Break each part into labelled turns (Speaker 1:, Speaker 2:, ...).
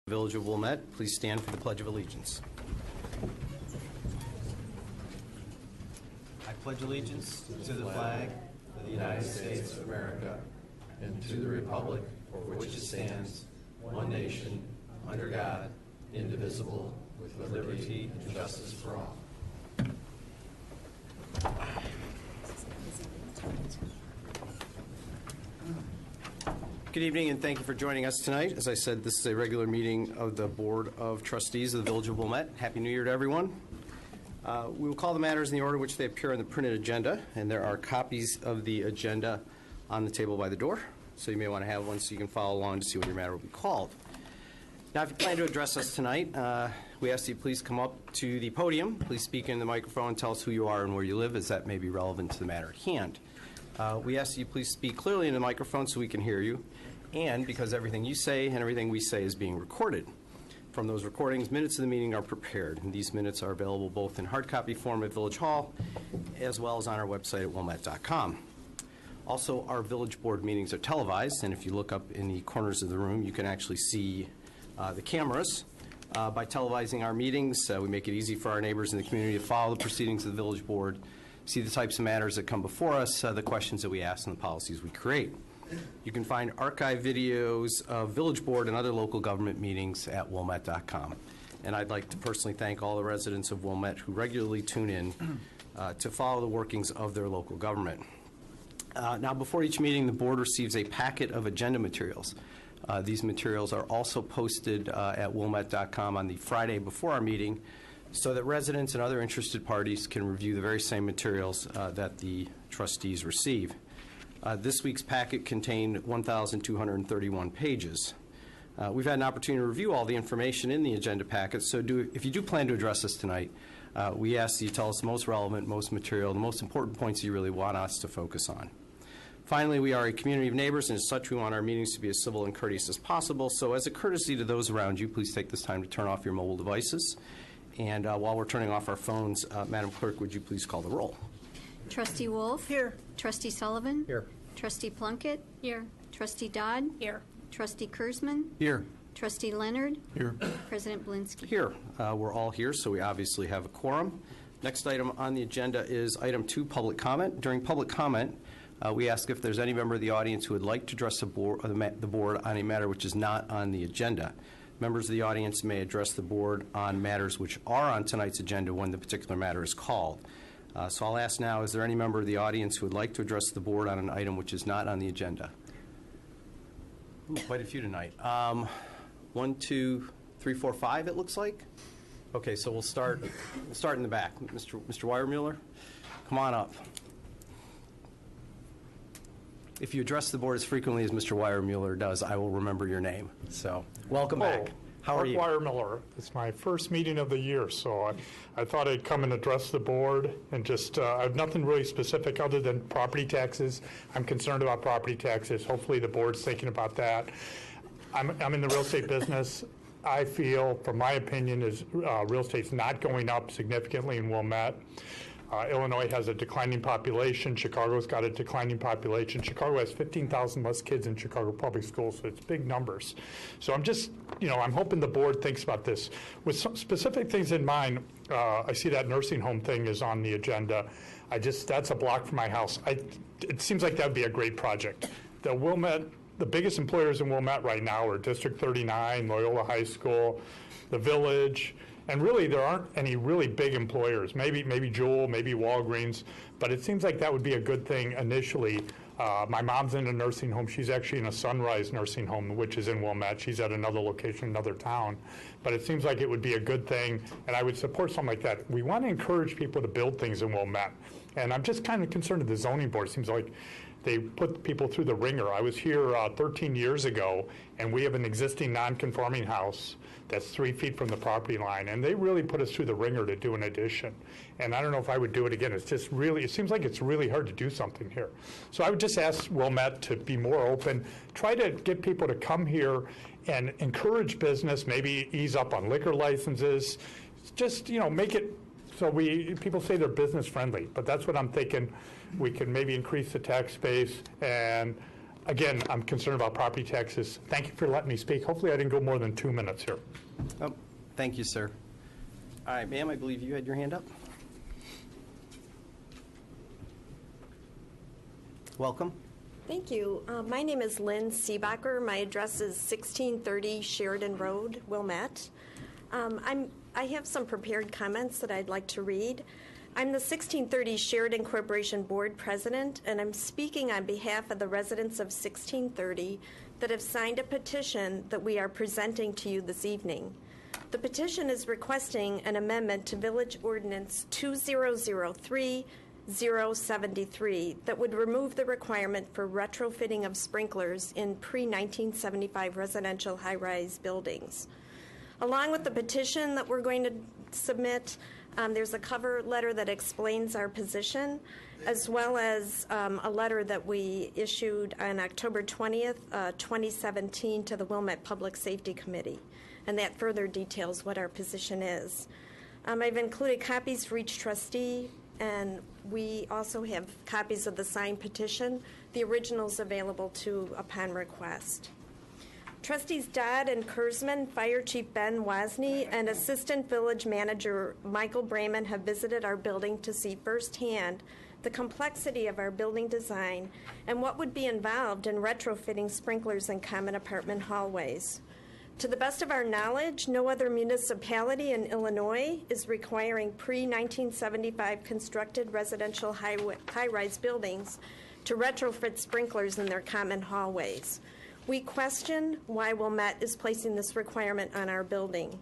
Speaker 1: Village of Wilmette, please stand for the Pledge of Allegiance. I pledge allegiance to the flag of the United States of America and to the republic for which it stands, one nation, under God, indivisible, with liberty and justice for all. Good evening, and thank you for joining us tonight. As I said, this is a regular meeting of the Board of Trustees of the Village of Wilmette. Happy New Year to everyone. We will call the matters in the order in which they appear on the printed agenda, and there are copies of the agenda on the table by the door, so you may want to have one so you can follow along to see what your matter will be called. Now, if you plan to address us tonight, we ask that you please come up to the podium. Please speak in the microphone and tell us who you are and where you live, as that may be relevant to the matter at hand. We ask that you please speak clearly in the microphone so we can hear you, and because everything you say and everything we say is being recorded. From those recordings, minutes of the meeting are prepared, and these minutes are available both in hard copy form at Village Hall as well as on our website at wilmette.com. Also, our Village Board meetings are televised, and if you look up in the corners of the room, you can actually see the cameras. By televising our meetings, we make it easy for our neighbors in the community to follow the proceedings of the Village Board, see the types of matters that come before us, the questions that we ask, and the policies we create. You can find archived videos of Village Board and other local government meetings at wilmette.com. And I'd like to personally thank all the residents of Wilmette who regularly tune in to follow the workings of their local government. Now, before each meeting, the board receives a packet of agenda materials. These materials are also posted at wilmette.com on the Friday before our meeting so that residents and other interested parties can review the very same materials that the trustees receive. This week's packet contained 1,231 pages. We've had an opportunity to review all the information in the agenda packet, so if you do plan to address us tonight, we ask that you tell us the most relevant, most material, the most important points you really want us to focus on. Finally, we are a community of neighbors, and as such, we want our meetings to be as civil and courteous as possible. So as a courtesy to those around you, please take this time to turn off your mobile devices. And while we're turning off our phones, Madam Clerk, would you please call the roll?
Speaker 2: Trustee Wolf.
Speaker 3: Here.
Speaker 2: Trustee Sullivan.
Speaker 1: Here.
Speaker 2: Trustee Plunkett.
Speaker 3: Here.
Speaker 2: Trustee Dodd.
Speaker 3: Here.
Speaker 2: Trustee Kurzman.
Speaker 1: Here.
Speaker 2: Trustee Leonard.
Speaker 1: Here.
Speaker 2: President Blinsky.
Speaker 1: Here. We're all here, so we obviously have a quorum. Next item on the agenda is item 2, public comment. During public comment, we ask if there's any member of the audience who would like to address the board on a matter which is not on the agenda. Members of the audience may address the board on matters which are on tonight's agenda when the particular matter is called. So I'll ask now, is there any member of the audience who would like to address the board on an item which is not on the agenda? Ooh, quite a few tonight. 1, 2, 3, 4, 5, it looks like. Okay, so we'll start in the back. Mr. Weiermuller, come on up. If you address the board as frequently as Mr. Weiermuller does, I will remember your name. So, welcome back. How are you?
Speaker 4: Mark Weiermuller. It's my first meeting of the year, so I thought I'd come and address the board and just, I have nothing really specific other than property taxes. I'm concerned about property taxes. Hopefully the board's thinking about that. I'm in the real estate business. I feel, from my opinion, is real estate's not going up significantly in Wilmette. Illinois has a declining population. Chicago's got a declining population. Chicago has 15,000 less kids in Chicago public schools, so it's big numbers. So I'm just, I'm hoping the board thinks about this. With some specific things in mind, I see that nursing home thing is on the agenda. That's a block from my house. It seems like that would be a great project. The biggest employers in Wilmette right now are District 39, Loyola High School, the Village, and really, there aren't any really big employers. Maybe Jewel, maybe Walgreens, but it seems like that would be a good thing initially. My mom's in a nursing home. She's actually in a Sunrise nursing home, which is in Wilmette. She's at another location, another town. But it seems like it would be a good thing, and I would support something like that. We want to encourage people to build things in Wilmette, and I'm just kind of concerned with the zoning board. It seems like they put people through the ringer. I was here 13 years ago, and we have an existing non-conforming house that's 3 feet from the property line, and they really put us through the ringer to do an addition. And I don't know if I would do it again. It's just really, it seems like it's really hard to do something here. So I would just ask Wilmette to be more open, try to get people to come here and encourage business, maybe ease up on liquor licenses, just, make it so people say they're business friendly, but that's what I'm thinking. We can maybe increase the tax base and Again, I'm concerned about property taxes. Thank you for letting me speak. Hopefully I didn't go more than 2 minutes here.
Speaker 1: Oh, thank you, sir. All right, ma'am, I believe you had your hand up. Welcome.
Speaker 3: Thank you. My name is Lynn Seebacher. My address is 1630 Sheridan Road, Wilmette. I have some prepared comments that I'd like to read. I'm the 1630 Sheridan Corporation Board President, and I'm speaking on behalf of the residents of 1630 that have signed a petition that we are presenting to you this evening. The petition is requesting an amendment to Village Ordinance 2003-073 that would remove the requirement for retrofitting of sprinklers in pre-1975 residential high-rise buildings. Along with the petition that we're going to submit, there's a cover letter that explains our position, as well as a letter that we issued on October 20th, 2017 to the Wilmette Public Safety Committee, and that further details what our position is. I've included copies for each trustee, and we also have copies of the signed petition, the originals available upon request. Trustees Dodd and Kurzman, Fire Chief Ben Wozni, and Assistant Village Manager Michael Brayman have visited our building to see firsthand the complexity of our building design and what would be involved in retrofitting sprinklers in common apartment hallways. To the best of our knowledge, no other municipality in Illinois is requiring pre-1975 constructed residential high-rise buildings to retrofit sprinklers in their common hallways. We question why Wilmette is placing this requirement on our building.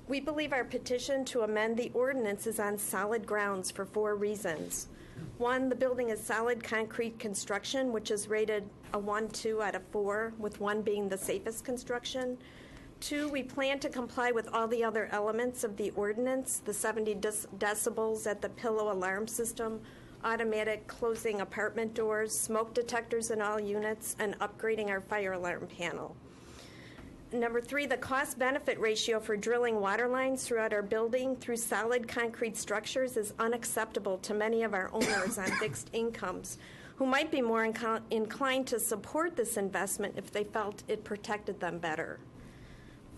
Speaker 3: We believe our petition to amend the ordinance is on solid grounds for 4 reasons. 1, the building is solid concrete construction, which is rated a 1-2 out of 4, with 1 being the safest construction. 2, we plan to comply with all the other elements of the ordinance, the 70 decibels at the pillow alarm system, automatic closing apartment doors, smoke detectors in all units, and upgrading our fire alarm panel. Number 3, the cost-benefit ratio for drilling water lines throughout our building through solid concrete structures is unacceptable to many of our owners on fixed incomes who might be more inclined to support this investment if they felt it protected them better.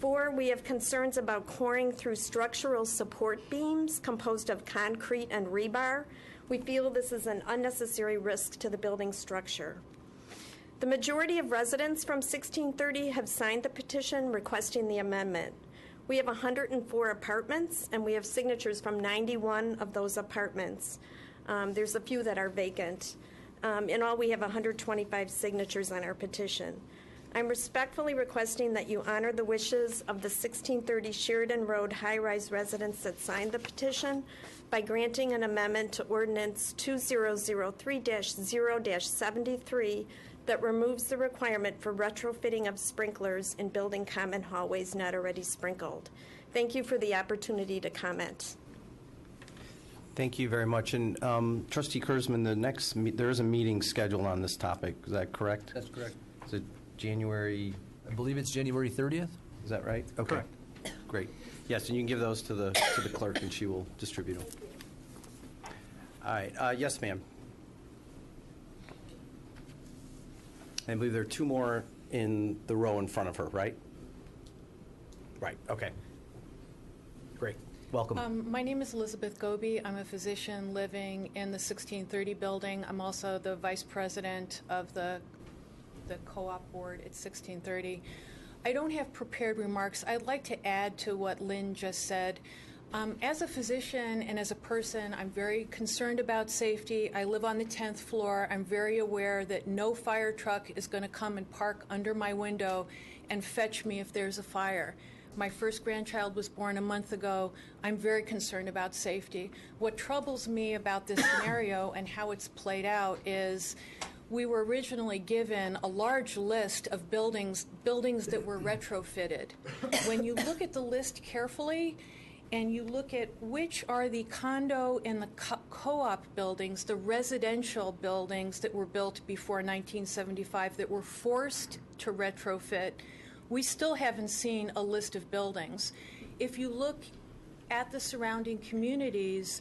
Speaker 3: 4, we have concerns about coring through structural support beams composed of concrete and rebar. We feel this is an unnecessary risk to the building structure. The majority of residents from 1630 have signed the petition requesting the amendment. We have 104 apartments, and we have signatures from 91 of those apartments. There's a few that are vacant. In all, we have 125 signatures on our petition. I'm respectfully requesting that you honor the wishes of the 1630 Sheridan Road high-rise residents that signed the petition by granting an amendment to Ordinance 2003-0-73 that removes the requirement for retrofitting of sprinklers in building common hallways not already sprinkled. Thank you for the opportunity to comment.
Speaker 1: Thank you very much. And Trustee Kurzman, there is a meeting scheduled on this topic. Is that correct?
Speaker 5: That's correct.
Speaker 1: Is it January?
Speaker 5: I believe it's January 30th.
Speaker 1: Is that right? Okay.
Speaker 5: Correct.
Speaker 1: Great. Yes, and you can give those to the clerk, and she will distribute them. All right. Yes, ma'am. I believe there are 2 more in the row in front of her, right? Right. Okay. Great. Welcome.
Speaker 6: My name is Elizabeth Goby. I'm a physician living in the 1630 building. I'm also the vice president of the co-op board at 1630. I don't have prepared remarks. I'd like to add to what Lynn just said. As a physician and as a person, I'm very concerned about safety. I live on the 10th floor. I'm very aware that no fire truck is going to come and park under my window and fetch me if there's a fire. My first grandchild was born a month ago. I'm very concerned about safety. What troubles me about this scenario and how it's played out is we were originally given a large list of buildings that were retrofitted. When you look at the list carefully and you look at which are the condo and the co-op buildings, the residential buildings that were built before 1975 that were forced to retrofit, we still haven't seen a list of buildings. If you look at the surrounding communities,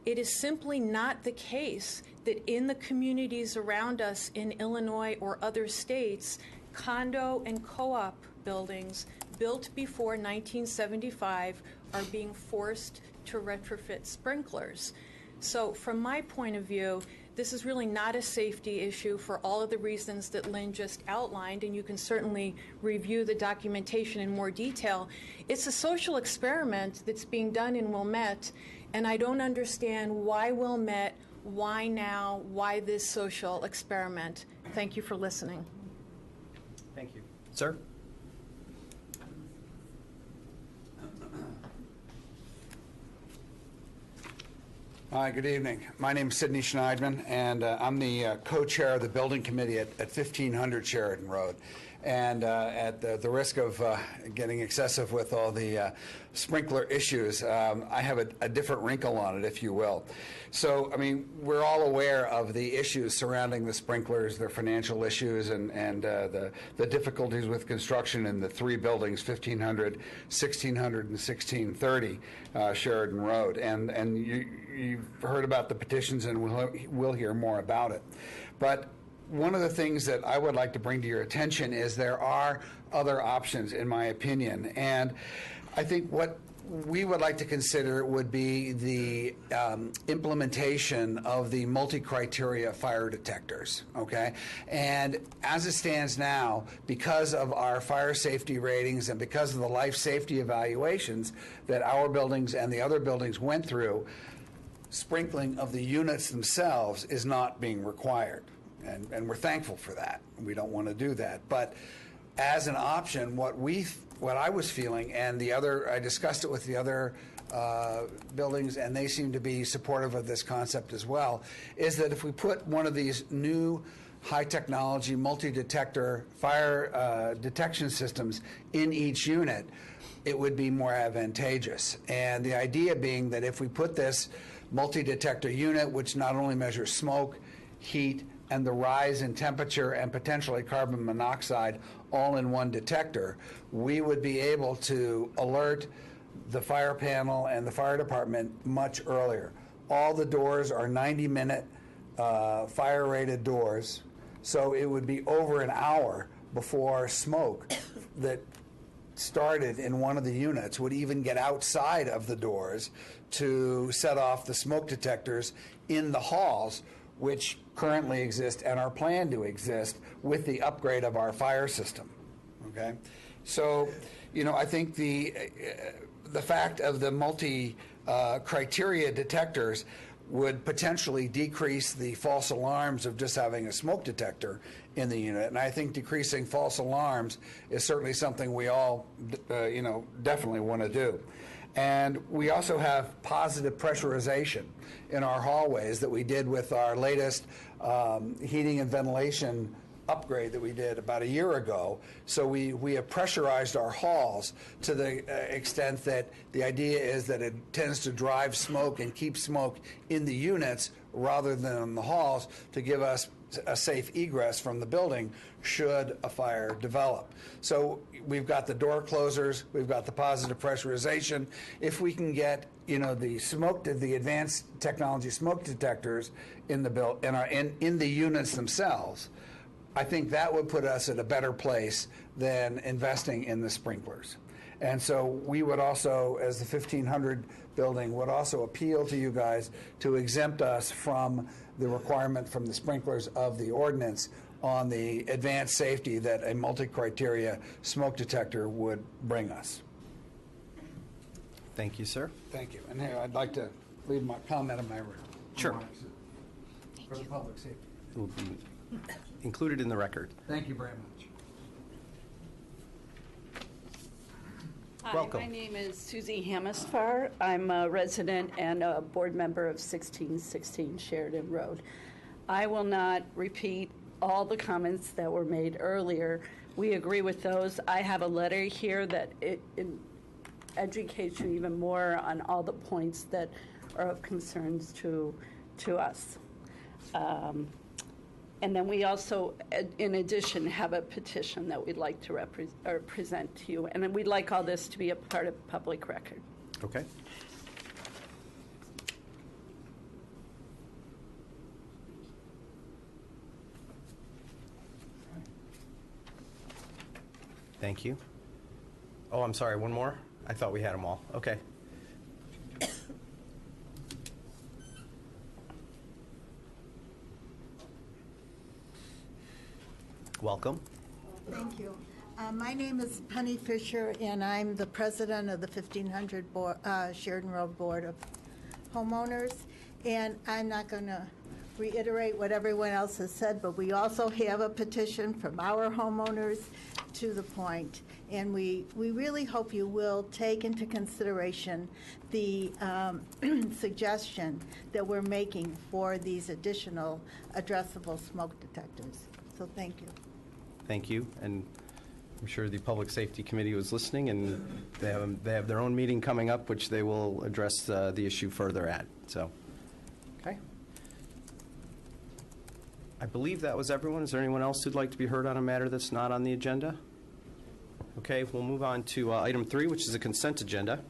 Speaker 6: It is simply not the case that in the communities around us in Illinois or other states, condo and co-op buildings built before 1975 are being forced to retrofit sprinklers. So from my point of view, this is really not a safety issue for all of the reasons that Lynn just outlined, and you can certainly review the documentation in more detail. It's a social experiment that's being done in Wilmette, and I don't understand why Wilmette, why now, why this social experiment. Thank you for listening.
Speaker 1: Thank you. Sir?
Speaker 7: Hi, good evening. My name is Sidney Schneidman, and I'm the co-chair of the building committee at 1500 Sheridan Road. And at the risk of getting excessive with all the sprinkler issues, I have a different wrinkle on it, if you will. So, I mean, we're all aware of the issues surrounding the sprinklers, their financial issues, and the difficulties with construction in the three buildings, 1500, 1600, and 1630 Sheridan Road. And you've heard about the petitions, and we'll hear more about it. But one of the things that I would like to bring to your attention is there are other options, in my opinion. And I think what we would like to consider would be the implementation of the multi-criteria fire detectors, okay? And as it stands now, because of our fire safety ratings and because of the life safety evaluations that our buildings and the other buildings went through, sprinkling of the units themselves is not being required. And we're thankful for that. We don't want to do that. But as an option, what I was feeling, and I discussed it with the other buildings, and they seem to be supportive of this concept as well, is that if we put one of these new high-technology multi-detector fire detection systems in each unit, it would be more advantageous. And the idea being that if we put this multi-detector unit, which not only measures smoke, heat, and the rise in temperature and potentially carbon monoxide all in one detector, we would be able to alert the fire panel and the fire department much earlier. All the doors are 90-minute fire-rated doors, so it would be over an hour before smoke that started in one of the units would even get outside of the doors to set off the smoke detectors in the halls, which currently exist and are planned to exist with the upgrade of our fire system. Okay, so I think the fact of the multi-criteria detectors would potentially decrease the false alarms of just having a smoke detector in the unit, and I think decreasing false alarms is certainly something we all definitely want to do. And we also have positive pressurization in our hallways that we did with our latest heating and ventilation upgrade that we did about a year ago. So we have pressurized our halls to the extent that the idea is that it tends to drive smoke and keep smoke in the units rather than in the halls to give us a safe egress from the building should a fire develop. So we've got the door closers, we've got the positive pressurization. If we can get the advanced technology smoke detectors in the units themselves, I think that would put us at a better place than investing in the sprinklers. And so we would also, as the 1500 building, would also appeal to you guys to exempt us from the requirement from the sprinklers of the ordinance on the advanced safety that a multi-criteria smoke detector would bring us.
Speaker 1: Thank you, sir.
Speaker 7: Thank you. And here, I'd like to leave my comment in my room.
Speaker 1: Sure.
Speaker 7: For the public safety.
Speaker 1: It will be included in the record.
Speaker 7: Thank you very much.
Speaker 8: Hi,
Speaker 1: Welcome.
Speaker 8: my name is Susie Hamasfar. I'm a resident and a board member of 1616 Sheridan Road. I will not repeat all the comments that were made earlier. We agree with those. I have a letter here that it educates you even more on all the points that are of concerns to us. And then we also, in addition, have a petition that we'd like to present to you. And then we'd like all this to be a part of public record.
Speaker 1: Okay. Thank you. Oh, I'm sorry, one more? I thought we had them all. Okay. Welcome.
Speaker 9: Thank you. My name is Penny Fisher, and I'm the president of the 1500 Sheridan Road Board of Homeowners. And I'm not going to reiterate what everyone else has said, but we also have a petition from our homeowners to the point. And we really hope you will take into consideration the suggestion that we're making for these additional addressable smoke detectors. So thank you.
Speaker 1: Thank you, and I'm sure the Public Safety Committee was listening, and they have their own meeting coming up, which they will address the issue further at. So, okay. I believe that was everyone. Is there anyone else who'd like to be heard on a matter that's not on the agenda? Okay, we'll move on to item 3, which is a consent agenda.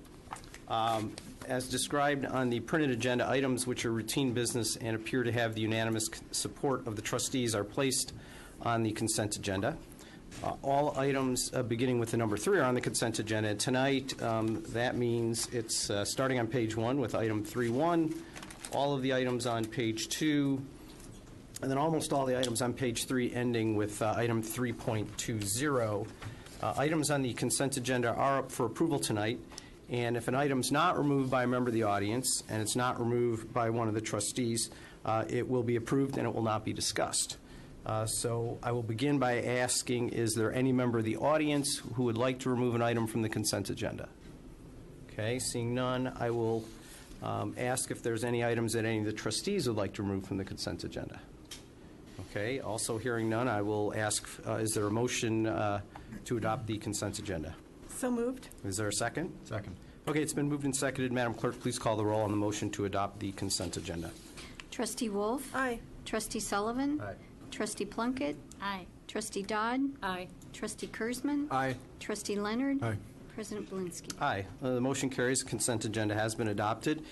Speaker 1: As described on the printed agenda, items which are routine business and appear to have the unanimous support of the trustees are placed on the consent agenda. All items beginning with the number 3 are on the consent agenda. Tonight, that means it's starting on page 1 with item 3.1, all of the items on page 2, and then almost all the items on page 3 ending with item 3.20. Items on the consent agenda are up for approval tonight, and if an item's not removed by a member of the audience and it's not removed by one of the trustees, it will be approved and it will not be discussed. So I will begin by asking, is there any member of the audience who would like to remove an item from the consent agenda? Okay, seeing none, I will ask if there's any items that any of the trustees would like to remove from the consent agenda. Okay, also hearing none, I will ask, is there a motion to adopt the consent agenda?
Speaker 9: So moved.
Speaker 1: Is there a second?
Speaker 5: Second.
Speaker 1: Okay, it's been moved and seconded. Madam Clerk, please call the roll on the motion to adopt the consent agenda.
Speaker 2: Trustee Wolf.
Speaker 3: Aye.
Speaker 2: Trustee Sullivan.
Speaker 5: Aye.
Speaker 2: Trustee Plunkett.
Speaker 6: Aye.
Speaker 2: Trustee Dodd.
Speaker 6: Aye.
Speaker 2: Trustee Kurzman.
Speaker 5: Aye.
Speaker 2: Trustee Leonard.
Speaker 5: Aye.
Speaker 2: President Blinsky.
Speaker 1: Aye. The motion carries. The consent agenda has been adopted.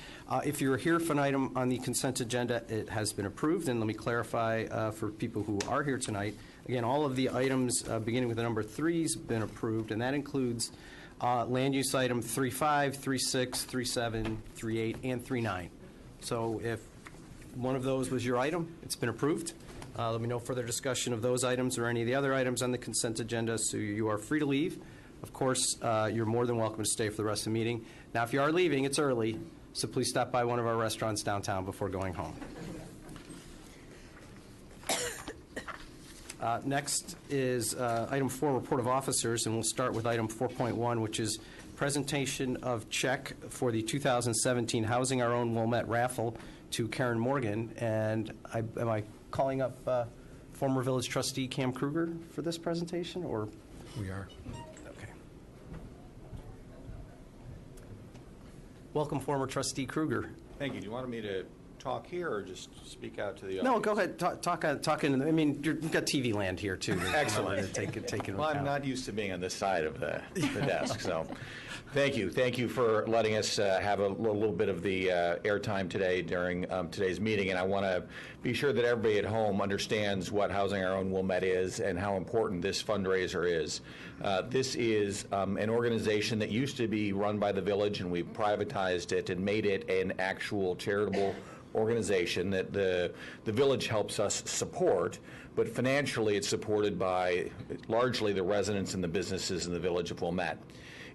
Speaker 1: If you're here for an item on the consent agenda, it has been approved. And let me clarify for people who are here tonight, again, all of the items beginning with the number 3 has been approved, and that includes land use item 3.5, 3.6, 3.7, 3.8, and 3.9. So if one of those was your item, it's been approved. Let me know further discussion of those items or any of the other items on the consent agenda, so you are free to leave. Of course, you're more than welcome to stay for the rest of the meeting. Now, if you are leaving, it's early, so please stop by one of our restaurants downtown before going home. Next is item 4, report of officers, and we'll start with item 4.1, which is presentation of check for the 2017 Housing Our Own Wilmette raffle to Karen Morgan. And am I calling up former village trustee Cam Kruger for this presentation, or?
Speaker 5: We are.
Speaker 1: Okay. Welcome, former trustee Kruger.
Speaker 10: Thank you. Do you want me to talk here or just speak out to the audience?
Speaker 1: No, go ahead. Talk in. I mean, you've got TV land here too.
Speaker 10: Excellent.
Speaker 1: Take it.
Speaker 10: Well, I'm not used to being on this side of the desk, so thank you. Thank you for letting us have a little bit of the airtime today during today's meeting, and I want to be sure that everybody at home understands what Housing Our Own Wilmette is and how important this fundraiser is. This is an organization that used to be run by the village, and we privatized it and made it an actual charitable organization that the village helps us support, but financially it's supported by largely the residents and the businesses in the village of Wilmette.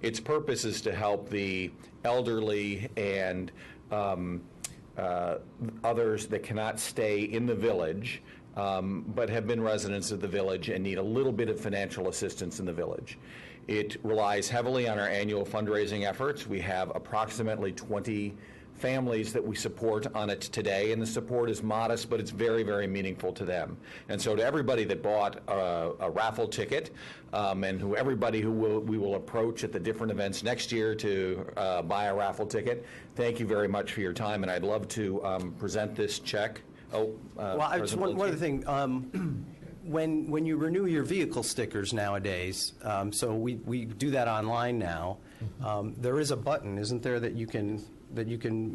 Speaker 10: Its purpose is to help the elderly and others that cannot stay in the village but have been residents of the village and need a little bit of financial assistance in the village. It relies heavily on our annual fundraising efforts. We have approximately 20 families that we support on it today, and the support is modest, but it's very, very meaningful to them. And so to everybody that bought a raffle ticket, and everybody who we will approach at the different events next year to buy a raffle ticket, thank you very much for your time, and I'd love to present this check.
Speaker 1: Well, just one other thing. When you renew your vehicle stickers nowadays, so we do that online now, there is a button, isn't there, that you can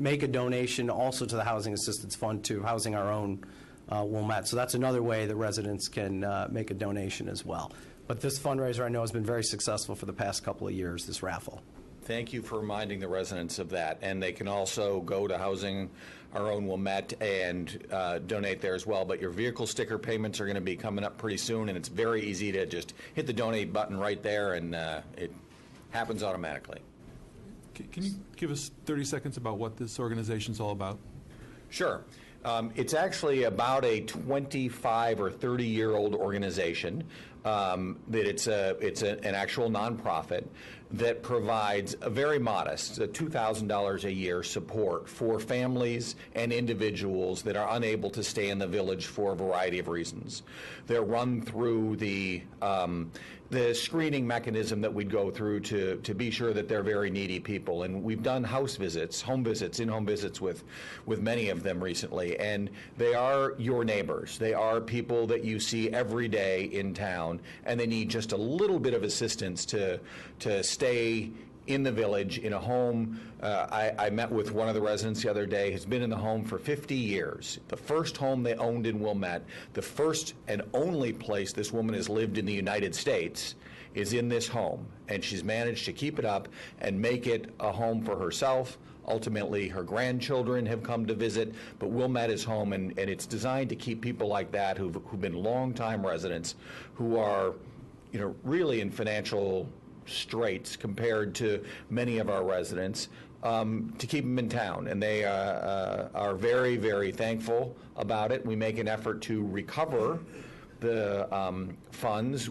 Speaker 1: make a donation also to the Housing Assistance Fund to Housing Our Own Wilmette. So that's another way that residents can make a donation as well. But this fundraiser, I know, has been very successful for the past couple of years, this raffle.
Speaker 10: Thank you for reminding the residents of that. And they can also go to Housing Our Own Wilmette and donate there as well. But your vehicle sticker payments are going to be coming up pretty soon, and it's very easy to just hit the donate button right there, and it happens automatically.
Speaker 11: Can you give us 30 seconds about what this organization's all about?
Speaker 10: Sure. It's actually about a 25 or 30-year-old organization. That it's an actual nonprofit that provides a very modest, $2,000 a year support for families and individuals that are unable to stay in the village for a variety of reasons. They're run through the screening mechanism that we'd go through to be sure that they're very needy people. And we've done house visits, home visits, in-home visits with many of them recently. And they are your neighbors. They are people that you see every day in town, and they need just a little bit of assistance to stay in the village, in a home. I met with one of the residents the other day who's been in the home for 50 years. The first home they owned in Wilmette, the first and only place this woman has lived in the United States is in this home. And she's managed to keep it up and make it a home for herself. Ultimately, her grandchildren have come to visit, but Wilmette is home, and it's designed to keep people like that who've been longtime residents, who are, really in financial straits compared to many of our residents, to keep them in town. And they are very, very thankful about it. We make an effort to recover the funds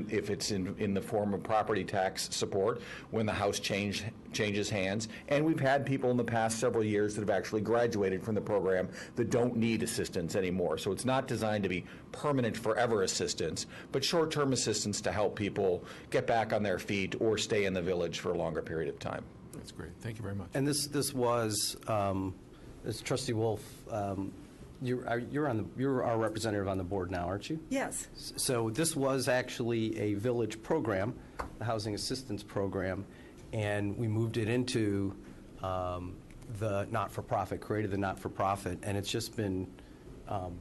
Speaker 10: if it's in the form of property tax support, when the house changes hands. And we've had people in the past several years that have actually graduated from the program that don't need assistance anymore. So it's not designed to be permanent forever assistance, but short-term assistance to help people get back on their feet or stay in the village for a longer period of time.
Speaker 11: That's great. Thank you very much.
Speaker 1: And this was, as Trustee Wolf, you're our representative on the board now, aren't you?
Speaker 12: Yes.
Speaker 1: So this was actually a village program, the Housing Assistance Program, and we moved it into the not-for-profit, created the not-for-profit, and it's just been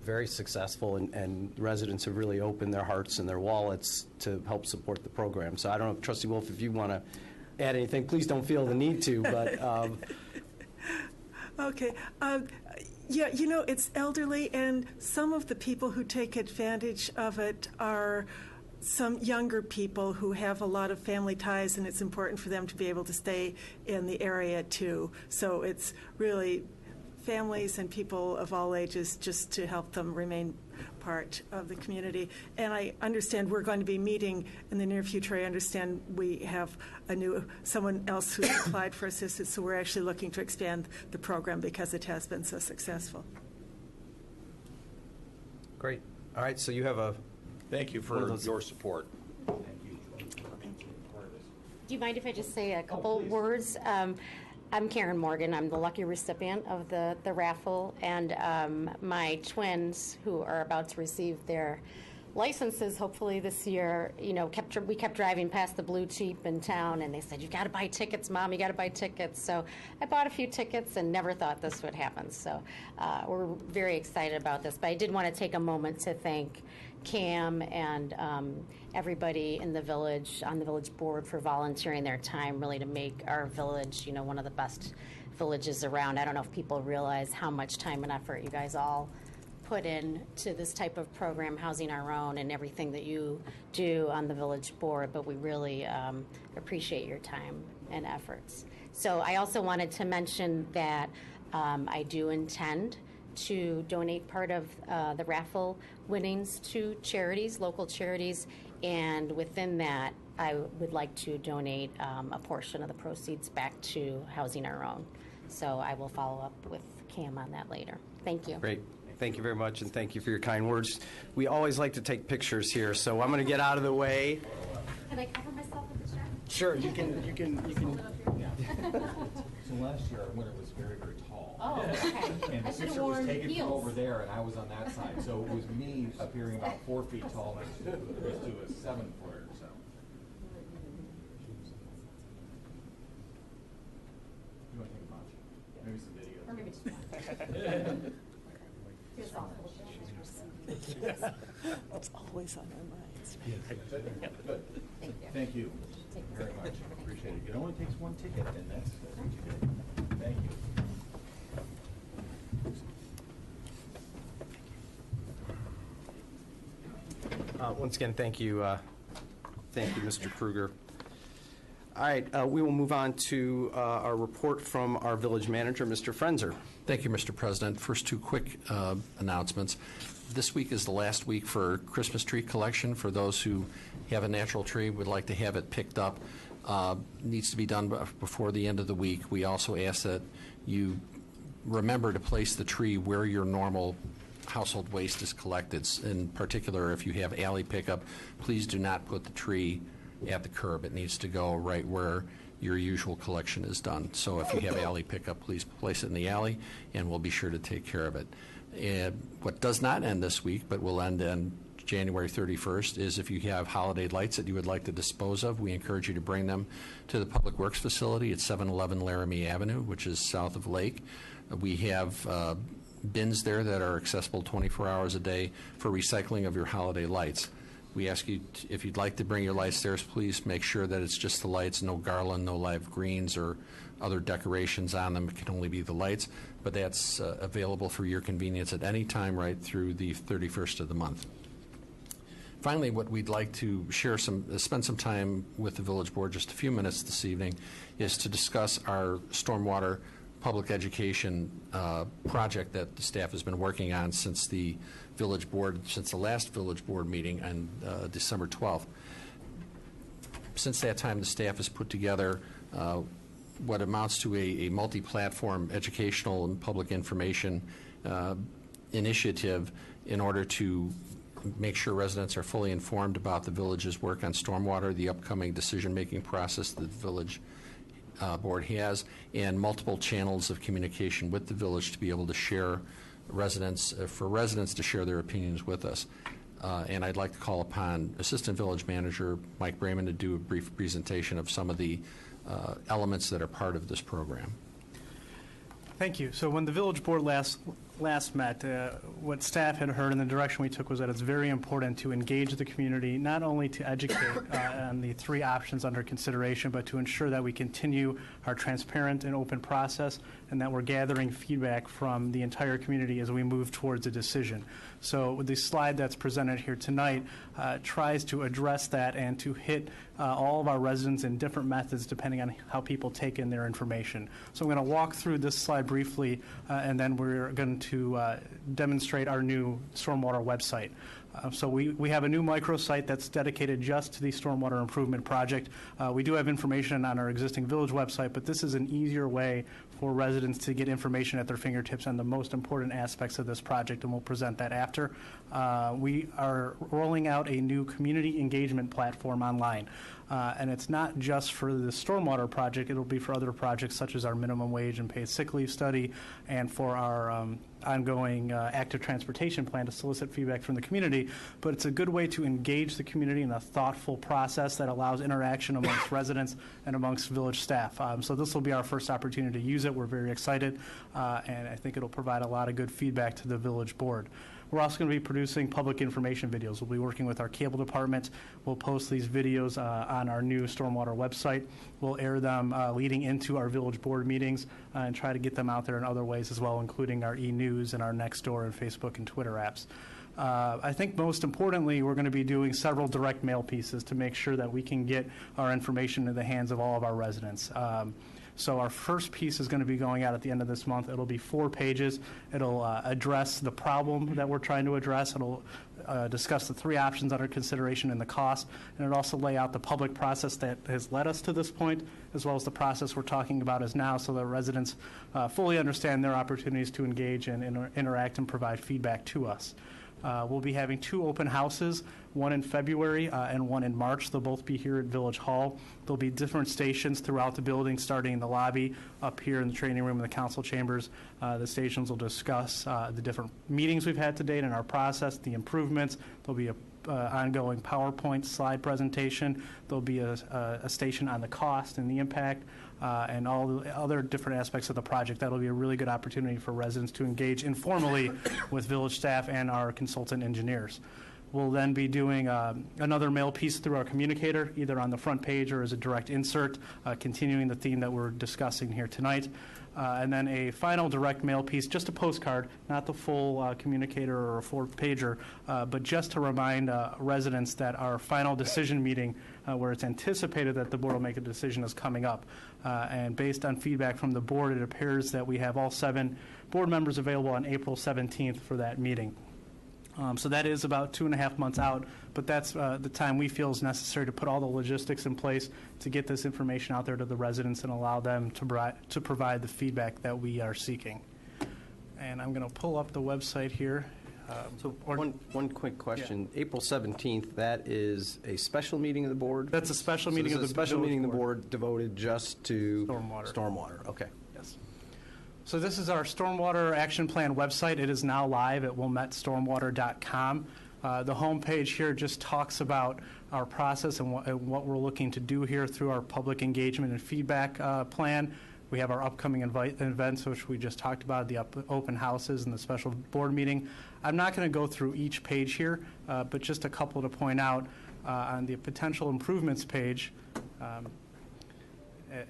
Speaker 1: very successful, and residents have really opened their hearts and their wallets to help support the program. So I don't know, Trustee Wolf, if you want to add anything, please don't feel the need to, but...
Speaker 12: Okay. Yeah, it's elderly, and some of the people who take advantage of it are some younger people who have a lot of family ties, and it's important for them to be able to stay in the area, too. So it's really families and people of all ages, just to help them remain part of the community. And I understand we're going to be meeting in the near future. I understand we have someone else who's applied for assistance, so we're actually looking to expand the program because it has been so successful.
Speaker 1: Great. All right, so you have a...
Speaker 10: Thank you for your support.
Speaker 13: Do you mind if I just say a couple words? I'm Karen Morgan. I'm the lucky recipient of the raffle, and my twins, who are about to receive their licenses hopefully this year, we kept driving past the Blue Jeep in town, and they said, "You got to buy tickets, Mom. You got to buy tickets." So I bought a few tickets and never thought this would happen. So we're very excited about this. But I did want to take a moment to thank Cam and everybody in the village, on the village board, for volunteering their time really to make our village, one of the best villages around. I don't know if people realize how much time and effort you guys all put in to this type of program, Housing Our Own, and everything that you do on the village board, but we really appreciate your time and efforts. So I also wanted to mention that I do intend to donate part of the raffle winnings to charities, local charities, and within that, I would like to donate a portion of the proceeds back to Housing Our Own. So I will follow up with Cam on that later. Thank you.
Speaker 1: Great. Thank you very much, and thank you for your kind words. We always like to take pictures here, so I'm going to get out of the way.
Speaker 13: Can I cover myself with the chair?
Speaker 1: Sure, you can.
Speaker 10: So last year, our winner was very, very tall.
Speaker 13: Oh, okay.
Speaker 10: And the picture was taken from over there, and I was on that side. So it was me appearing about 4 feet tall next to a 7-footer. So. You want to take a bunch? Maybe some video.
Speaker 13: Or maybe just one. Here's all the
Speaker 12: It's always on our minds.
Speaker 10: Good. Thank you very much. Appreciate it. It only takes one ticket, and that's good. Thank you.
Speaker 1: Once again, thank you, Mr. Kruger. All right, we will move on to our report from our village manager, Mr. Frenzer.
Speaker 14: Thank you, Mr. President. First, two quick announcements. This week is the last week for Christmas tree collection. For those who have a natural tree, would like to have it picked up. Needs to be done before the end of the week. We also ask that you remember to place the tree where your normal household waste is collected. In particular, if you have alley pickup, please do not put the tree at the curb. It needs to go right where your usual collection is done. So if you have alley pickup, please place it in the alley, and we'll be sure to take care of it. And what does not end this week, but will end on January 31st, is if you have holiday lights that you would like to dispose of, we encourage you to bring them to the Public Works facility at 711 Laramie Avenue, which is south of Lake. We have bins there that are accessible 24 hours a day for recycling of your holiday lights. We ask you, if you'd like to bring your lights there, please make sure that it's just the lights, no garland, no live greens or other decorations on them. It can only be the lights, but that's available for your convenience at any time right through the 31st of the month. Finally, what we'd like to share spend some time with the village board, just a few minutes this evening, is to discuss our stormwater public education project that the staff has been working on since the last village board meeting on December 12th. Since that time, the staff has put together what amounts to a multi-platform educational and public information initiative in order to make sure residents are fully informed about the village's work on stormwater, the upcoming decision-making process that the village board has, and multiple channels of communication with the village to be able to share for residents to share their opinions with us. And I'd like to call upon Assistant Village Manager Mike Brayman to do a brief presentation of some of the elements that are part of this program.
Speaker 15: Thank you. So when the village board last met, what staff had heard and the direction we took was that it's very important to engage the community, not only to educate on the three options under consideration, but to ensure that we continue our transparent and open process and that we're gathering feedback from the entire community as we move towards a decision. So the slide that's presented here tonight tries to address that and to hit all of our residents in different methods depending on how people take in their information. So I'm going to walk through this slide briefly and then we're going to demonstrate our new stormwater website. So we have a new microsite that's dedicated just to the stormwater improvement project. We do have information on our existing village website, but this is an easier way for residents to get information at their fingertips on the most important aspects of this project, and we'll present that after. We are rolling out a new community engagement platform online. And it's not just for the stormwater project, it'll be for other projects such as our minimum wage and paid sick leave study and for our ongoing active transportation plan to solicit feedback from the community. But it's a good way to engage the community in a thoughtful process that allows interaction amongst residents and amongst village staff. So this will be our first opportunity to use it. We're very excited, and I think it'll provide a lot of good feedback to the village board. We're also going to be producing public information videos. We'll be working with our cable department. We'll post these videos on our new stormwater website. We'll air them leading into our village board meetings and try to get them out there in other ways as well, including our e-news and our Nextdoor and Facebook and Twitter apps. I think most importantly, we're going to be doing several direct mail pieces to make sure that we can get our information in the hands of all of our residents. So our first piece is going to be going out at the end of this month. It'll be 4 pages. It'll address the problem that we're trying to address. It'll discuss the 3 options under consideration and the cost. And it'll also lay out the public process that has led us to this point, as well as the process we're talking about is now, so that residents fully understand their opportunities to engage and interact and provide feedback to us. We'll be having 2 open houses, one in February and one in March. They'll both be here at Village Hall. There'll be different stations throughout the building, starting in the lobby, up here in the training room in the council chambers. The stations will discuss the different meetings we've had to date in our process, the improvements. There'll be a ongoing PowerPoint slide presentation. There'll be a station on the cost and the impact. and all the other different aspects of the project. That'll be a really good opportunity for residents to engage informally with village staff and our consultant engineers. We'll then be doing another mail piece through our communicator, either on the front page or as a direct insert, continuing the theme that we're discussing here tonight. And then a final direct mail piece, just a postcard, not the full communicator or a four-pager, but just to remind residents that our final decision meeting, where it's anticipated that the board will make a decision, is coming up. And based on feedback from the board, it appears that we have all 7 board members available on April 17th for that meeting. So that is about 2.5 months out, but that's the time we feel is necessary to put all the logistics in place to get this information out there to the residents and allow them to provide the feedback that we are seeking. And I'm going to pull up the website here.
Speaker 1: So one quick question. Yeah. April 17th, that is a special meeting of the board?
Speaker 15: That's a special meeting of the
Speaker 1: special meeting of the board devoted just to stormwater. Okay.
Speaker 15: Yes. So this is our Stormwater Action Plan website. It is now live at wilmettestormwater.com. The homepage here just talks about our process and what we're looking to do here through our public engagement and feedback plan. We have our upcoming events, which we just talked about, the open houses and the special board meeting. I'm not going to go through each page here, but just a couple to point out on the potential improvements page,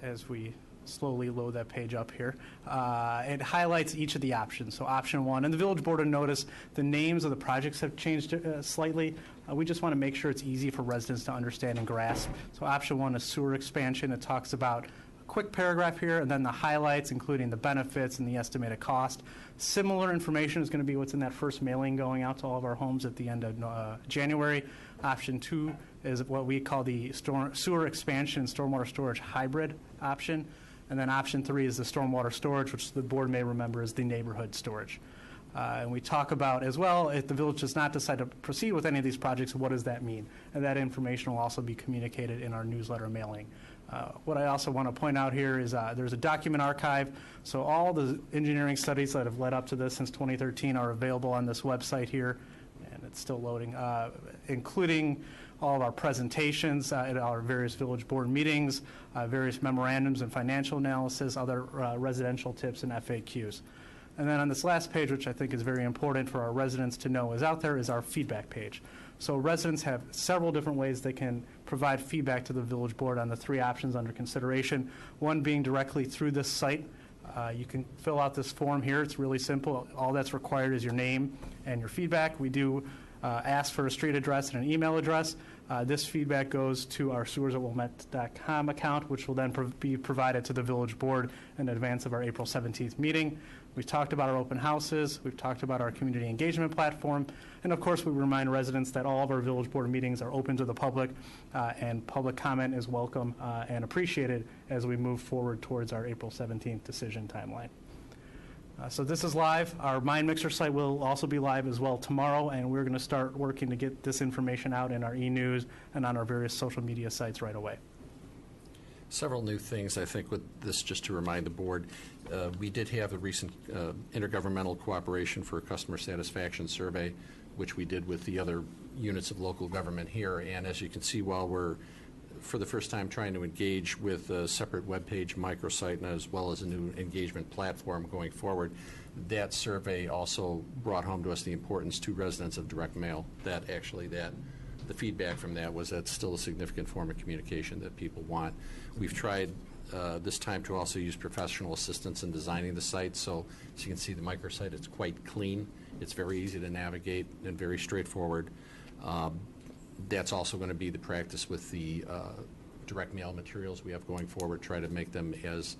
Speaker 15: as we slowly load that page up here. It highlights each of the options. So option 1, and the village board will notice the names of the projects have changed slightly. We just want to make sure it's easy for residents to understand and grasp. So option 1 is sewer expansion. It talks about a quick paragraph here and then the highlights, including the benefits and the estimated cost. Similar information is going to be what's in that first mailing going out to all of our homes at the end of January. Option 2 is what we call the sewer expansion and stormwater storage hybrid option. And then option 3 is the stormwater storage, which the board may remember is the neighborhood storage. And we talk about as well, if the village does not decide to proceed with any of these projects, what does that mean? And that information will also be communicated in our newsletter mailing. What I also want to point out here is there's a document archive. So all the engineering studies that have led up to this since 2013 are available on this website here. And it's still loading, including all of our presentations at our various village board meetings, various memorandums and financial analysis, other residential tips and FAQs. And then on this last page, which I think is very important for our residents to know is out there, is our feedback page. So residents have several different ways they can provide feedback to the village board on the 3 options under consideration, one being directly through this site. You can fill out this form here. It's really simple. All that's required is your name and your feedback. We do ask for a street address and an email address. This feedback goes to our sewers@wilmette.com account, which will then be provided to the village board in advance of our April 17th meeting. We've talked about our open houses. We've talked about our community engagement platform. And of course, we remind residents that all of our village board meetings are open to the public, and public comment is welcome and appreciated as we move forward towards our April 17th decision timeline. So this is live. Our MindMixer site will also be live as well tomorrow, and we're going to start working to get this information out in our e-news and on our various social media sites right away.
Speaker 14: Several new things, I think, with this, just to remind the board. We did have a recent intergovernmental cooperation for a customer satisfaction survey, which we did with the other units of local government here. And as you can see, while we're, for the first time, trying to engage with a separate webpage microsite and as well as a new engagement platform going forward, that survey also brought home to us the importance to residents of direct mail, that actually the feedback from that was that's still a significant form of communication that people want. We've tried this time to also use professional assistance in designing the site. So as you can see, the microsite, it's quite clean. It's very easy to navigate and very straightforward. That's also going to be the practice with the direct mail materials we have going forward, try to make them as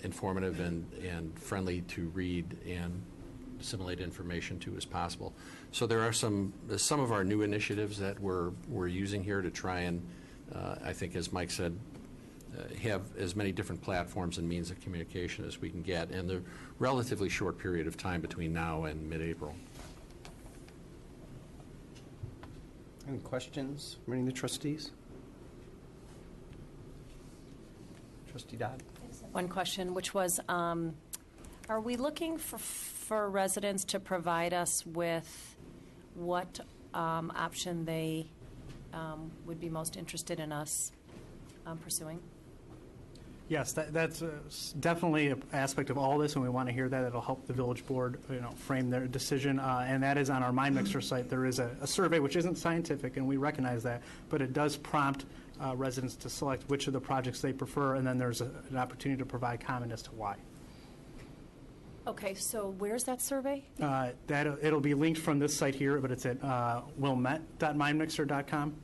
Speaker 14: informative and friendly to read and assimilate information to as possible. So there are some of our new initiatives that we're using here to try and, I think as Mike said, have as many different platforms and means of communication as we can get in the relatively short period of time between now and mid-April.
Speaker 1: Any questions from any of the trustees? Trustee Dodd?
Speaker 16: One question, which was, are we looking for residents to provide us with what option they would be most interested in us pursuing?
Speaker 15: Yes, that's definitely an aspect of all this, and we want to hear that. It'll help the village board, frame their decision. And that is on our Mind Mixer site. There is a survey, which isn't scientific, and we recognize that, but it does prompt residents to select which of the projects they prefer, and then there's an opportunity to provide comment as to why.
Speaker 16: Okay, so where's that survey?
Speaker 15: It'll be linked from this site here, but it's at wilmet.mindmixer.com.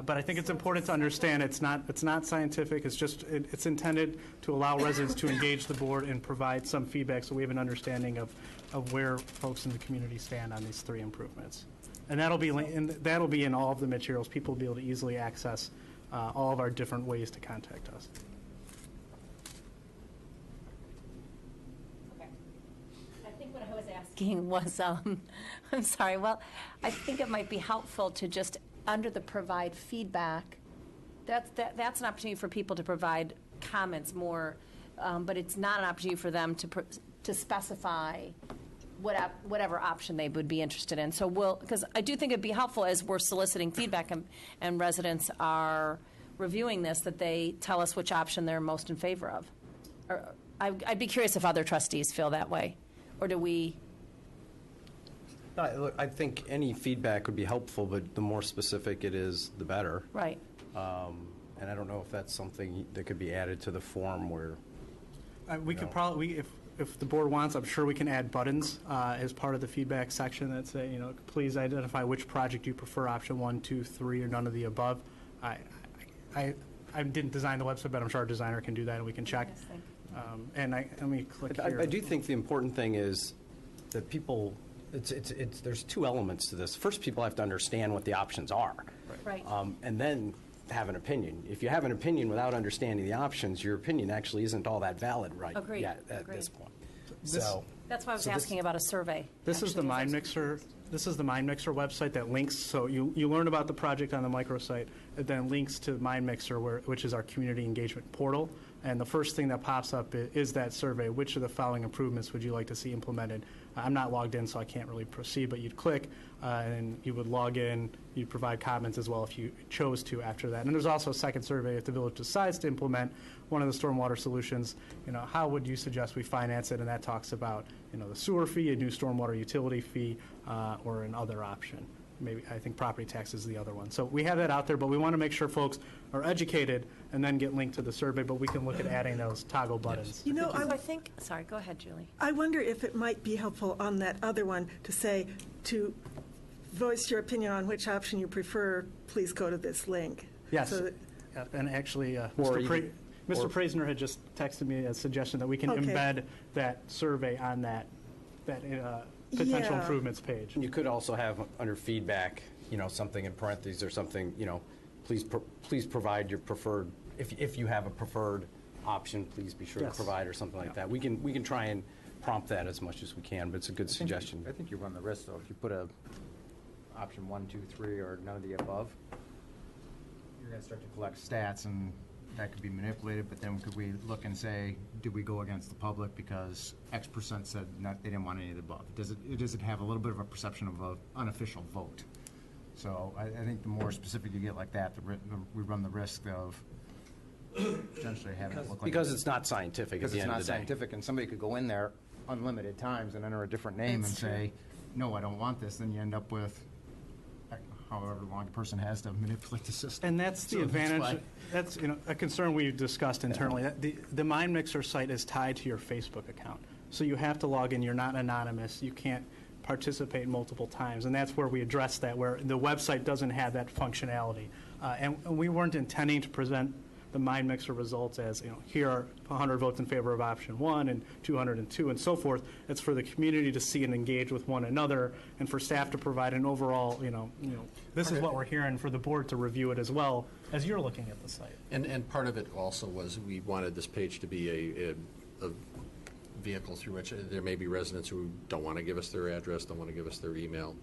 Speaker 15: But I think it's important to understand it's not scientific. It's intended to allow residents to engage the board and provide some feedback, so we have an understanding of where folks in the community stand on these 3 improvements. And that'll be in all of the materials. People will be able to easily access all of our different ways to contact us.
Speaker 16: I think what I was asking was, I'm sorry. Well, I think it might be helpful to just under the provide feedback, that's an opportunity for people to provide comments more, but it's not an opportunity for them to specify whatever option they would be interested in. So because I do think it'd be helpful as we're soliciting feedback and residents are reviewing this, that they tell us which option they're most in favor of. I'd be curious if other trustees feel that way, or do we?
Speaker 1: Look, I think any feedback would be helpful, but the more specific it is, the better.
Speaker 16: Right.
Speaker 1: And I don't know if that's something that could be added to the form where...
Speaker 15: We could probably, if the board wants, I'm sure we can add buttons as part of the feedback section that say, please identify which project you prefer, option 1, 2, 3, or none of the above. I didn't design the website, but I'm sure our designer can do that, and we can check. And let me click here.
Speaker 1: I do think the important thing is that people... There's 2 elements to this. First, people have to understand what the options are.
Speaker 16: Right.
Speaker 1: And then have an opinion. If you have an opinion without understanding the options, your opinion actually isn't all that valid yet at this point.
Speaker 16: That's why I was asking about a survey.
Speaker 15: This is the Mind Mixer. This is the Mind Mixer website that links. So you learn about the project on the microsite. It then links to Mind Mixer, which is our community engagement portal. And the first thing that pops up is that survey. Which of the following improvements would you like to see implemented? I'm not logged in, so I can't really proceed, but you'd click and you would log in. You'd provide comments as well if you chose to after that. And there's also a second survey if the village decides to implement one of the stormwater solutions. How would you suggest we finance it? And that talks about the sewer fee, a new stormwater utility fee, or another option. Maybe I think property tax is the other one. So we have that out there, but we want to make sure folks are educated and then get linked to the survey, but we can look at adding those toggle buttons.
Speaker 12: I
Speaker 16: think, sorry, go ahead, Julie.
Speaker 12: I wonder if it might be helpful on that other one to voice your opinion on which option you prefer, please go to this link.
Speaker 15: Yes, and actually, Mr. Praisner had just texted me a suggestion that we can embed that survey on that potential improvements page.
Speaker 1: You could also have under feedback, something in parentheses or something, please provide your preferred, if you have a preferred option, please be sure to provide or something like that. We can try and prompt that as much as we can, but it's a good suggestion.
Speaker 17: I think you run the risk, though, if you put a option 1, 2, 3, or none of the above, you're going to start to collect stats, and that could be manipulated, but then could we look and say, did we go against the public because X percent said they didn't want any of the above? Does it have a little bit of a perception of an unofficial vote? So I think the more specific you get like that, we run the risk of potentially having it look like...
Speaker 1: Because it's not scientific at the end of the day.
Speaker 17: Because it's not scientific, and somebody could go in there unlimited times and enter a different name and say, no, I don't want this, then you end up with however long a person has to manipulate the system.
Speaker 15: And that's the advantage. That's a concern we've discussed internally. The Mind Mixer site is tied to your Facebook account. So you have to log in. You're not anonymous. You can't participate multiple times. And that's where we address that, where the website doesn't have that functionality. And we weren't intending to present the Mind Mixer results as, here are 100 votes in favor of option 1 and 202 and so forth. It's for the community to see and engage with one another, and for staff to provide an overall, this is what we're hearing, for the board to review it as well as you're looking at the site.
Speaker 14: And part of it also was we wanted this page to be a vehicle through which there may be residents who don't want to give us their address, don't want to give us their email,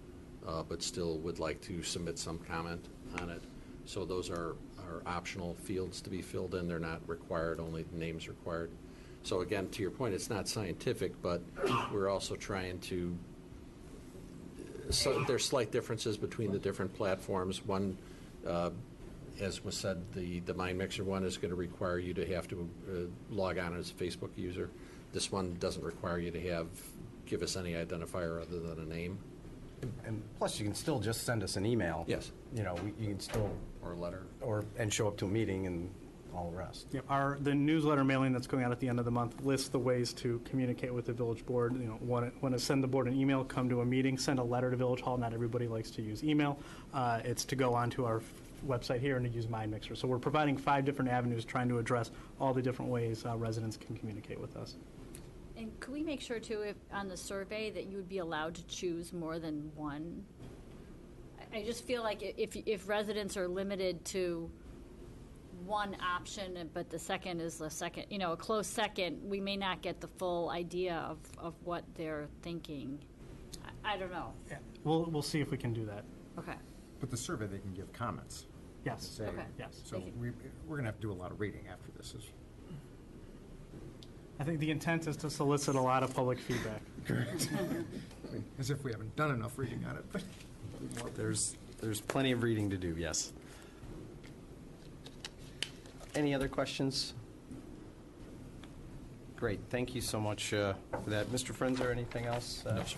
Speaker 14: but still would like to submit some comment on it. So those are optional fields to be filled in. They're not required, only the name's required. So again, to your point, it's not scientific, but we're also trying to, there's slight differences between the different platforms. One As was said, the Mind Mixer one is going to require you to have to log on as a Facebook user. This one doesn't require you to give us any identifier other than a name.
Speaker 1: And plus, you can still just send us an email.
Speaker 14: Yes.
Speaker 1: You know, you can still.
Speaker 14: Or a letter.
Speaker 1: And show up to a meeting and all the rest.
Speaker 15: Yep, the newsletter mailing that's going out at the end of the month lists the ways to communicate with the village board. You know, want to send the board an email, come to a meeting, send a letter to Village Hall. Not everybody likes to use email. It's to go onto our website here and to use Mind Mixer. So we're providing 5 different avenues trying to address all the different ways residents can communicate with us.
Speaker 18: And could we make sure too, if on the survey, that you would be allowed to choose more than one? I just feel like if residents are limited to one option, but the second is the second, you know, a close second, we may not get the full idea of what they're thinking. I don't know.
Speaker 15: Yeah. We'll see if we can do that.
Speaker 18: Okay.
Speaker 17: But the survey, they can give comments.
Speaker 15: Yes.
Speaker 17: Say,
Speaker 18: Okay.
Speaker 15: Yes.
Speaker 17: So we're going to have to do a lot of reading after this.
Speaker 15: I think the intent is to solicit a lot of public feedback.
Speaker 17: As if we haven't done enough reading on it. But
Speaker 1: There's plenty of reading to do, yes. Any other questions? Great, thank you so much for that. Mr. Frenzer, anything else?
Speaker 14: No, sir.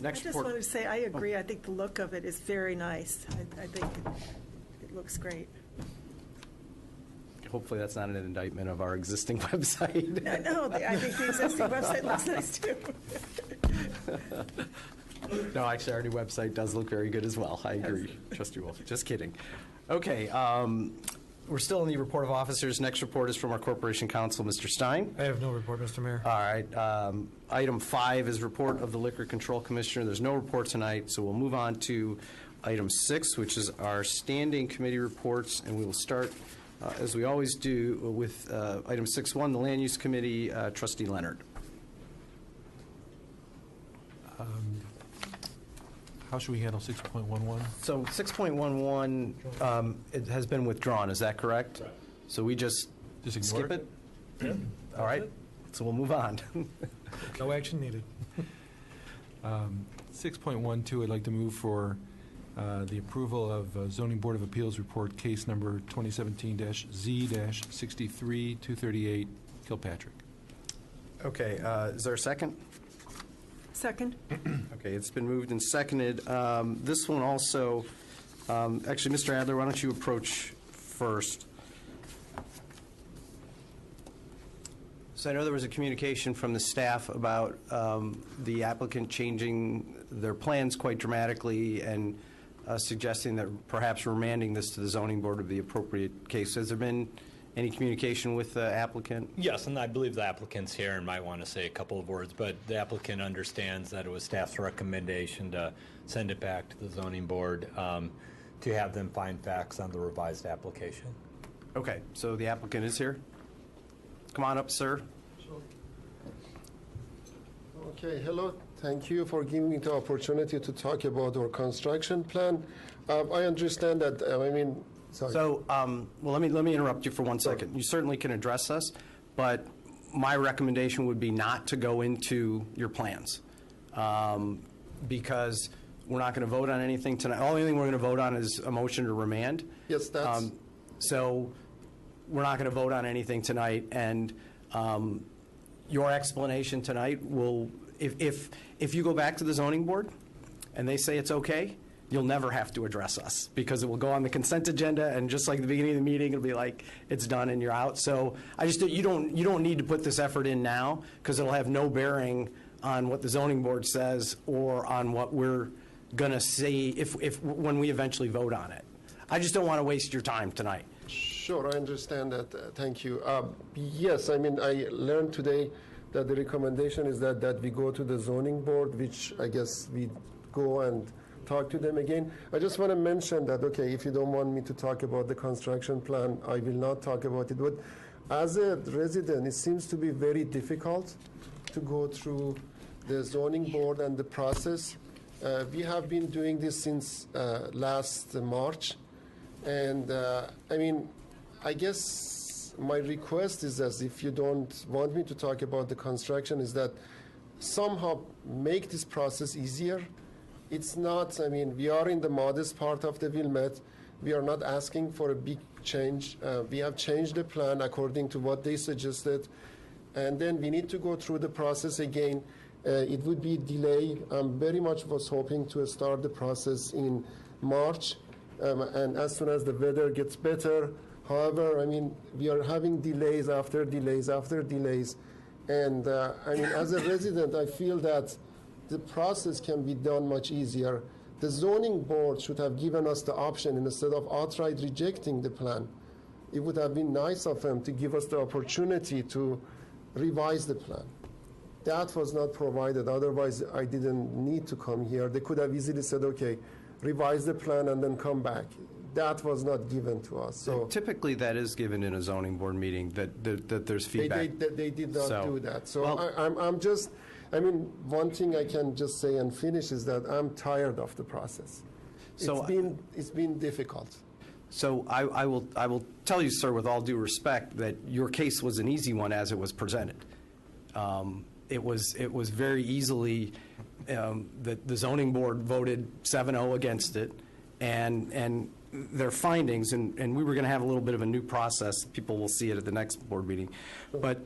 Speaker 1: Next
Speaker 12: I just
Speaker 1: report.
Speaker 12: wanted to say, I agree. I think the look of it is very nice. I think it looks great.
Speaker 1: Hopefully that's not an indictment of our existing website.
Speaker 12: No, I think the existing website looks nice too.
Speaker 1: No, actually, our new website does look very good as well. I agree. Trustee Wolf. Just kidding. Okay, we're still in the report of officers. Next report is from our Corporation Counsel, Mr. Stein.
Speaker 19: I have no report, Mr. Mayor.
Speaker 1: All right. Item 5 is report of the Liquor Control Commissioner. There's no report tonight, so we'll move on to item 6, which is our standing committee reports, and we will start, as we always do, with item 6.1, the Land Use Committee, Trustee Leonard.
Speaker 11: How should we handle 6.11?
Speaker 1: So 6.11, it has been withdrawn, is that correct? So we just
Speaker 11: ignore
Speaker 1: skip it? All right, so we'll move on.
Speaker 19: No action needed.
Speaker 11: 6.12, I'd like to move for the approval of Zoning Board of Appeals Report, case number 2017-Z-63-238, Kilpatrick.
Speaker 1: Okay, is there a second?
Speaker 12: Second.
Speaker 1: Okay, it's been moved and seconded. This one also, actually, Mr. Adler, why don't you approach first? So I know there was a communication from the staff about the applicant changing their plans quite dramatically and suggesting that perhaps remanding this to the zoning board would be the appropriate case. Has there been any communication with the applicant?
Speaker 20: Yes, and I believe the applicant's here and might want to say a couple of words, but the applicant understands that it was staff's recommendation to send it back to the zoning board to have them find facts on the revised application.
Speaker 1: Okay, so the applicant is here. Come on up, sir.
Speaker 21: Okay, hello. Thank you for giving me the opportunity to talk about our construction plan. I understand that, sorry.
Speaker 1: So, well, let me interrupt you for 1 second. You certainly can address us, but my recommendation would be not to go into your plans, because we're not going to vote on anything tonight. The only thing we're going to vote on is a motion to remand.
Speaker 21: Yes, that's...
Speaker 1: So we're not going to vote on anything tonight, and your explanation tonight will, if you go back to the zoning board and they say it's okay, you'll never have to address us, because it will go on the consent agenda, and just like the beginning of the meeting, it'll be like, it's done and you're out. So I just, you don't need to put this effort in now, because it'll have no bearing on what the zoning board says or on what we're going to say when we eventually vote on it. I just don't want to waste your time tonight.
Speaker 21: Sure, I understand that. Thank you. Yes, I learned today that the recommendation is that we go to the zoning board, which I guess we go and talk to them again. I just want to mention that, okay, if you don't want me to talk about the construction plan, I will not talk about it. But as a resident, it seems to be very difficult to go through the zoning board and the process. We have been doing this since last March. And I guess my request is that if you don't want me to talk about the construction, is that somehow make this process easier. It's not, we are in the modest part of the Wilmette. We are not asking for a big change. We have changed the plan according to what they suggested, and then we need to go through the process again. It would be delay. Very much was hoping to start the process in March, and as soon as the weather gets better. However, I mean, we are having delays after delays after delays, and I mean, as a resident, I feel that the process can be done much easier. The zoning board should have given us the option instead of outright rejecting the plan. It would have been nice of them to give us the opportunity to revise the plan. That was not provided. Otherwise, I didn't need to come here. They could have easily said, okay, revise the plan and then come back. That was not given to us. So
Speaker 1: typically, that is given in a zoning board meeting, that there's feedback.
Speaker 21: They did not do that. So
Speaker 1: well,
Speaker 21: I'm just, I mean, one thing I can just say and finish is that I'm tired of the process.
Speaker 1: So
Speaker 21: it's been difficult.
Speaker 1: So I will tell you, sir, with all due respect, that your case was an easy one as it was presented. It was very easily that the zoning board voted 7-0 against it, and their findings, and we were going to have a little bit of a new process. People will see it at the next board meeting. But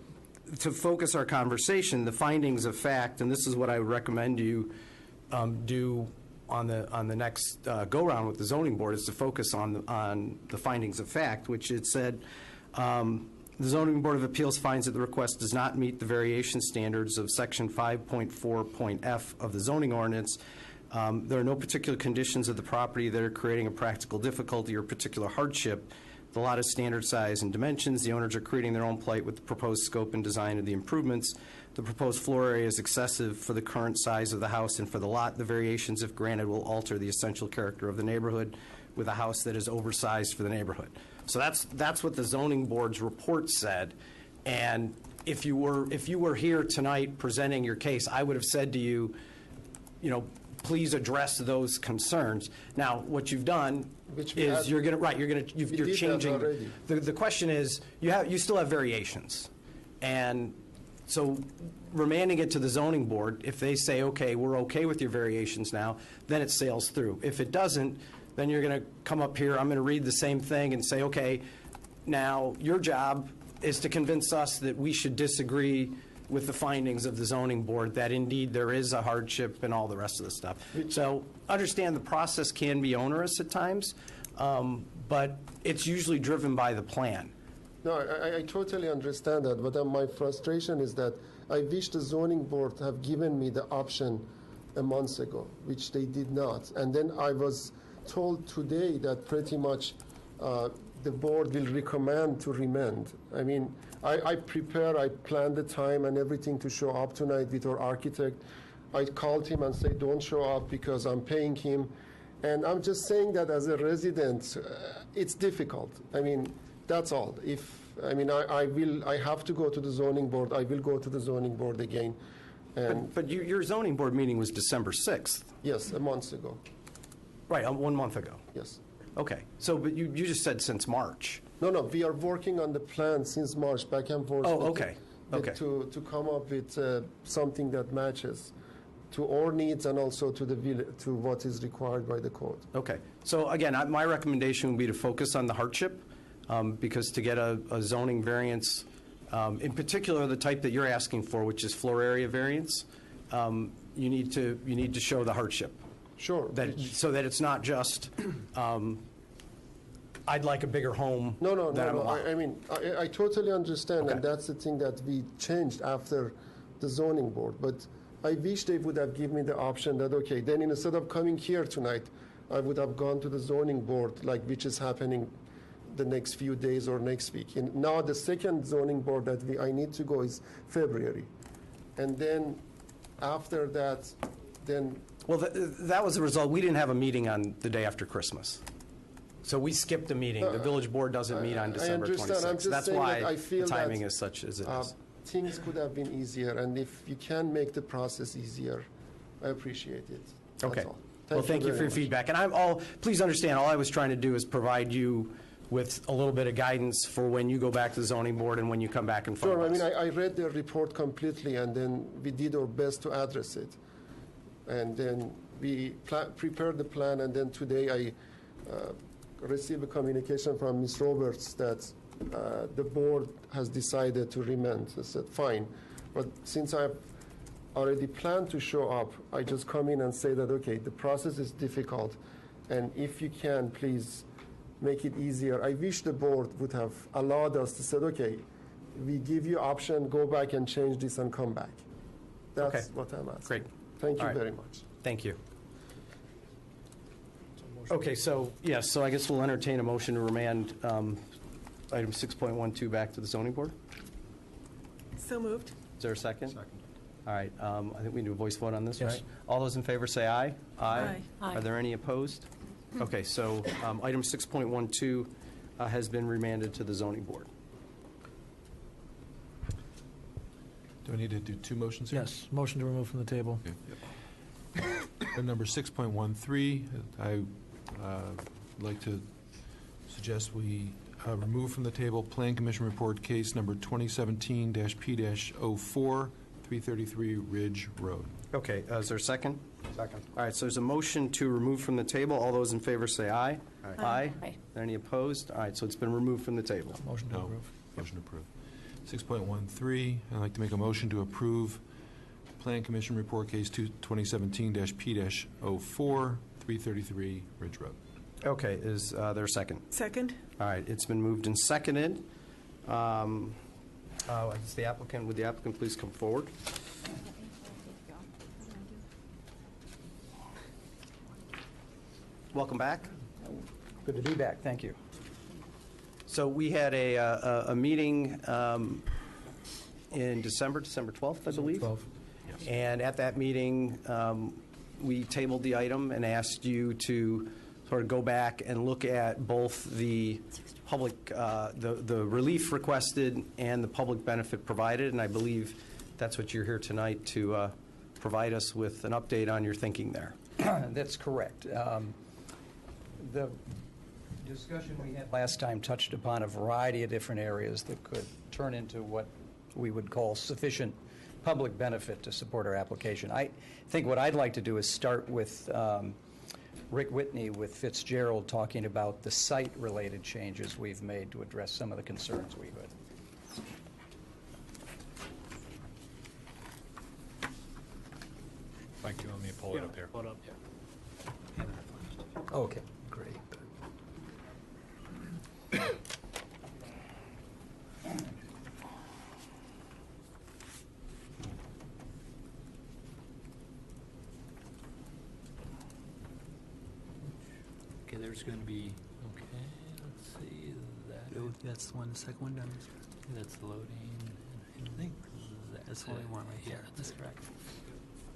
Speaker 1: to focus our conversation, the findings of fact, and this is what I would recommend you do on the next go-round with the zoning board, is to focus on the findings of fact, which it said, the Zoning Board of Appeals finds that the request does not meet the variation standards of Section 5.4.f of the zoning ordinance. There are no particular conditions of the property that are creating a practical difficulty or particular hardship. The lot is standard size and dimensions. The owners are creating their own plight with the proposed scope and design of the improvements. The proposed floor area is excessive for the current size of the house and for the lot. The variations, if granted, will alter the essential character of the neighborhood with a house that is oversized for the neighborhood. So that's what the zoning board's report said. And if you were here tonight presenting your case, I would have said to you, please address those concerns. Now, what you've done is you're changing. The question is, you still have variations, and so remanding it to the zoning board. If they say, okay, we're okay with your variations now, then it sails through. If it doesn't, then you're going to come up here. I'm going to read the same thing and say, okay, now your job is to convince us that we should disagree with the findings of the zoning board, that indeed there is a hardship and all the rest of the stuff. So understand the process can be onerous at times, but it's usually driven by the plan.
Speaker 21: No, I totally understand that, but my frustration is that I wish the zoning board have given me the option a month ago, which they did not. And then I was told today that pretty much the board will recommend to remand. I mean, I planned the time and everything to show up tonight with our architect. I called him and said, don't show up because I'm paying him. And I'm just saying that as a resident, it's difficult. I mean, that's all. I have to go to the zoning board. I will go to the zoning board again. And
Speaker 1: but your zoning board meeting was December 6th.
Speaker 21: Yes, a month ago.
Speaker 1: Right, 1 month ago.
Speaker 21: Yes.
Speaker 1: Okay, so but you just said since March.
Speaker 21: No, we are working on the plan since March, back and forth.
Speaker 1: Oh, okay. Okay.
Speaker 21: To come up with something that matches to our needs and also to what is required by the code.
Speaker 1: Okay. So again, my recommendation would be to focus on the hardship, because to get a zoning variance, in particular the type that you're asking for, which is floor area variance, you need to show the hardship.
Speaker 21: Sure.
Speaker 1: So that it's not just, I'd like a bigger home.
Speaker 21: No. I mean, I totally understand, okay. And that's the thing that we changed after the zoning board. But I wish they would have given me the option that, okay, then instead of coming here tonight, I would have gone to the zoning board, like which is happening the next few days or next week. And now the second zoning board that I need to go is February. And then after that, then...
Speaker 1: Well, that was the result. We didn't have a meeting on the day after Christmas. So we skipped a meeting. The village board doesn't meet on December 26th. That's why the timing is such as it is.
Speaker 21: Things could have been easier, and if you can make the process easier, I appreciate it. That's
Speaker 1: okay.
Speaker 21: all.
Speaker 1: Well, thank you for your feedback. And please understand, all I was trying to do is provide you with a little bit of guidance for when you go back to the zoning board and when you come back and front of us.
Speaker 21: Sure. I read the report completely, and then we did our best to address it. And then we prepared the plan, and then today I received a communication from Ms. Roberts that the board has decided to remand. I said, fine. But since I've already planned to show up, I just come in and say that, okay, the process is difficult, and if you can, please make it easier. I wish the board would have allowed us to say, okay, we give you option, go back and change this and come back. That's
Speaker 1: Okay.
Speaker 21: what I'm asking.
Speaker 1: Great.
Speaker 21: Thank you
Speaker 1: All right.
Speaker 21: very much.
Speaker 1: Thank you. Okay, so, yes, so I guess we'll entertain a motion to remand item 6.12 back to the zoning board.
Speaker 12: So moved.
Speaker 1: Is there a second? Second. All right, I think we do a voice vote on this,
Speaker 19: Yes.
Speaker 1: right? All those in favor say aye.
Speaker 12: Aye.
Speaker 16: Aye.
Speaker 1: Are there any opposed? Okay, so item 6.12 has been remanded to the zoning board.
Speaker 11: Do I need to do two motions here?
Speaker 19: Yes, motion to remove from the table.
Speaker 11: Item number 6.13, I like to suggest we remove from the table Plan Commission Report Case Number 2017-P-04, 333 Ridge Road.
Speaker 1: Okay, is there a second?
Speaker 17: Second.
Speaker 1: All right, so there's a motion to remove from the table. All those in favor say aye.
Speaker 12: Aye.
Speaker 1: Aye.
Speaker 16: Aye.
Speaker 1: Are there any opposed? All right, so it's been removed from the table.
Speaker 19: Motion to
Speaker 11: No.
Speaker 19: approve.
Speaker 11: Motion approved. 6.13, I'd like to make a motion to approve Plan Commission Report Case 2017-P-04, 333 Ridge Road.
Speaker 1: Okay, is there a second?
Speaker 12: Second.
Speaker 1: All right, it's been moved and seconded. I guess the applicant, would the applicant please come forward? Welcome back.
Speaker 4: Good to be back, thank you.
Speaker 1: So we had a meeting in December 12th, I believe?
Speaker 19: 12.
Speaker 1: And at that meeting, we tabled the item and asked you to sort of go back and look at both the public, the relief requested and the public benefit provided, and I believe that's what you're here tonight to provide us with an update on your thinking there.
Speaker 4: That's correct. The discussion we had last time touched upon a variety of different areas that could turn into what we would call sufficient public benefit to support our application. I think what I'd like to do is start with Rick Whitney with Fitzgerald talking about the site-related changes we've made to address some of the concerns we had.
Speaker 20: Thank you. Let me pull it up here.
Speaker 15: Hold up.
Speaker 4: Okay, great.
Speaker 22: Okay, there's going to be, okay, let's see, that's the one, the second one done. That's the loading. I think that's the only one right here. That's correct.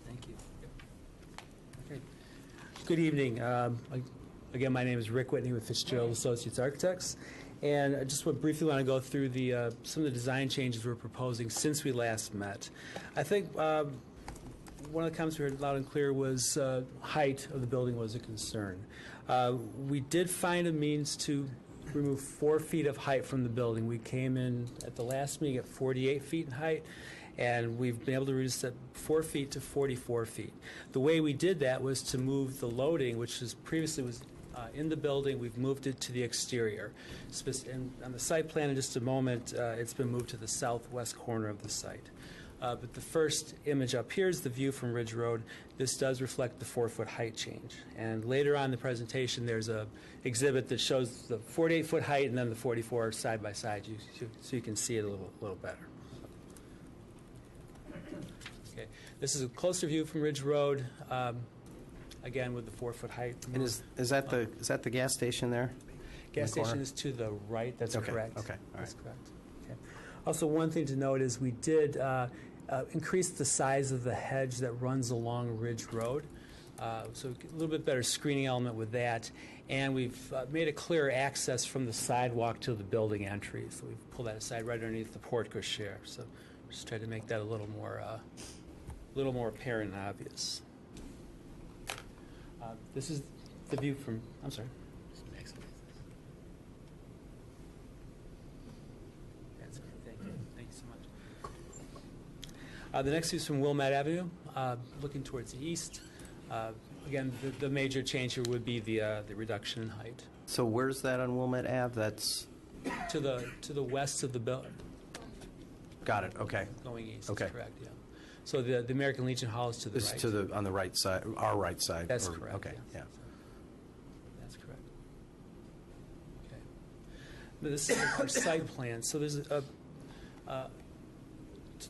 Speaker 22: Thank you.
Speaker 23: Okay. Good evening. Again, my name is Rick Whitney with Fitzgerald Associates Architects, and I just briefly want to go through some of the design changes we're proposing since we last met. I think one of the comments we heard loud and clear was height of the building was a concern. We did find a means to remove 4 feet of height from the building. We came in at the last meeting at 48 feet in height, and we've been able to reduce that 4 feet to 44 feet. The way we did that was to move the loading, which was previously was in the building. We've moved it to the exterior. And on the site plan in just a moment, it's been moved to the southwest corner of the site. But the first image up here is the view from Ridge Road. This does reflect the 4-foot height change. And later on in the presentation, there's a exhibit that shows the 48-foot height and then the 44 side by side, so you can see it a little better. Okay, this is a closer view from Ridge Road, again with the 4-foot height.
Speaker 1: And is that the gas station there?
Speaker 23: Gas station is to the right. That's correct.
Speaker 1: Okay. All right.
Speaker 23: That's correct. Okay. Also, one thing to note is we did increase the size of the hedge that runs along Ridge Road, so a little bit better screening element with that. And we've made a clearer access from the sidewalk to the building entry. So we've pulled that aside right underneath the porte cochere. So just tried to make that a little more apparent and obvious. This is the view from. I'm sorry. The next view is from Wilmette Avenue, looking towards the east. Again, the major change here would be the reduction in height.
Speaker 1: So where's that on Wilmette Ave? That's,
Speaker 23: To the west of the building.
Speaker 1: got it, okay.
Speaker 23: Going east,
Speaker 1: Okay.
Speaker 23: that's correct, yeah. So the American Legion Hall is to the
Speaker 1: This
Speaker 23: right.
Speaker 1: is on the right side, our right side?
Speaker 23: That's
Speaker 1: or-
Speaker 23: correct,
Speaker 1: Okay,
Speaker 23: yeah.
Speaker 1: yeah.
Speaker 23: That's correct. Okay. Now, this is our site plan. So there's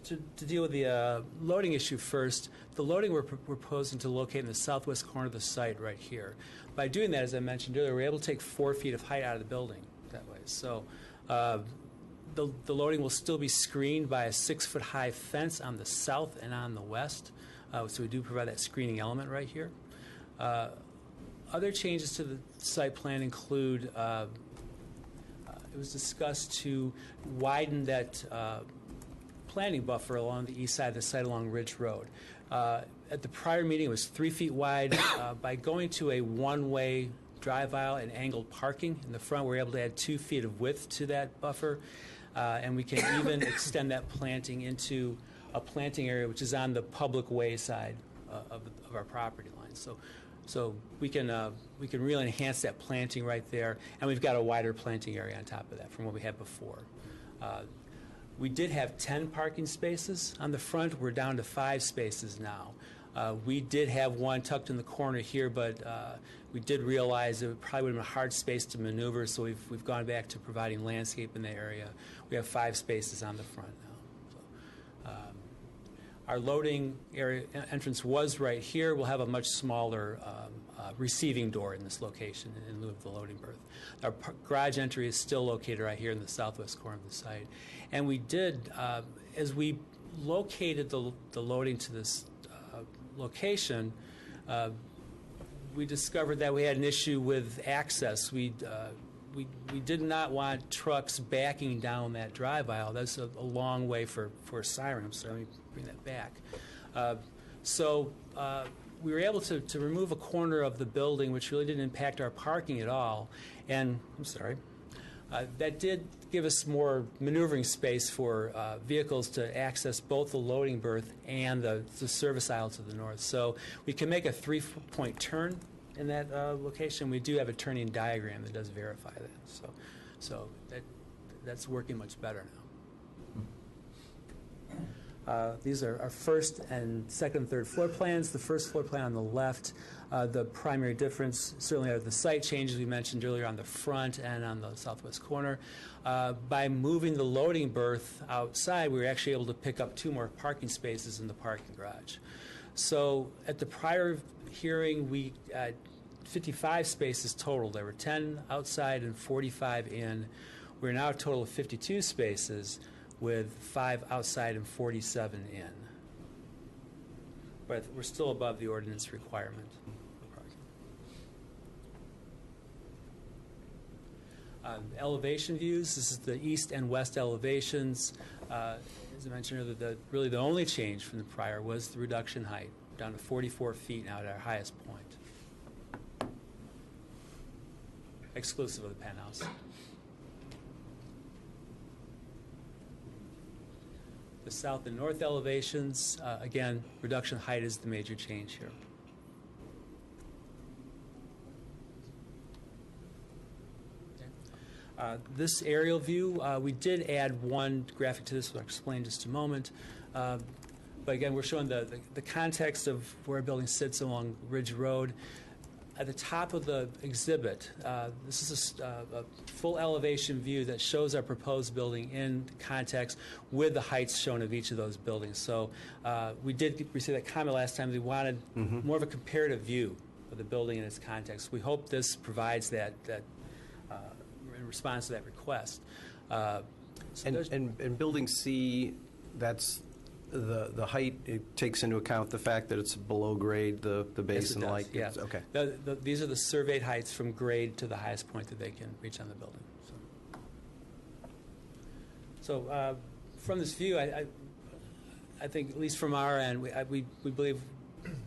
Speaker 23: to deal with the loading issue first, the loading we're proposing to locate in the southwest corner of the site right here. By doing that, as I mentioned earlier, we're able to take 4 feet of height out of the building that way. So the loading will still be screened by a 6-foot-high fence on the south and on the west. So we do provide that screening element right here. Other changes to the site plan include it was discussed to widen that planting buffer along the east side of the site along Ridge Road. At the prior meeting, it was 3 feet wide. By going to a one-way drive aisle and angled parking in the front, we're able to add 2 feet of width to that buffer, and we can even extend that planting into a planting area which is on the public way side of our property line. So we can really enhance that planting right there, and we've got a wider planting area on top of that from what we had before. We did have 10 parking spaces on the front. We're down to 5 spaces now. We did have one tucked in the corner here, but we did realize it probably would have been a hard space to maneuver, so we've gone back to providing landscape in the area. We have 5 spaces on the front now. So, our loading area entrance was right here. We'll have a much smaller receiving door in this location in lieu of the loading berth. Our garage entry is still located right here in the southwest corner of the site. And we did, as we located the loading to this location, we discovered that we had an issue with access. We did not want trucks backing down that drive aisle. That's a long way for a siren, so let me bring that back. So we were able to remove a corner of the building, which really didn't impact our parking at all. And, I'm sorry, that did give us more maneuvering space for vehicles to access both the loading berth and the service aisle to the north. So we can make a 3-point turn in that location. We do have a turning diagram that does verify that. So that's working much better now. These are our first and second and third floor plans. The first floor plan on the left, the primary difference certainly are the site changes we mentioned earlier on the front and on the southwest corner. By moving the loading berth outside, we were actually able to pick up 2 more parking spaces in the parking garage. So at the prior hearing, we had 55 spaces total. There were 10 outside and 45 in. We're now a total of 52 spaces with 5 outside and 47 in. But we're still above the ordinance requirement for parking. Elevation views, this is the east and west elevations. As I mentioned earlier, really the only change from the prior was the reduction in height, down to 44 feet now at our highest point, exclusive of the penthouse. The south and north elevations, again, reduction height is the major change here. This aerial view, we did add one graphic to this, which I'll explain in just a moment. But again, we're showing the context of where a building sits along Ridge Road. At the top of the exhibit, this is a full elevation view that shows our proposed building in context with the heights shown of each of those buildings. So we did receive that comment last time. We wanted more of a comparative view of the building in its context. We hope this provides that in response to that request.
Speaker 1: And Building C, that's the height, it takes into account the fact that it's below grade, the base
Speaker 23: Yes, it
Speaker 1: and the
Speaker 23: does,
Speaker 1: light?
Speaker 23: yeah.
Speaker 1: Okay.
Speaker 23: These are the surveyed heights from grade to the highest point that they can reach on the building. So from this view, I think, at least from our end, we believe,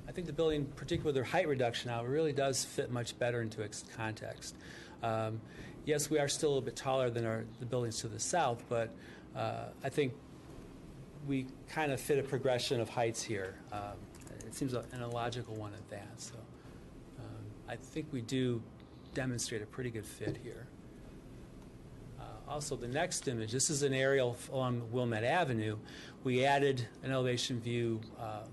Speaker 23: I think the building, particularly with their height reduction now, really does fit much better into its context. Yes, we are still a little bit taller than the buildings to the south, but I think we kind of fit a progression of heights here. It seems an illogical one at that. So I think we do demonstrate a pretty good fit here. Also, the next image, this is an aerial along Wilmette Avenue. We added an elevation view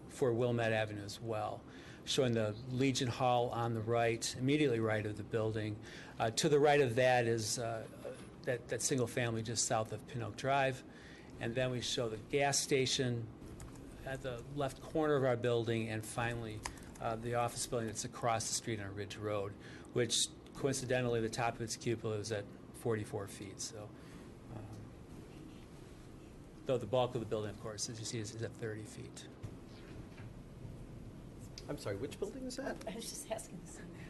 Speaker 23: for Wilmette Avenue as well, showing the Legion Hall on the right, immediately right of the building. To the right of that is that single family just south of Pin Oak Drive. And then we show the gas station at the left corner of our building, and finally the office building that's across the street on Ridge Road, which coincidentally the top of its cupola is at 44 feet. So, though the bulk of the building, of course, as you see, is at 30 feet.
Speaker 1: I'm sorry, which building is that?
Speaker 16: I was just asking.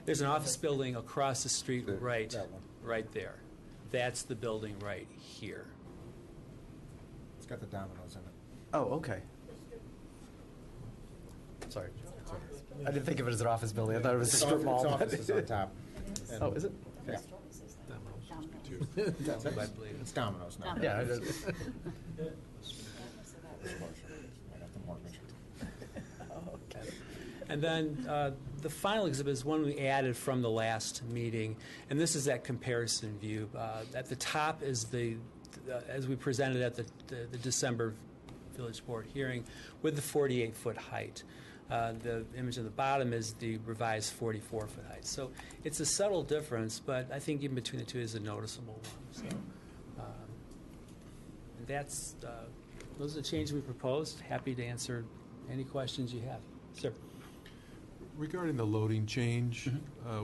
Speaker 23: There's an office building across the street right there. That's the building right here.
Speaker 17: It's got the dominoes in it.
Speaker 1: Oh, okay. Sorry. I didn't think of it as an office building. I thought it was a strip mall.
Speaker 17: Its office is on top.
Speaker 1: Oh, is it?
Speaker 17: Yeah. It's Domino's now.
Speaker 1: Yeah. I just-
Speaker 23: And then the final exhibit is one we added from the last meeting, and this is that comparison view. At the top is as we presented at the December Village Board hearing, with the 48-foot height. The image on the bottom is the revised 44-foot height. So it's a subtle difference, but I think even between the two is a noticeable one. So and those are the changes we proposed. Happy to answer any questions you have. Sir.
Speaker 11: Regarding the loading change,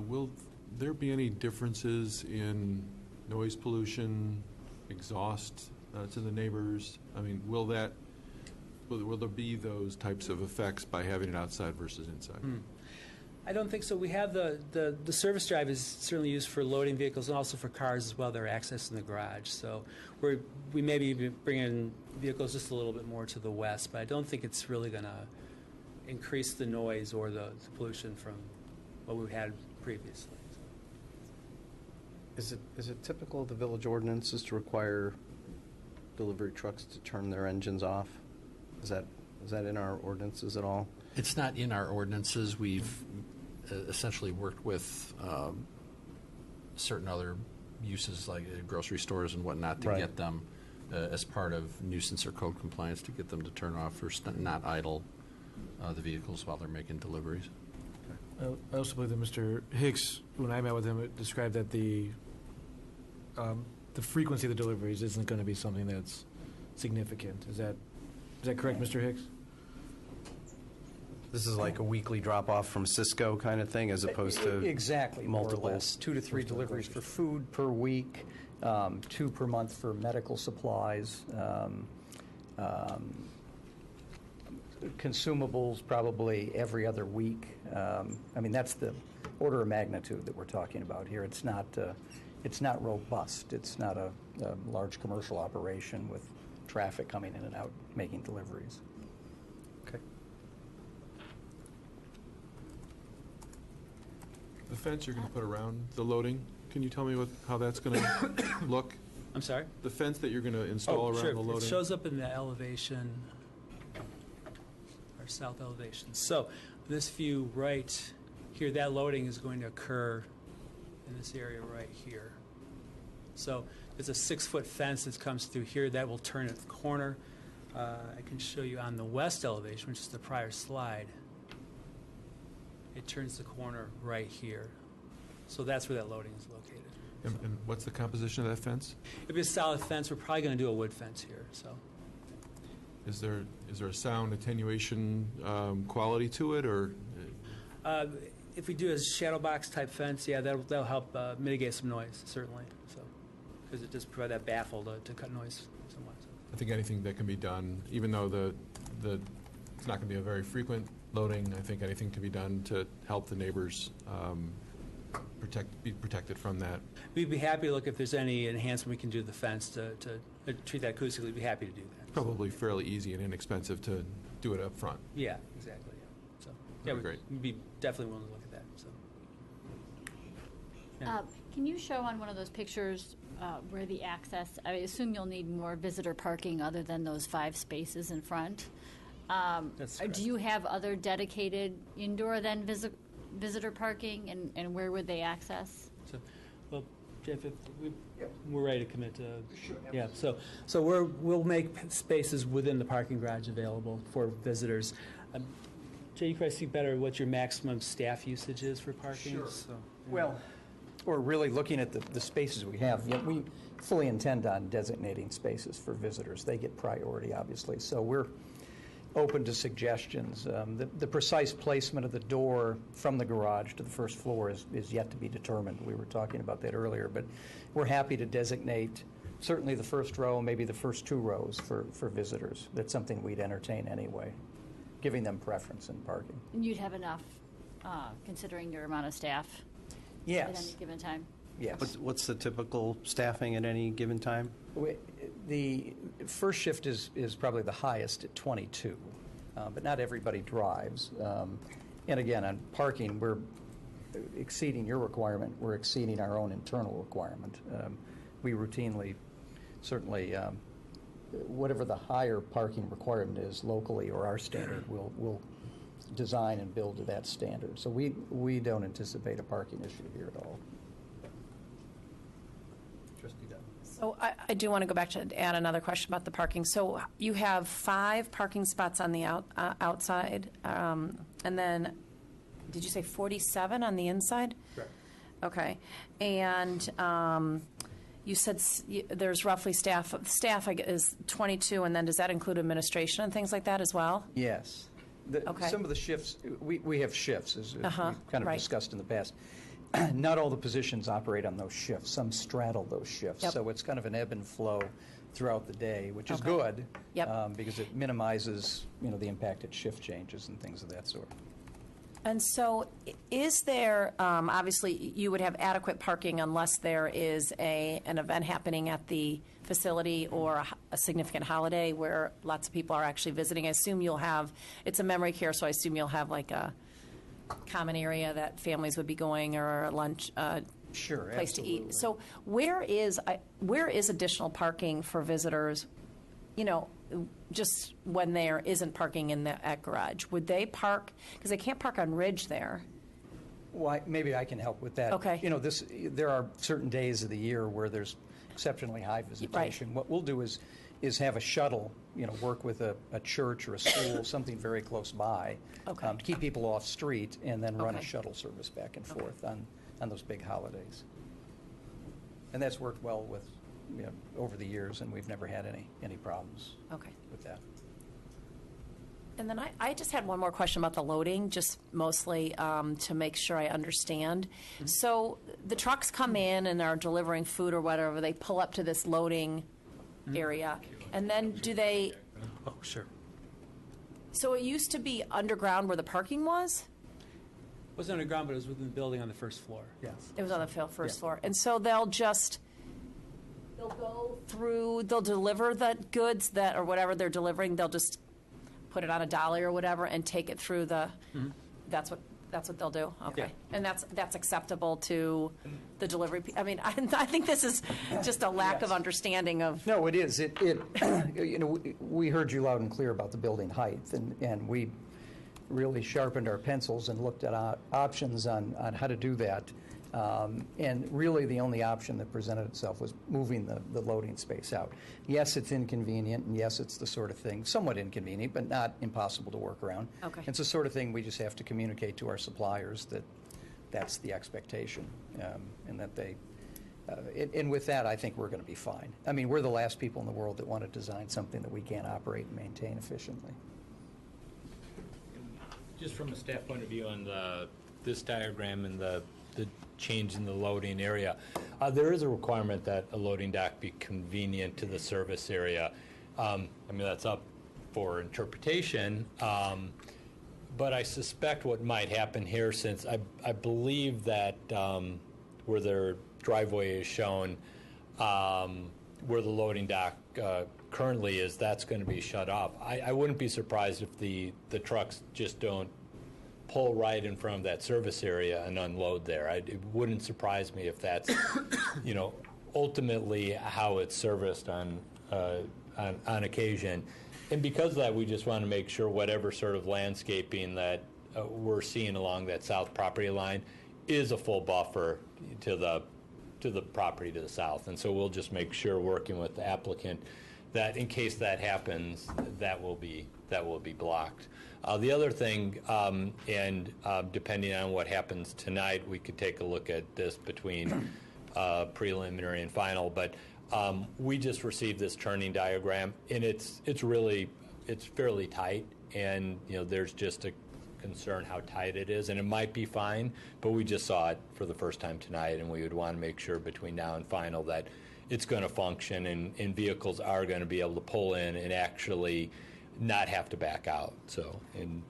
Speaker 11: will there be any differences in noise pollution, exhaust to the neighbors? I mean, will there be those types of effects by having it outside versus inside?
Speaker 23: I don't think so. We have the service drive is certainly used for loading vehicles and also for cars as well. They're accessing the garage. So we may be bringing vehicles just a little bit more to the west, but I don't think it's really going to increase the noise or the pollution from what we had previously.
Speaker 1: Is it typical of the village ordinances to require delivery trucks to turn their engines off? Is that in our ordinances at all?
Speaker 14: It's not in our ordinances. We've essentially worked with certain other uses like grocery stores and whatnot to get them as part of nuisance or code compliance to get them to turn off or not idle the vehicles while they're making deliveries.
Speaker 19: I also believe that Mr. Hicks, when I met with him, described that the frequency of the deliveries isn't going to be something that's significant. Is that correct, Mr. Hicks?
Speaker 1: This is like a weekly drop-off from Cisco kind of thing, as opposed to
Speaker 4: exactly
Speaker 1: multiple.
Speaker 4: More or less 2 to 3 deliveries for food per week, 2 per month for medical supplies. Consumables probably every other week. I mean, that's the order of magnitude that we're talking about here. It's not robust. It's not a large commercial operation with traffic coming in and out making deliveries.
Speaker 1: Okay.
Speaker 11: The fence you're going to put around the loading, can you tell me how that's going to look?
Speaker 23: I'm sorry?
Speaker 11: The fence that you're going to install around
Speaker 23: sure.
Speaker 11: the loading?
Speaker 23: It shows up in the elevation, our south elevation. So this view right here, that loading is going to occur in this area right here. So there's a 6-foot fence that comes through here that will turn at the corner. I can show you on the west elevation, which is the prior slide. It turns the corner right here. So that's where that loading is located.
Speaker 11: And what's the composition of that fence?
Speaker 23: It'll be a solid fence. We're probably going to do a wood fence here. So,
Speaker 11: Is there a sound attenuation quality to it, or?
Speaker 23: if we do a shadow box type fence, yeah, that'll help mitigate some noise, certainly. So, because it does provide that baffle to cut noise somewhat. So.
Speaker 11: I think anything that can be done, even though it's not going to be a very frequent loading, I think anything can be done to help the neighbors be protected from that.
Speaker 23: We'd be happy to look if there's any enhancement we can do to the fence to treat that acoustically. We'd be happy to do that.
Speaker 11: Probably fairly easy and inexpensive to do it up front.
Speaker 23: Yeah, exactly. Yeah. So, yeah, we'd be definitely willing to look at that. So. Yeah.
Speaker 18: Can you show on one of those pictures where the access, I assume you'll need more visitor parking other than those 5 spaces in front.
Speaker 23: That's correct.
Speaker 18: Do you have other dedicated indoor then visitor parking, and where would they access?
Speaker 23: So, well, Jeff, if we're ready to commit to, yeah. So we'll make spaces within the parking garage available for visitors. Jay, you probably see better what your maximum staff usage is for parking.
Speaker 4: Sure.
Speaker 23: So,
Speaker 4: Well, we're really looking at the spaces we have. Yet we fully intend on designating spaces for visitors. They get priority, obviously. So we're open to suggestions. The precise placement of the door from the garage to the first floor is yet to be determined. We were talking about that earlier, but we're happy to designate certainly the first row, maybe the first 2 rows for visitors. That's something we'd entertain anyway, giving them preference in parking.
Speaker 18: And you'd have enough, considering your amount of staff?
Speaker 4: Yes.
Speaker 18: At any given time?
Speaker 4: Yes.
Speaker 1: What's the typical staffing at any given time?
Speaker 4: The first shift is probably the highest at 22, but not everybody drives. And again, on parking, we're exceeding your requirement. We're exceeding our own internal requirement. We routinely, certainly, whatever the higher parking requirement is locally or our standard, we'll design and build to that standard. So we don't anticipate a parking issue here at all. Trustee Dunn.
Speaker 7: So I do want to go back to add another question about the parking. So you have 5 parking spots on the outside, and then, did you say 47 on the inside?
Speaker 4: Correct.
Speaker 7: Okay. And you said there's roughly staff is 22, and then does that include administration and things like that as well?
Speaker 4: Yes.
Speaker 7: Okay.
Speaker 4: Some of the shifts, we have shifts, as we've kind of
Speaker 7: right.
Speaker 4: discussed in the past. Not all the positions operate on those shifts. Some straddle those shifts.
Speaker 7: Yep.
Speaker 4: So it's kind of an ebb and flow throughout the day, which is
Speaker 7: Okay.
Speaker 4: good
Speaker 7: Yep.
Speaker 4: because it minimizes, the impact at shift changes and things of that sort.
Speaker 7: And so is there, obviously, you would have adequate parking unless there is an event happening at the facility or a significant holiday where lots of people are actually visiting. I assume you'll have, it's a memory care, so I assume you'll have like a common area that families would be going or a lunch
Speaker 4: Sure,
Speaker 7: place to
Speaker 4: absolutely.
Speaker 7: eat. So where is additional parking for visitors, just when there isn't parking in the garage? Would they park, because they can't park on Ridge there?
Speaker 4: Well, maybe I can help with that.
Speaker 7: Okay.
Speaker 4: There are certain days of the year where there's exceptionally high visitation. What we'll do is have a shuttle, work with a church or a school, something very close by, to keep people off street, and then run a shuttle service back and forth on those big holidays. And that's worked well with, over the years, and we've never had any problems with that.
Speaker 7: And then I just had one more question about the loading, just mostly to make sure I understand. So the trucks come in and are delivering food or whatever, they pull up to this loading area, and then do they,
Speaker 23: Oh, sure.
Speaker 7: so it used to be underground where the parking was?
Speaker 23: It wasn't underground, but it was within the building on the first floor. Yes.
Speaker 7: It was on the first floor. And so they'll go through, they'll deliver the goods or whatever they're delivering, they'll just put it on a dolly or whatever and take it through that's what they'll do? Okay.
Speaker 23: Yeah.
Speaker 7: And that's acceptable to the delivery? I mean, I think this is just a lack of understanding of.
Speaker 4: No, it is. We heard you loud and clear about the building height, and we really sharpened our pencils and looked at options on how to do that. And really, the only option that presented itself was moving the loading space out. Yes, it's inconvenient, and yes, it's the sort of thing, somewhat inconvenient, but not impossible to work around.
Speaker 7: Okay.
Speaker 4: It's the sort of thing we just have to communicate to our suppliers that that's the expectation, and that they. And with that, I think we're going to be fine. I mean, we're the last people in the world that want to design something that we can't operate and maintain efficiently.
Speaker 20: Just from a staff point of view on this diagram and the change in the loading area, there is a requirement that a loading dock be convenient to the service area. I mean, that's up for interpretation, but I suspect what might happen here, since I believe that where their driveway is shown, where the loading dock currently is, that's going to be shut off. I wouldn't be surprised if the trucks just don't pull right in front of that service area and unload there. It wouldn't surprise me if that's, ultimately how it's serviced on occasion. And because of that, we just want to make sure whatever sort of landscaping that we're seeing along that south property line is a full buffer to the property to the south. And so we'll just make sure, working with the applicant, that in case that happens, that will be blocked. The other thing, depending on what happens tonight, we could take a look at this between preliminary and final. But we just received this turning diagram, and it's fairly tight, and there's just a concern how tight it is, and it might be fine, but we just saw it for the first time tonight, and we would want to make sure between now and final that it's going to function, and vehicles are going to be able to pull in and actually not have to back out. So, and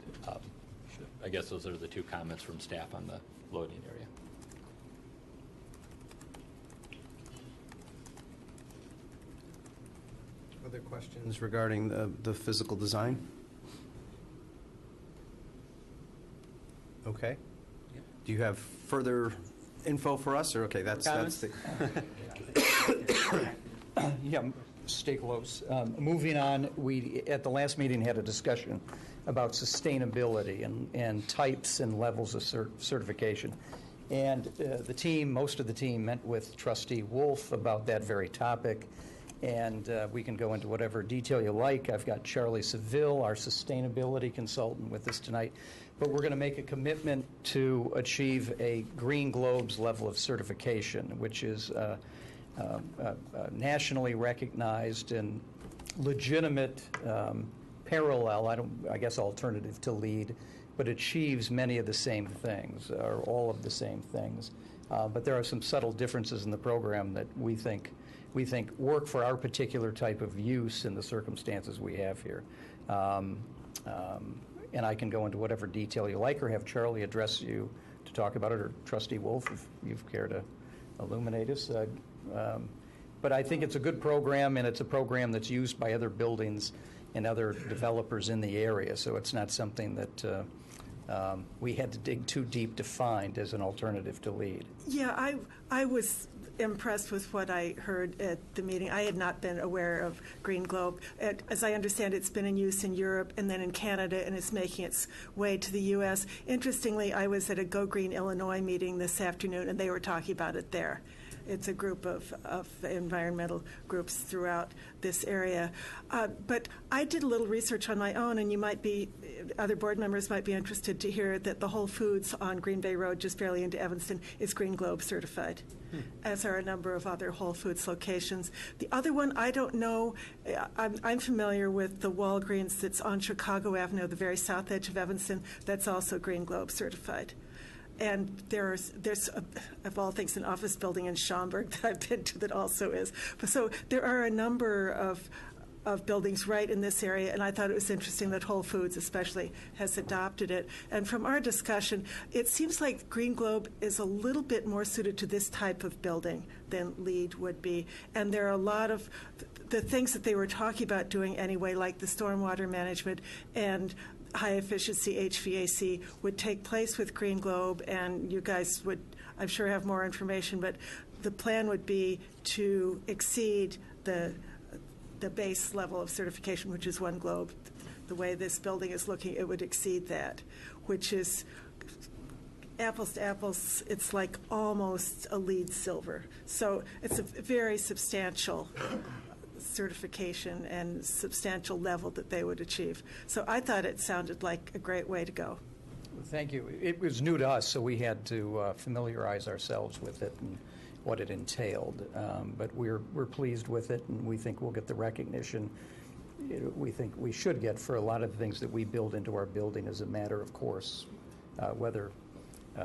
Speaker 20: I guess those are the two comments from staff on the loading area.
Speaker 1: Other questions regarding the physical design? Okay. Do you have further info for us, or okay, that's the...
Speaker 4: Yeah, stay close. Moving on, we, at the last meeting, had a discussion about sustainability and types and levels of certification. And the team, most of the team, met with Trustee Wolf about that very topic. And we can go into whatever detail you like. I've got Charlie Seville, our sustainability consultant, with us tonight. But we're going to make a commitment to achieve a Green Globes level of certification, which is nationally recognized and legitimate parallel, I guess alternative to LEED, but achieves many of the same things, or all of the same things. But there are some subtle differences in the program that we think work for our particular type of use in the circumstances we have here. And I can go into whatever detail you like, or have Charlie address you to talk about it, or Trustee Wolf, if you care to illuminate us. But I think it's a good program, and it's a program that's used by other buildings and other developers in the area, so it's not something that we had to dig too deep to find as an alternative to LEED.
Speaker 12: Yeah, I was impressed with what I heard at the meeting. I had not been aware of Green Globe. As I understand, it's been in use in Europe and then in Canada, and it's making its way to the U.S. Interestingly, I was at a Go Green Illinois meeting this afternoon, and they were talking about it there. It's a group of environmental groups throughout this area. But I did a little research on my own, and other board members might be interested to hear that the Whole Foods on Green Bay Road, just barely into Evanston, is Green Globe certified, as are a number of other Whole Foods locations. The other one, I don't know. I'm familiar with the Walgreens that's on Chicago Avenue, the very south edge of Evanston. That's also Green Globe certified. And there's of all things, an office building in Schaumburg that I've been to that also is. So there are a number of buildings right in this area, and I thought it was interesting that Whole Foods especially has adopted it. And from our discussion, it seems like Green Globe is a little bit more suited to this type of building than LEED would be. And there are a lot of the things that they were talking about doing anyway, like the stormwater management and high-efficiency HVAC, would take place with Green Globe, and you guys would, I'm sure, have more information, but the plan would be to exceed the base level of certification, which is 1 Globe. The way this building is looking, it would exceed that, which is apples to apples. It's like almost a LEED silver. So it's a very substantial certification and substantial level that they would achieve. So I thought it sounded like a great way to go.
Speaker 4: Thank you. It was new to us, so we had to familiarize ourselves with it and what it entailed. But we're pleased with it, and we think we'll get the recognition we think we should get for a lot of the things that we build into our building as a matter of course, whether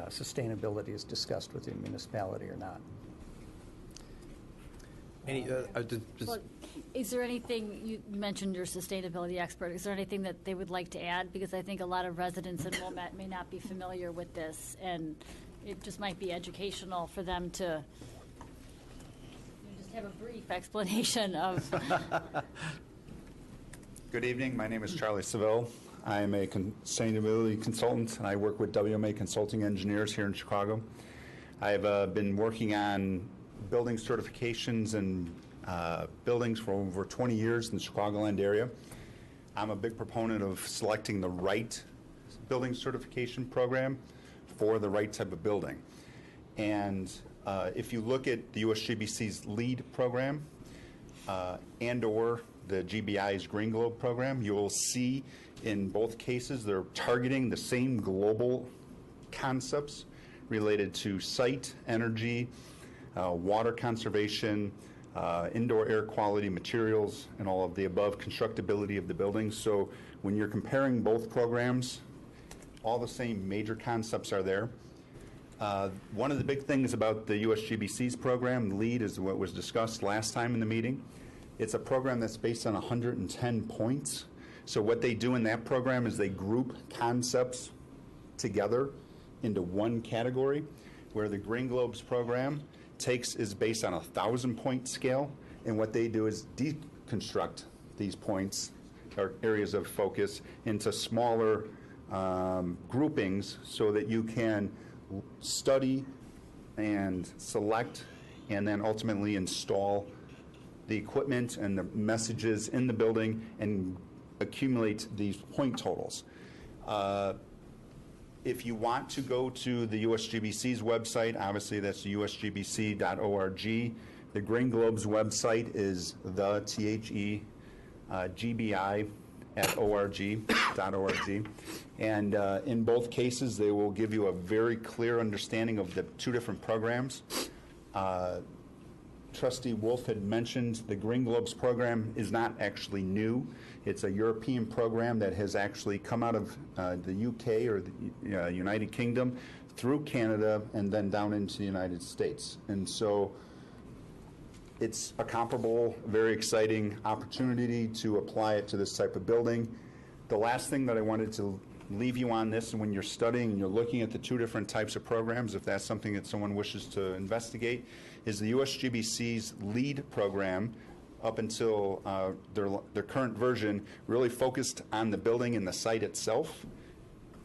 Speaker 4: sustainability is discussed with the municipality or not.
Speaker 18: Well, is there anything, you mentioned your sustainability expert, is there anything that they would like to add? Because I think a lot of residents in Wilmette may not be familiar with this, and it just might be educational for them to just have a brief explanation of.
Speaker 3: Good evening. My name is Charlie Seville. I am a sustainability consultant, and I work with WMA Consulting Engineers here in Chicago. I've been working on building certifications and buildings for over 20 years in the Chicagoland area. I'm a big proponent of selecting the right building certification program for the right type of building. And if you look at the USGBC's LEED program and/or the GBI's Green Globe program, you will see in both cases they're targeting the same global concepts related to site, energy, water conservation, indoor air quality, materials, and all of the above, constructability of the buildings. So when you're comparing both programs, all the same major concepts are there. One of the big things about the USGBC's program, LEED, is what was discussed last time in the meeting. It's a program that's based on 110 points. So what they do in that program is they group concepts together into one category, where the Green Globes program is based on a 1,000-point scale, and what they do is deconstruct these points or areas of focus into smaller groupings so that you can study and select and then ultimately install the equipment and the messages in the building and accumulate these point totals. If you want to go to the USGBC's website, obviously that's usgbc.org. The Green Globes website is GBI.org. And in both cases, they will give you a very clear understanding of the two different programs. Trustee Wolf had mentioned the Green Globes program is not actually new. It's a European program that has actually come out of the UK or the United Kingdom through Canada and then down into the United States. And so it's a comparable, very exciting opportunity to apply it to this type of building. The last thing that I wanted to leave you on this, and when you're studying and you're looking at the two different types of programs, if that's something that someone wishes to investigate, is the USGBC's LEED program up until their current version really focused on the building and the site itself.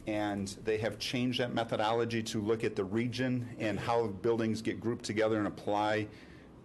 Speaker 3: And they have changed that methodology to look at the region and how buildings get grouped together and apply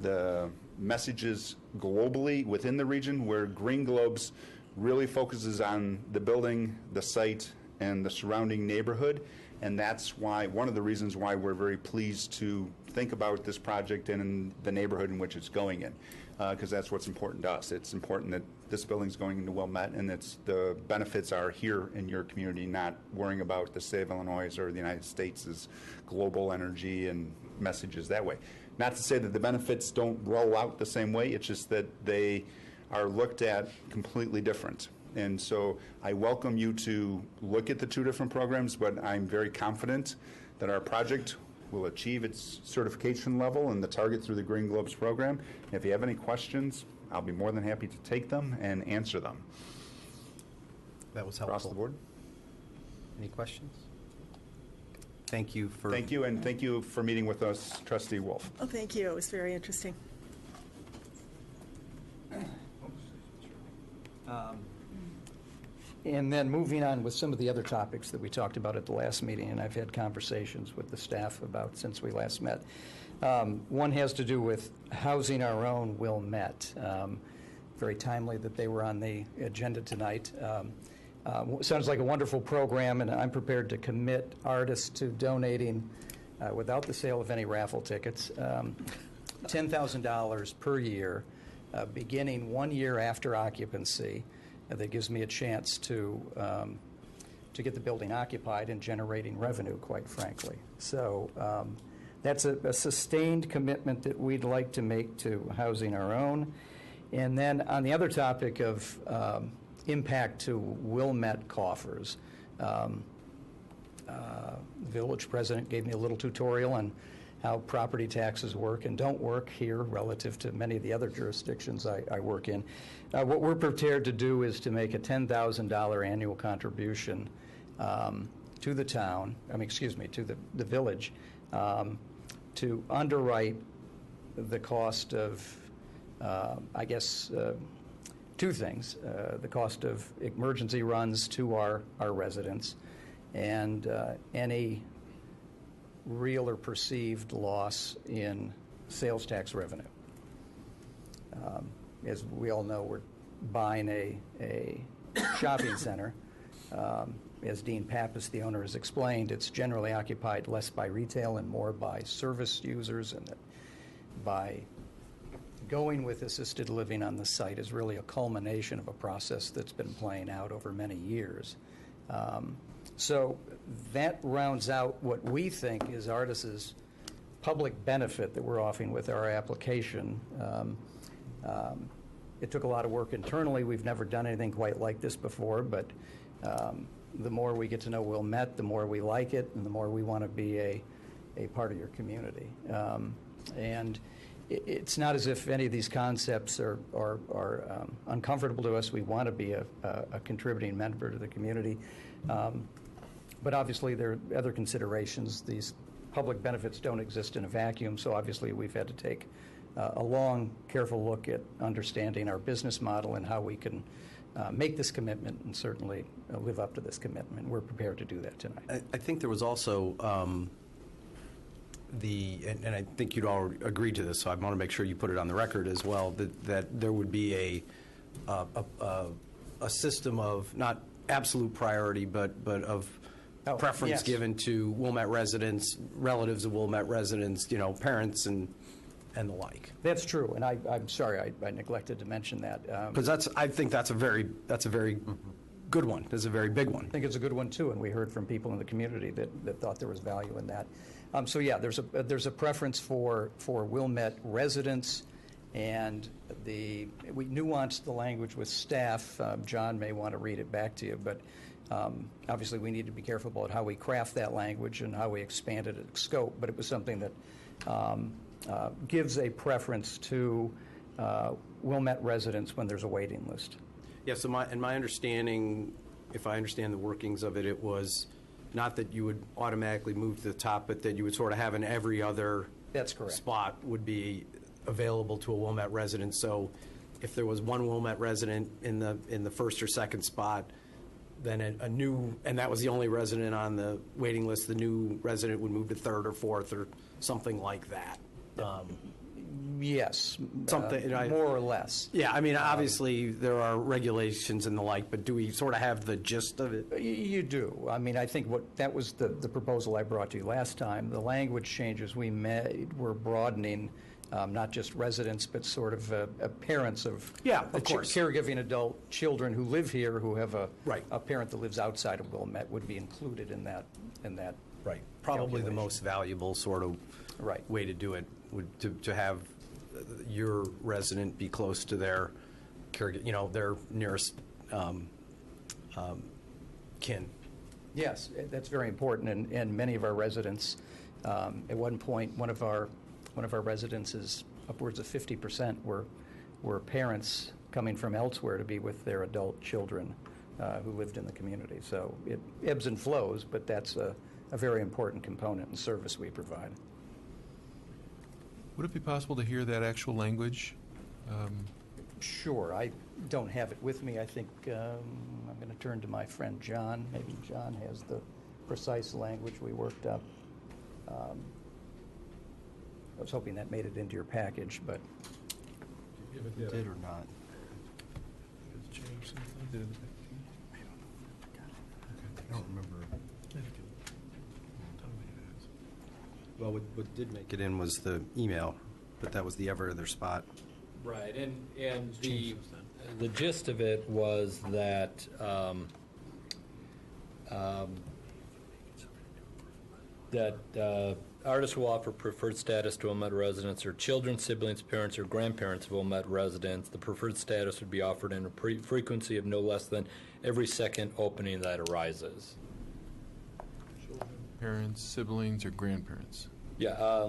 Speaker 3: the messages globally within the region, where Green Globes really focuses on the building, the site, and the surrounding neighborhood. And that's why, one of the reasons why we're very pleased to think about this project and in the neighborhood in which it's going in, because that's what's important to us. It's important that this building's going into Wilmette, and the benefits are here in your community, not worrying about the state of Illinois or the United States' global energy and messages that way. Not to say that the benefits don't roll out the same way, it's just that they are looked at completely different. And so I welcome you to look at the two different programs, but I'm very confident that our project will achieve its certification level and the target through the Green Globes program. If you have any questions, I'll be more than happy to take them and answer them.
Speaker 1: That was helpful.
Speaker 3: Across the board.
Speaker 1: Any questions? Thank you for...
Speaker 3: Thank you, and thank you for meeting with us, Trustee Wolf.
Speaker 12: Oh, thank you. It was very interesting.
Speaker 4: And then moving on with some of the other topics that we talked about at the last meeting, and I've had conversations with the staff about since we last met. One has to do with Housing Our Own Wilmette. Very timely that they were on the agenda tonight. Sounds like a wonderful program, and I'm prepared to commit artists to donating, without the sale of any raffle tickets, $10,000 per year, beginning 1 year after occupancy. That gives me a chance to get the building occupied and generating revenue, quite frankly. So that's a sustained commitment that we'd like to make to Housing Our Own. And then on the other topic of impact to Wilmette coffers, the village president gave me a little tutorial on how property taxes work and don't work here relative to many of the other jurisdictions I work in. What we're prepared to do is to make a $10,000 annual contribution to the town, to the village, to underwrite the cost of, two things. The cost of emergency runs to our residents and any real or perceived loss in sales tax revenue. As we all know, we're buying a shopping center, As Dean Pappas, the owner, has explained, it's generally occupied less by retail and more by service users, and that by going with assisted living on the site is really a culmination of a process that's been playing out over many years. So that rounds out what we think is Artis's public benefit that we're offering with our application. It took a lot of work internally. We've never done anything quite like this before, but the more we get to know Wilmette, the more we like it, and the more we want to be a part of your community. And it's not as if any of these concepts are uncomfortable to us. We want to be a contributing member to the community. But obviously, there are other considerations. These public benefits don't exist in a vacuum, so obviously we've had to take a long, careful look at understanding our business model and how we can make this commitment and certainly live up to this commitment. We're prepared to do that tonight.
Speaker 1: I think there was also and I think you'd all agree to this, so I want to make sure you put it on the record as well, that there would be a system of not absolute priority, but of preference
Speaker 4: yes.
Speaker 1: given to Wilmette residents, relatives of Wilmette residents, parents and the like.
Speaker 4: That's true, and I'm sorry I neglected to mention that.
Speaker 1: Because I think that's a very good one. That's a very big one.
Speaker 4: I think it's a good one too, and we heard from people in the community that thought there was value in that. So yeah, there's a preference for Wilmette residents, and we nuanced the language with staff. John may want to read it back to you, but obviously we need to be careful about how we craft that language and how we expand it in scope. But it was something that gives a preference to Wilmette residents when there's a waiting list.
Speaker 1: Yeah, so my understanding, if I understand the workings of it, it was not that you would automatically move to the top, but that you would sort of have in every other
Speaker 4: That's correct.
Speaker 1: spot would be available to a Wilmette resident. So if there was one Wilmette resident in the first or second spot, then a new, and that was the only resident on the waiting list, the new resident would move to third or fourth or something like that.
Speaker 4: Yes,
Speaker 1: something
Speaker 4: more or less.
Speaker 1: Yeah, I mean, obviously there are regulations and the like, but do we sort of have the gist of it?
Speaker 4: You do. I mean, I think that was the proposal I brought to you last time. The language changes we made were broadening not just residents, but sort of parents of
Speaker 1: course.
Speaker 4: Caregiving adult children who live here who have a parent that lives outside of Wilmette would be included in that.
Speaker 1: Right. Probably the most valuable sort of way to do it would to have your resident be close to their their nearest kin.
Speaker 4: Yes, that's very important, and many of our residents, at one point, one of our residences, upwards of 50% were parents coming from elsewhere to be with their adult children who lived in the community. So it ebbs and flows, but that's a very important component and service we provide.
Speaker 11: Would it be possible to hear that actual language?
Speaker 4: Sure. I don't have it with me. I think I'm going to turn to my friend John. Maybe John has the precise language we worked up. I was hoping that made it into your package, but
Speaker 1: It did or not? I don't remember. Well, what did make it in was the email, but that was the ever other spot.
Speaker 20: Right, and the gist of it was that artists will offer preferred status to Wilmette residents or children, siblings, parents, or grandparents of Wilmette residents. The preferred status would be offered in a frequency of no less than every second opening that arises.
Speaker 11: Parents, siblings, or grandparents?
Speaker 20: Yeah,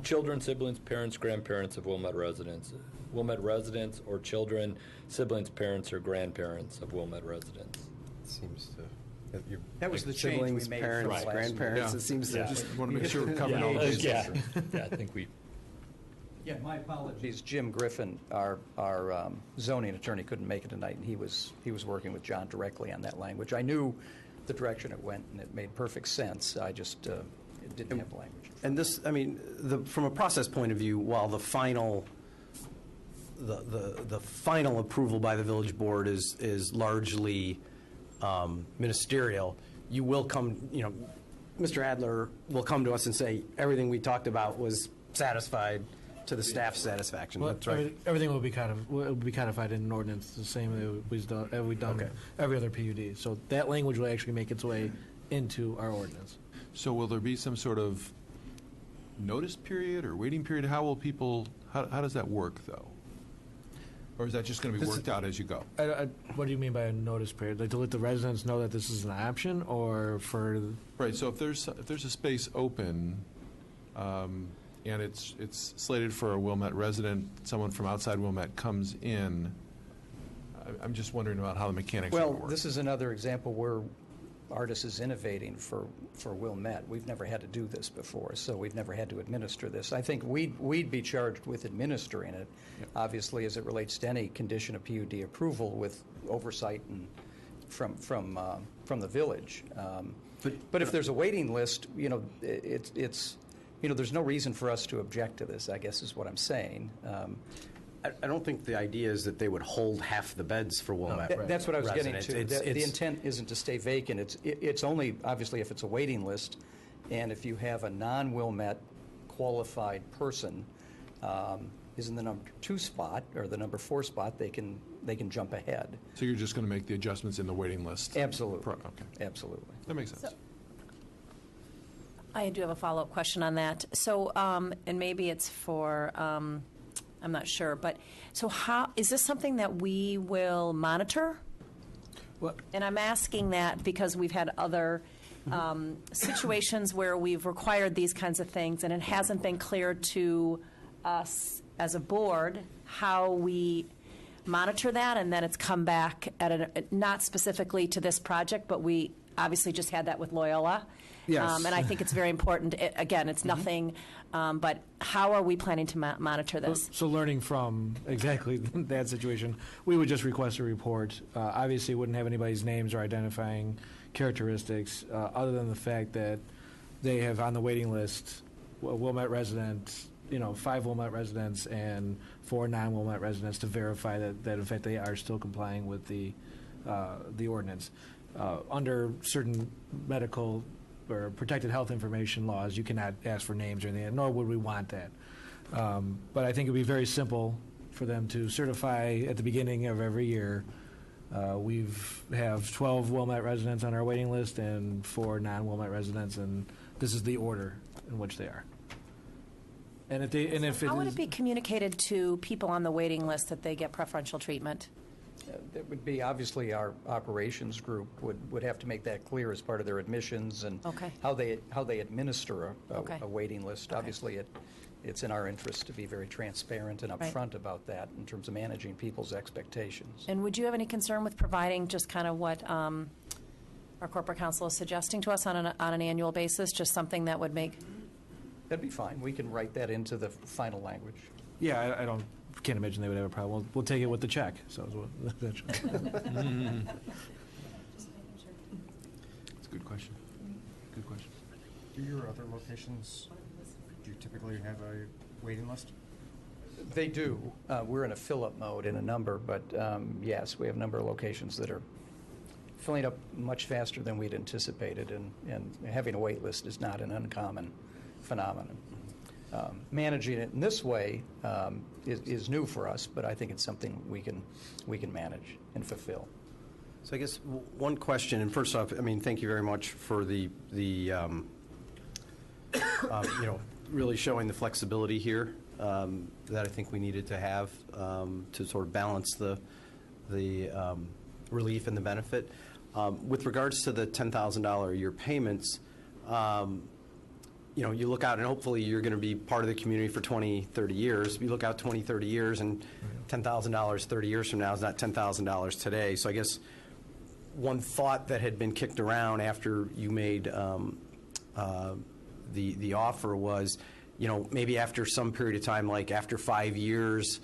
Speaker 20: children, siblings, parents, grandparents of Wilmette residents. Wilmette residents or children, siblings, parents, or grandparents of Wilmette residents.
Speaker 1: It seems to.
Speaker 4: That was the change we
Speaker 1: siblings,
Speaker 4: made
Speaker 1: parents,
Speaker 4: from last
Speaker 1: grandparents.
Speaker 4: week.
Speaker 1: It seems to
Speaker 11: Just want to make sure we're covering all bases.
Speaker 20: Yeah, I think we.
Speaker 4: Yeah, my apologies. Jim Griffin, our zoning attorney, couldn't make it tonight, and he was working with John directly on that language. I knew the direction it went, and it made perfect sense. I just didn't have the language.
Speaker 1: And this, I mean, from a process point of view, while the final approval by the village board is largely ministerial, you will come, Mr. Adler will come to us and say, everything we talked about was satisfied to the staff's satisfaction.
Speaker 19: Well,
Speaker 1: That's right.
Speaker 19: everything will be codified in an ordinance the same way we've done every other PUD. So that language will actually make its way into our ordinance.
Speaker 11: So will there be some sort of notice period or waiting period? How will people, how does that work, though? Or is that just going to be worked out as you go?
Speaker 19: What do you mean by a notice period? Like to let the residents know that this is an option, or for?
Speaker 11: Right, so if there's a space open, and it's slated for a Wilmette resident, someone from outside Wilmette comes in, I'm just wondering about how the mechanics will work.
Speaker 4: Well, this is another example where Artis is innovating for Wilmette. We've never had to do this before, so we've never had to administer this. I think we'd be charged with administering it, obviously, as it relates to any condition of PUD approval with oversight and from the village. But if there's a waiting list, it's there's no reason for us to object to this, I guess is what I'm saying.
Speaker 1: I don't think the idea is that they would hold half the beds for Wilmette.
Speaker 4: That's what I was getting
Speaker 1: residents.
Speaker 4: to. The intent isn't to stay vacant. It's only, obviously, if it's a waiting list, and if you have a non-Wilmette qualified person is in the number 2 spot or the number 4 spot, they can jump ahead.
Speaker 11: So you're just going to make the adjustments in the waiting list?
Speaker 4: Absolutely.
Speaker 11: Okay.
Speaker 4: Absolutely.
Speaker 11: That makes sense.
Speaker 7: I do have a follow-up question on that. So, and maybe it's for, I'm not sure, but so how, is this something that we will monitor?
Speaker 19: What?
Speaker 7: And I'm asking that because we've had other situations where we've required these kinds of things, and it hasn't been clear to us as a board how we monitor that, and then it's come back at not specifically to this project, but we obviously just had that with Loyola.
Speaker 1: Yes.
Speaker 7: And I think it's very important. Again, it's nothing, but how are we planning to monitor this?
Speaker 19: So learning from exactly that situation, we would just request a report. Obviously, wouldn't have anybody's names or identifying characteristics, other than the fact that they have on the waiting list a Wilmette resident, 5 Wilmette residents and 4 non-Wilmette residents to verify that in fact they are still complying with the ordinance. Under certain medical or protected health information laws, you cannot ask for names or anything, nor would we want that. But I think it would be very simple for them to certify at the beginning of every year. We have 12 Wilmette residents on our waiting list and 4 non-Wilmette residents, and this is the order in which they are. And if
Speaker 7: How would it be communicated to people on the waiting list that they get preferential treatment?
Speaker 4: That would be, obviously, our operations group would have to make that clear as part of their admissions and how they administer a waiting list.
Speaker 7: Okay.
Speaker 4: Obviously, it's in our interest to be very transparent and upfront about that in terms of managing people's expectations.
Speaker 7: And would you have any concern with providing just kind of what our corporate counsel is suggesting to us on an annual basis, just something that would make...
Speaker 4: That'd be fine. We can write that into the final language.
Speaker 19: Yeah, I can't imagine they would have a problem. We'll take it with the check. So
Speaker 11: That's a good question. Good question.
Speaker 17: Do your other locations, do you typically have a waiting list?
Speaker 4: They do. We're in a fill-up mode in a number, but yes, we have a number of locations that are filling up much faster than we'd anticipated, and having a wait list is not an uncommon phenomenon. Managing it in this way is new for us, but I think it's something we can manage and fulfill.
Speaker 1: So I guess one question, and first off, thank you very much for the really showing the flexibility here that I think we needed to have to sort of balance the relief and the benefit. With regards to the $10,000 a year payments, you look out and hopefully you're going to be part of the community for 20, 30 years. You look out 20, 30 years and $10,000 30 years from now is not $10,000 today. So I guess one thought that had been kicked around after you made the offer was, maybe after some period of time, like after 5 years,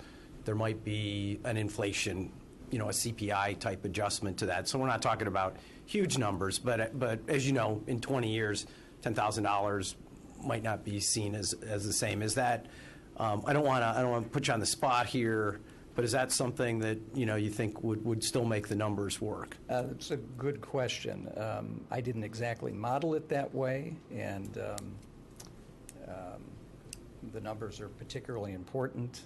Speaker 1: there might be an inflation, a CPI type adjustment to that. So we're not talking about huge numbers, but as you know, in 20 years, $10,000 might not be seen as the same as that. I don't want to put you on the spot here, But is that something that, you think would still make the numbers work?
Speaker 4: It's a good question. I didn't exactly model it that way, and the numbers are particularly important.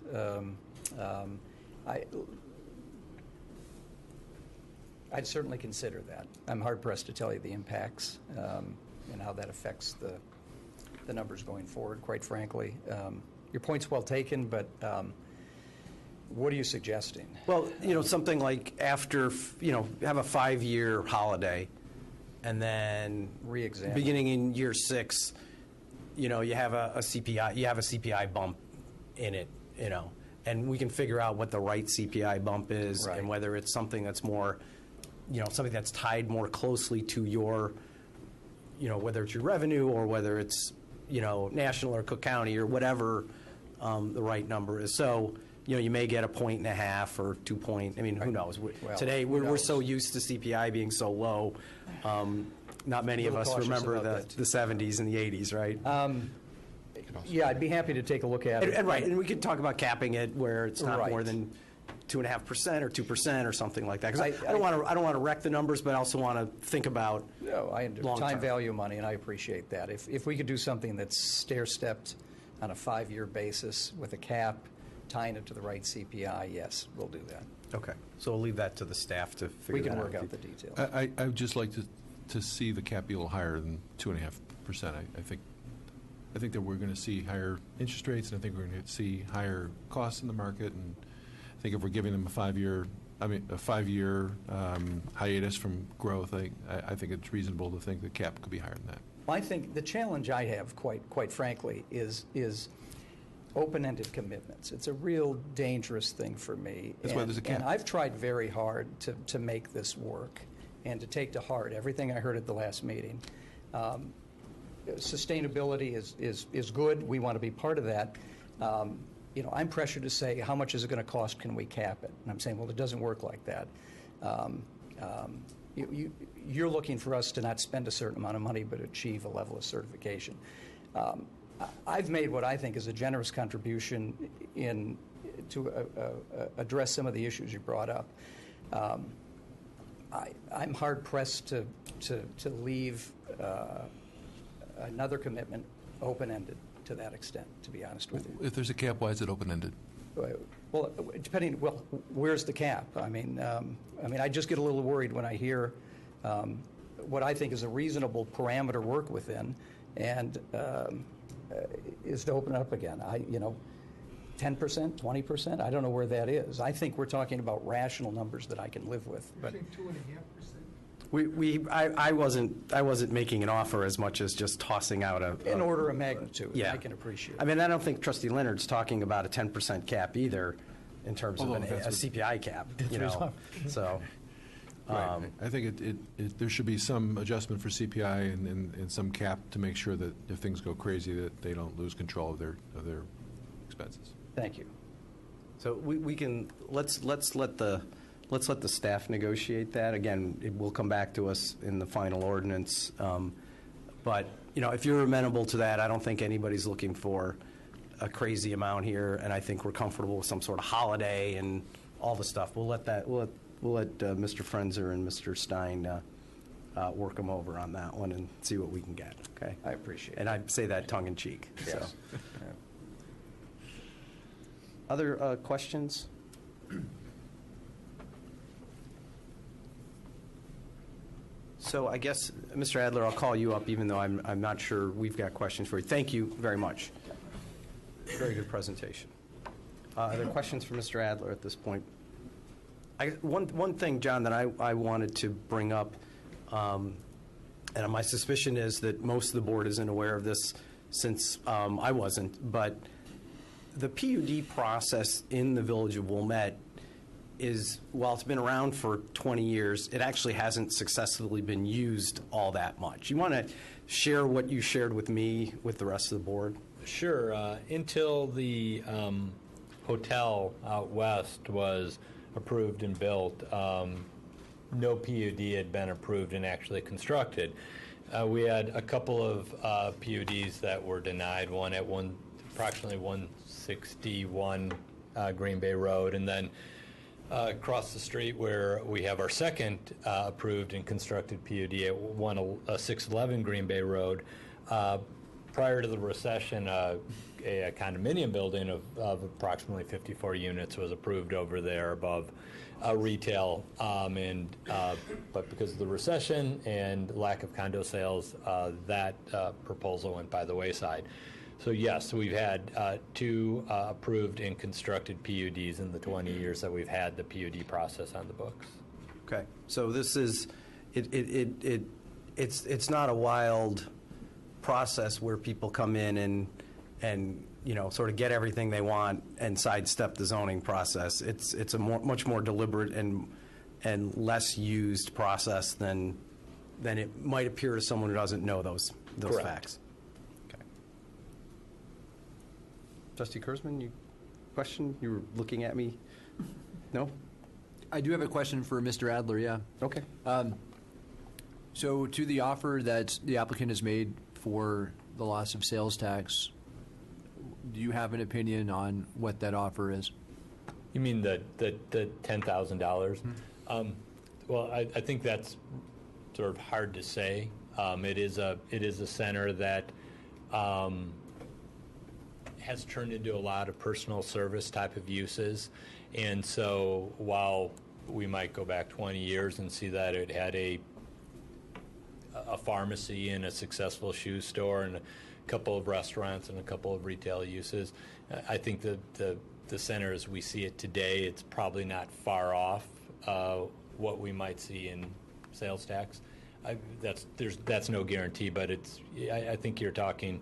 Speaker 4: I'd certainly consider that. I'm hard-pressed to tell you the impacts and how that affects the numbers going forward, quite frankly. Your point's well taken, but what are you suggesting?
Speaker 1: Well, something like after, have a 5-year holiday, and then
Speaker 4: re-examine.
Speaker 1: Beginning in year 6, you have a CPI bump in it, and we can figure out what the right CPI bump is, and whether it's something that's more, something that's tied more closely to your, whether it's your revenue or whether it's, national or Cook County or whatever the right number is. So, you may get 1.5 or 2 point. I mean, who knows? Today, we're so used to CPI being so low. Not many of us remember the 70s and the 80s, right?
Speaker 4: Yeah, I'd be happy to take a look at it.
Speaker 1: And we could talk about capping it where it's not more than 2.5% or 2% or something like that. Because I don't want to wreck the numbers, but I also want to think about
Speaker 4: time value of money, and I appreciate that. If we could do something that's stair-stepped on a 5-year basis with a cap, tying it to the right CPI, yes, we'll do that.
Speaker 1: Okay. So we'll leave that to the staff to figure that out.
Speaker 4: We can work out the details.
Speaker 11: I would just like to see the cap be a little higher than 2.5%. I think that we're going to see higher interest rates, and I think we're going to see higher costs in the market. And I think if we're giving them a 5-year hiatus from growth, I think it's reasonable to think the cap could be higher than that.
Speaker 4: Well, I think the challenge I have, quite frankly, is open-ended commitments. It's a real dangerous thing for me.
Speaker 11: That's why there's a cap.
Speaker 4: And I've tried very hard to make this work and to take to heart everything I heard at the last meeting. Sustainability is good. We want to be part of that. I'm pressured to say, how much is it going to cost? Can we cap it? And I'm saying, well, it doesn't work like that. You're looking for us to not spend a certain amount of money, but achieve a level of certification. I've made what I think is a generous contribution to address some of the issues you brought up. I'm hard pressed to leave another commitment open-ended to that extent, to be honest with you.
Speaker 11: If there's a cap, why is it open-ended?
Speaker 4: Well, where's the cap? I mean, I just get a little worried when I hear what I think is a reasonable parameter to work within, and is to open it up again. 10%, 20%, I don't know where that is. I think we're talking about rational numbers that I can live with. But
Speaker 21: 2.5%.
Speaker 1: I wasn't making an offer as much as just tossing out
Speaker 4: an order of magnitude.
Speaker 1: Yeah.
Speaker 4: I can appreciate.
Speaker 1: I mean, I don't think Trustee Leonard's talking about a 10% cap either, in terms of a CPI cap. So.
Speaker 11: Right. I think there should be some adjustment for CPI and some cap to make sure that if things go crazy, that they don't lose control of their expenses.
Speaker 4: Thank you.
Speaker 1: So we can let's let the staff negotiate that. Again, it will come back to us in the final ordinance. But if you're amenable to that, I don't think anybody's looking for a crazy amount here, and I think we're comfortable with some sort of holiday and all the stuff. We'll let Mr. Frenzer and Mr. Stein work them over on that one and see what we can get. Okay.
Speaker 4: I appreciate it.
Speaker 1: And I say that tongue in cheek.
Speaker 4: Yes.
Speaker 1: So. Other questions? So I guess, Mr. Adler, I'll call you up, even though I'm not sure we've got questions for you. Thank you very much. Very good presentation. Are there questions for Mr. Adler at this point? One thing, John, that I wanted to bring up, and my suspicion is that most of the board isn't aware of this since I wasn't, but the PUD process in the Village of Wilmette is, while it's been around for 20 years, it actually hasn't successfully been used all that much. You want to share what you shared with me with the rest of the board?
Speaker 20: Sure. Until the hotel out west was approved and built, no PUD had been approved and actually constructed. We had a couple of PUDs that were denied, one at approximately 161 Green Bay Road. And then across the street where we have our second approved and constructed PUD at 611 Green Bay Road, prior to the recession, a condominium building of approximately 54 units was approved over there above retail, but because of the recession and lack of condo sales, that proposal went by the wayside. So yes, we've had 2 approved and constructed PUDs in the 20 years that we've had the PUD process on the books.
Speaker 1: Okay, so this is, it's not a wild process where people come in and you know, sort of get everything they want and sidestep the zoning process. It's a much more deliberate and less used process than it might appear to someone who doesn't know those
Speaker 20: Correct.
Speaker 1: facts. Okay. Trustee Kurzman, question? You were looking at me? No?
Speaker 5: I do have a question for Mr. Adler, yeah.
Speaker 1: Okay.
Speaker 5: So to the offer that the applicant has made for the loss of sales tax, do you have an opinion on what that offer is?
Speaker 20: You mean the $10,000? Well, I think that's sort of hard to say. It is a center that has turned into a lot of personal service type of uses, and so while we might go back 20 years and see that it had a pharmacy and a successful shoe store and a couple of restaurants and a couple of retail uses, I think the center as we see it today, it's probably not far off what we might see in sales tax. That's no guarantee, but I think you're talking,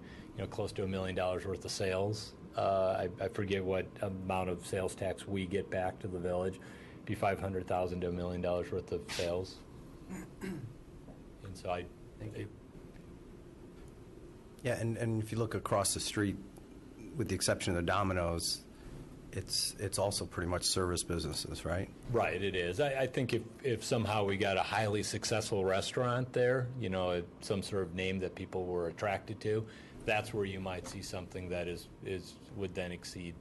Speaker 20: close to $1 million worth of sales. I forget what amount of sales tax we get back to the village. It'd be $500,000 to $1 million worth of sales. And so
Speaker 1: Thank you. Yeah, and if you look across the street, with the exception of the Domino's, it's also pretty much service businesses, right?
Speaker 20: Right, it is. I think if somehow we got a highly successful restaurant there, some sort of name that people were attracted to, that's where you might see something that would then exceed,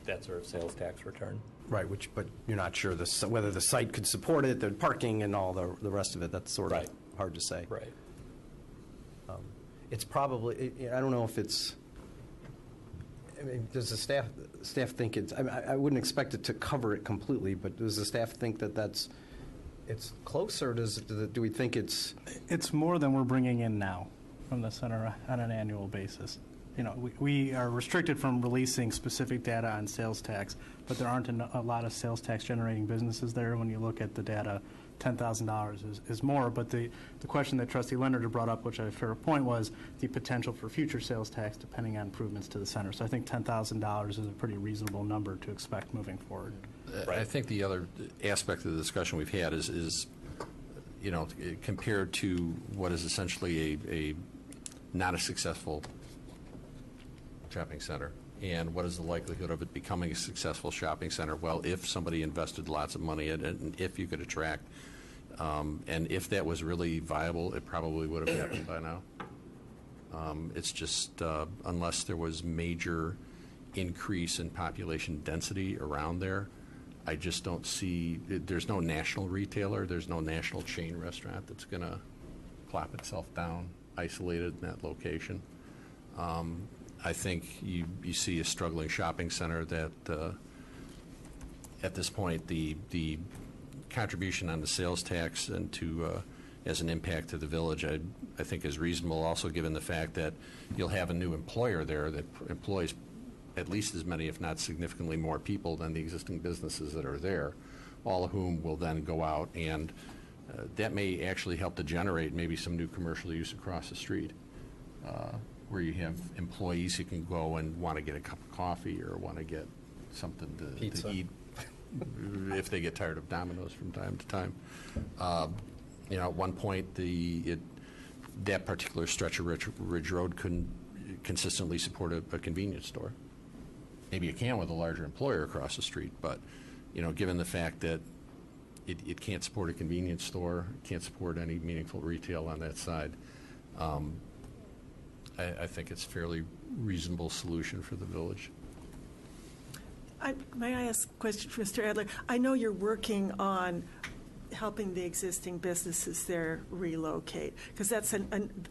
Speaker 20: that sort of sales tax return.
Speaker 1: Right, but you're not sure whether the site could support it, the parking and all the rest of it. That's sort of hard to say.
Speaker 20: Right.
Speaker 1: It's probably, I don't know if it's, I mean, does the staff think it's, I wouldn't expect it to cover it completely, but does the staff think that it's close, or do we think it's?
Speaker 15: It's more than we're bringing in now from the center on an annual basis. We are restricted from releasing specific data on sales tax, but there aren't a lot of sales tax generating businesses there. When you look at the data, $10,000 is more, but the question that Trustee Leonard had brought up, which I fair point, was the potential for future sales tax depending on improvements to the center. So I think $10,000 is a pretty reasonable number to expect moving forward.
Speaker 14: I think the other aspect of the discussion we've had is compared to what is essentially a not a successful shopping center, and what is the likelihood of it becoming a successful shopping center? Well, if somebody invested lots of money in it, and if you could attract, and if that was really viable, it probably would have happened by now. It's just unless there was major increase in population density around there, I just don't see, there's no national retailer, there's no national chain restaurant that's going to plop itself down isolated in that location. I think you see a struggling shopping center that at this point the contribution on the sales tax and as an impact to the village, I think is reasonable, also given the fact that you'll have a new employer there that employs at least as many, if not significantly more people than the existing businesses that are there, all of whom will then go out, and that may actually help to generate maybe some new commercial use across the street, where you have employees who can go and want to get a cup of coffee or want to get something to eat if they get tired of Domino's from time to time. At one point, that particular stretch of Ridge Road couldn't consistently support a convenience store. Maybe it can with a larger employer across the street, but given the fact that it can't support a convenience store, it can't support any meaningful retail on that side, I think it's a fairly reasonable solution for the village.
Speaker 12: May I ask a question for Mr. Adler? I know you're working on helping the existing businesses there relocate, because that's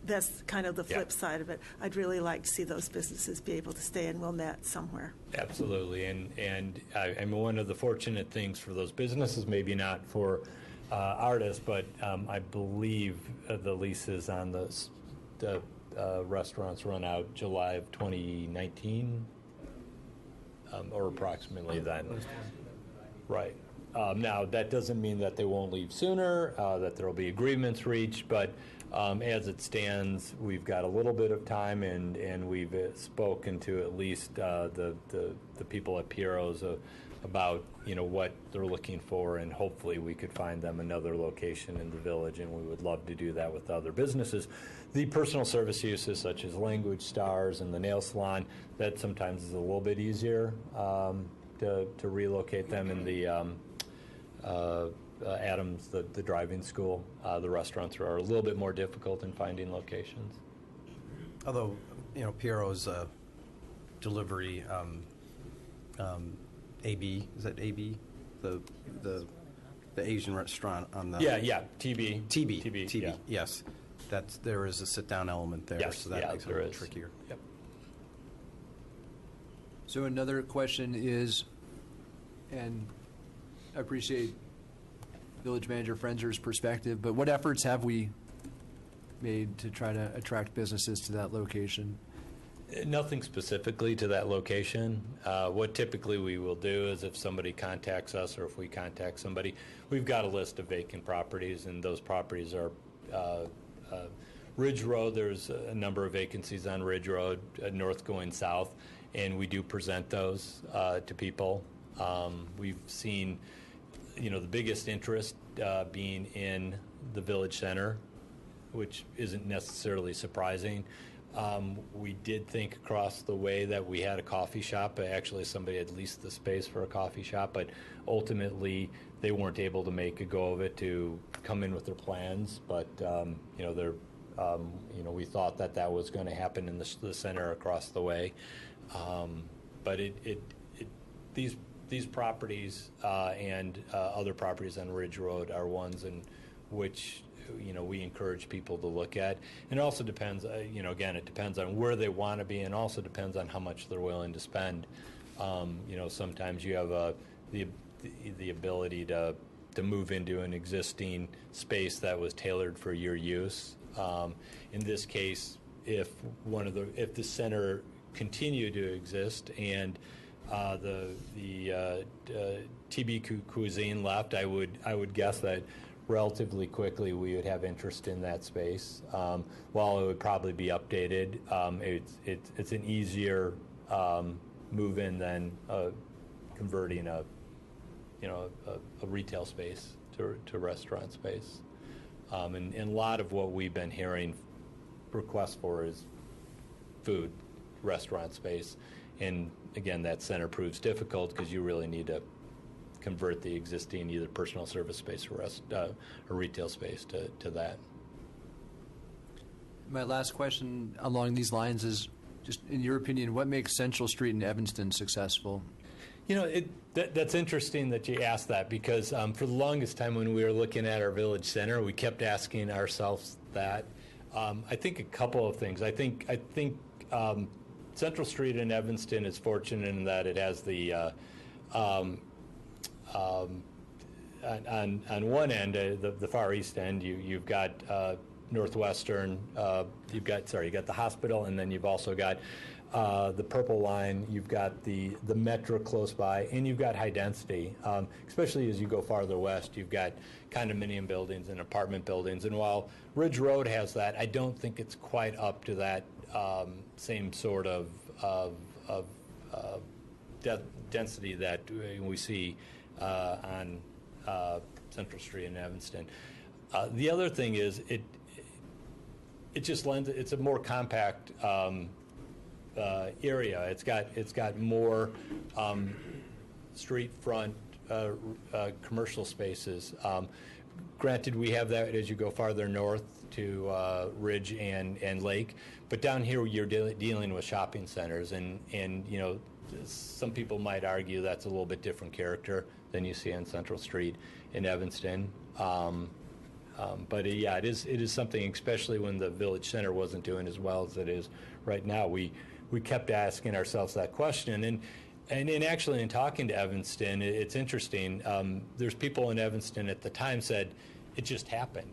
Speaker 12: that's kind of the flip side of it. I'd really like to see those businesses be able to stay in Wilmette somewhere.
Speaker 20: Absolutely, and I'm one of the fortunate things for those businesses, maybe not for artists, but I believe the leases on the restaurants run out July of 2019, or approximately then. Right. Now, that doesn't mean that they won't leave sooner, that there will be agreements reached, but as it stands, we've got a little bit of time, and we've spoken to at least the people at Piero's about what they're looking for, and hopefully we could find them another location in the village, and we would love to do that with other businesses. The personal service uses such as Language Stars and the nail salon, that sometimes is a little bit easier to relocate them in the Adams, the driving school. The restaurants are a little bit more difficult in finding locations.
Speaker 1: Although, Piero's delivery, AB, is that AB? The Asian restaurant on the...
Speaker 20: Yeah, TB.
Speaker 1: TB,
Speaker 20: yeah.
Speaker 1: Yes. There is a sit-down element there,
Speaker 20: Yes,
Speaker 1: so that makes it a little trickier.
Speaker 20: Yep.
Speaker 5: So another question is, and I appreciate Village Manager Frenzer's perspective, but what efforts have we made to try to attract businesses to that location?
Speaker 20: Nothing specifically to that location. What typically we will do is if somebody contacts us, or if we contact somebody, we've got a list of vacant properties, and those properties are Ridge Road. There's a number of vacancies on Ridge Road, north going south, and we do present those to people. We've seen, the biggest interest being in the village center, which isn't necessarily surprising. We did think across the way that we had a coffee shop. Actually, somebody had leased the space for a coffee shop, but ultimately they weren't able to make a go of it to come in with their plans. But we thought that was going to happen in the center across the way. But these properties and other properties on Ridge Road are ones in which we encourage people to look at. And it also depends, again, it depends on where they want to be, and also depends on how much they're willing to spend. Sometimes you have the ability to move into an existing space that was tailored for your use. In this case, if the center continued to exist and the TB Cuisine left, I would guess that relatively quickly we would have interest in that space. While it would probably be updated, it's an easier move in than converting a retail space to restaurant space. And a lot of what we've been hearing requests for is food, restaurant space. And again, that center proves difficult because you really need to convert the existing either personal service space or retail space to that.
Speaker 5: My last question along these lines is, just in your opinion, what makes Central Street in Evanston successful?
Speaker 20: That's interesting that you asked that, because for the longest time when we were looking at our village center, we kept asking ourselves that. I think a couple of things. I think Central Street in Evanston is fortunate in that it has the on one end, the far east end, you've got Northwestern. You got the hospital, and then you've also got the Purple Line. You've got the Metro close by, and you've got high density. Especially as you go farther west, you've got condominium buildings and apartment buildings. And while Ridge Road has that, I don't think it's quite up to that same sort of density that we see on Central Street in Evanston. The other thing is it just lends. It's a more compact area. It's got more street front commercial spaces. Granted, we have that as you go farther north to Ridge and Lake, but down here you're dealing with shopping centers, and some people might argue that's a little bit different character than you see on Central Street in Evanston. But yeah, it is something, especially when the Village Center wasn't doing as well as it is right now. We kept asking ourselves that question, and actually in talking to Evanston, it's interesting. There's people in Evanston at the time said it just happened.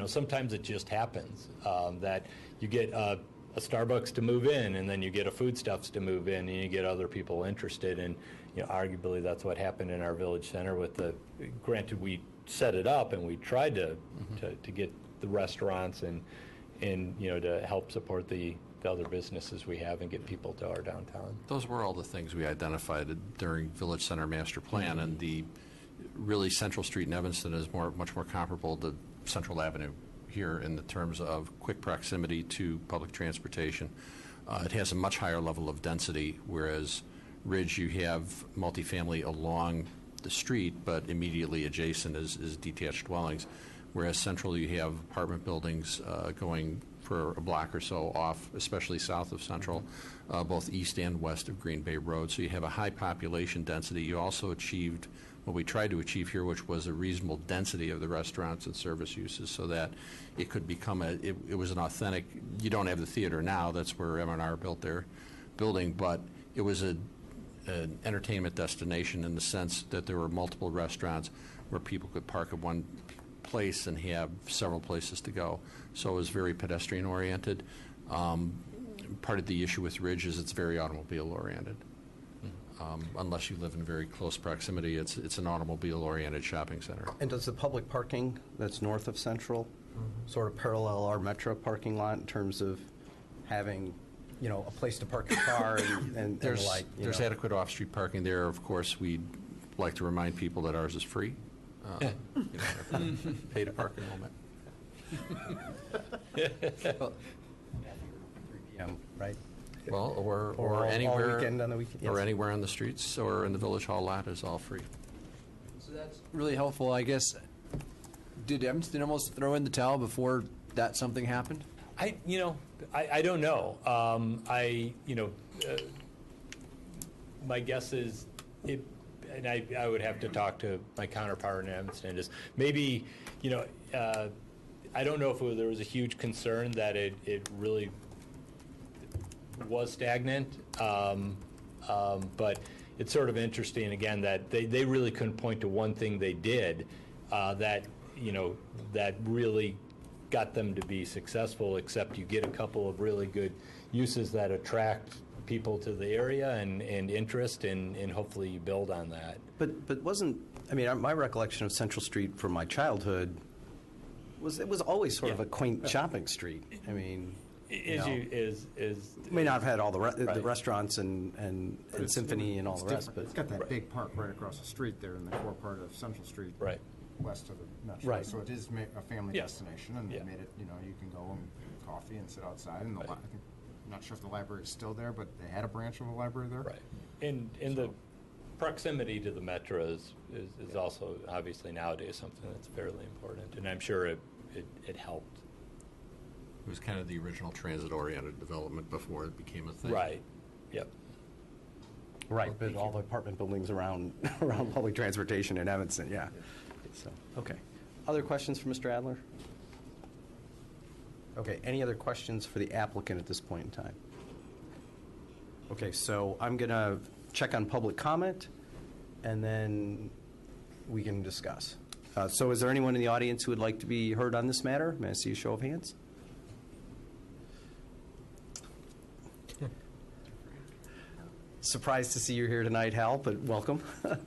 Speaker 20: Sometimes it just happens that you get a Starbucks to move in, and then you get a Foodstuffs to move in, and you get other people interested. And arguably that's what happened in our Village Center with the. Granted, we set it up and we tried to get the restaurants and to help support the other businesses we have and get people to our downtown.
Speaker 14: Those were all the things we identified during Village Center Master Plan, and the really Central Street in Evanston is much more comparable to Central Avenue here in the terms of quick proximity to public transportation. It has a much higher level of density, whereas Ridge, you have multifamily along the street, but immediately adjacent is detached dwellings, whereas Central, you have apartment buildings going for a block or so off, especially south of Central, both east and west of Green Bay Road. So you have a high population density. You also achieved what we tried to achieve here, which was a reasonable density of the restaurants and service uses, so that it could become it was an authentic. You don't have the theater now. That's where M&R built their building, but it was an entertainment destination in the sense that there were multiple restaurants where people could park at one place and have several places to go. So it was very pedestrian oriented. Part of the issue with Ridge is it's very automobile oriented. Unless you live in very close proximity, it's an automobile oriented shopping center.
Speaker 1: And does the public parking that's north of Central sort of parallel our Metro parking lot in terms of having a place to park your car and
Speaker 14: there's
Speaker 1: the like?
Speaker 14: There's adequate off-street parking there. Of course, we'd like to remind people that ours is free. You don't have to pay to park enrollment.
Speaker 1: Right?
Speaker 14: Well, or
Speaker 1: all
Speaker 14: anywhere,
Speaker 1: weekend on the weekend, yes.
Speaker 14: or anywhere on the streets or in the Village Hall lot is all free.
Speaker 5: So that's really helpful, I guess. Did Evanston almost throw in the towel before that something happened?
Speaker 20: I don't know. My guess is it, and I would have to talk to my counterpart in Evanston, is maybe, I don't know if there was a huge concern that it really was stagnant, but it's sort of interesting, again, that they really couldn't point to one thing they did that really got them to be successful, except you get a couple of really good uses that attract people to the area and interest, and hopefully you build on that.
Speaker 1: But my recollection of Central Street from my childhood was always sort of a quaint shopping street. I mean, may not have had all the restaurants and Symphony and all the rest, but
Speaker 17: it's got that big park right across the street there in the core part of Central Street,
Speaker 20: right
Speaker 17: west of the Metro.
Speaker 1: Right.
Speaker 17: So it is a family destination, and they made it. You can go and get coffee and sit outside. And I'm not sure if the library is still there, but they had a branch of a library there.
Speaker 20: Right. And the proximity to the Metro is also obviously nowadays something that's fairly important, and I'm sure it helped.
Speaker 14: It was kind of the original transit-oriented development before it became a thing.
Speaker 20: Right. Yep.
Speaker 1: Right, but all the apartment buildings around public transportation in Evanston, yeah. So, okay. Other questions for Mr. Adler? Okay, any other questions for the applicant at this point in time? Okay, so I'm going to check on public comment, and then we can discuss. So is there anyone in the audience who would like to be heard on this matter? May I see a show of hands? Surprised to see you here tonight, Hal, but welcome.
Speaker 6: Good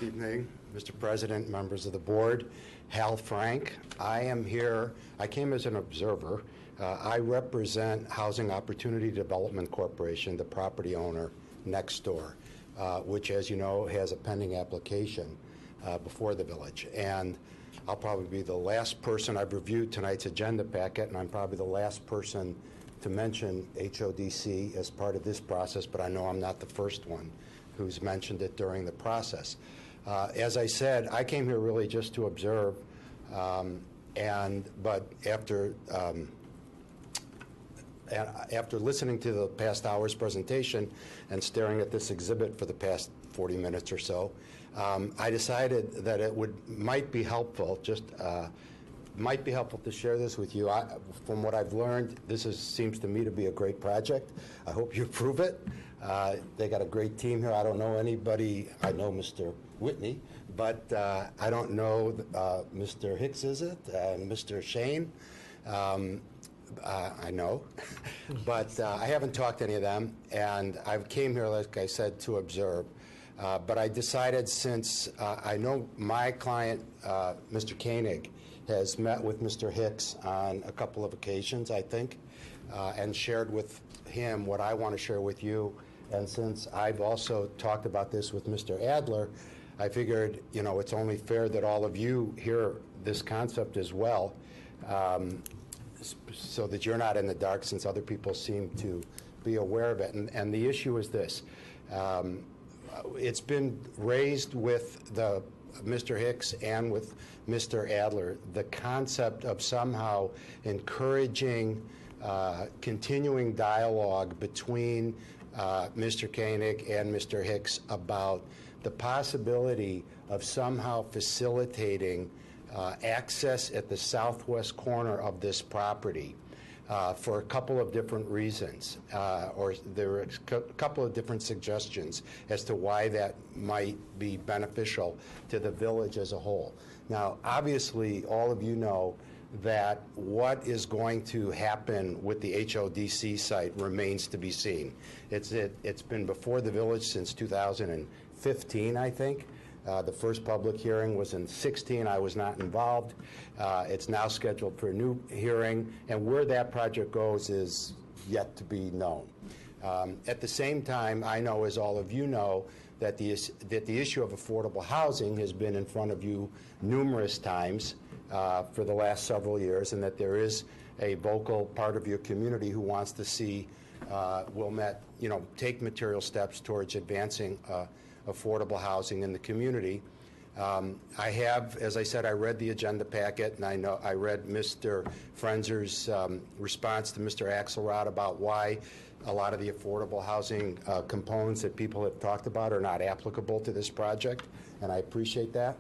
Speaker 6: evening, Mr. President, members of the board. Hal Frank. I am here. I came as an observer. I represent Housing Opportunity Development Corporation, the property owner next door, which, as you know, has a pending application before the village. And I'll probably be the last person. I've reviewed tonight's agenda packet, and I'm probably the last person to mention HODC as part of this process, but I know I'm not the first one who's mentioned it during the process. As I said, I came here really just to observe, but after after listening to the past hour's presentation and staring at this exhibit for the past 40 minutes or so, I decided that it might be helpful, might be helpful to share this with you. From what I've learned, seems to me to be a great project. I hope you approve it. They got a great team here. I don't know anybody. I know Mr. Whitney, but I don't know Mr. Hicks, is it? And Mr. Shane. I know, but I haven't talked to any of them, and I came here, like I said, to observe. But I decided, since I know my client, Mr. Koenig, has met with Mr. Hicks on a couple of occasions, I think, and shared with him what I want to share with you. And since I've also talked about this with Mr. Adler, I figured, it's only fair that all of you hear this concept as well, so that you're not in the dark, since other people seem to be aware of it. And the issue is this. It's been raised with Mr. Hicks and with Mr. Adler, the concept of somehow encouraging continuing dialogue between Mr. Koenig and Mr. Hicks about the possibility of somehow facilitating access at the southwest corner of this property for a couple of different reasons, or there were a couple of different suggestions as to why that might be beneficial to the village as a whole. Now, obviously, all of you know that what is going to happen with the HODC site remains to be seen. It's been before the village since 2015, I think. The first public hearing was in 2016. I was not involved. It's now scheduled for a new hearing, and where that project goes is yet to be known. At the same time, I know, as all of you know, that the issue of affordable housing has been in front of you numerous times for the last several years, and that there is a vocal part of your community who wants to see Wilmette, take material steps towards advancing affordable housing in the community. I have, as I said, I read the agenda packet, and I read Mr. Frenzer's response to Mr. Axelrod about why a lot of the affordable housing components that people have talked about are not applicable to this project, and I appreciate that.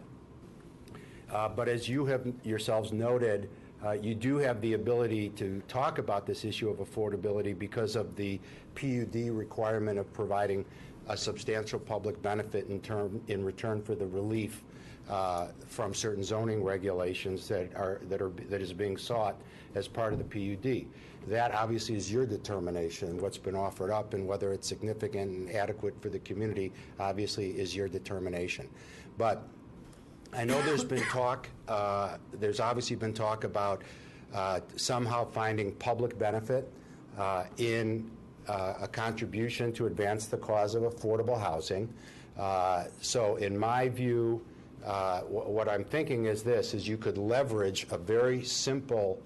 Speaker 6: But as you have yourselves noted, you do have the ability to talk about this issue of affordability because of the PUD requirement of providing a substantial public benefit in return for the relief from certain zoning regulations that is being sought as part of the PUD. That obviously is your determination. What's been offered up and whether it's significant and adequate for the community obviously is your determination. But I know there's been talk, there's obviously been talk about somehow finding public benefit in a contribution to advance the cause of affordable housing. So in my view, what I'm thinking is this, is you could leverage a very simple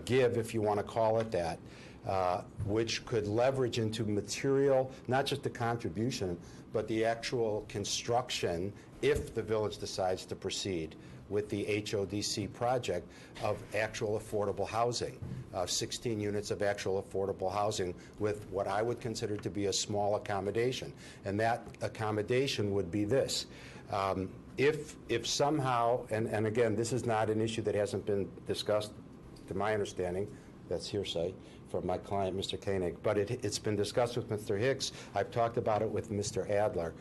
Speaker 6: give, if you want to call it that, which could leverage into material, not just the contribution, but the actual construction, if the village decides to proceed with the HODC project, of actual affordable housing, 16 units of actual affordable housing with what I would consider to be a small accommodation. And that accommodation would be this. If somehow, and again, this is not an issue that hasn't been discussed, to my understanding, that's hearsay from my client, Mr. Koenig, but it's been discussed with Mr. Hicks. I've talked about it with Mr. Adler,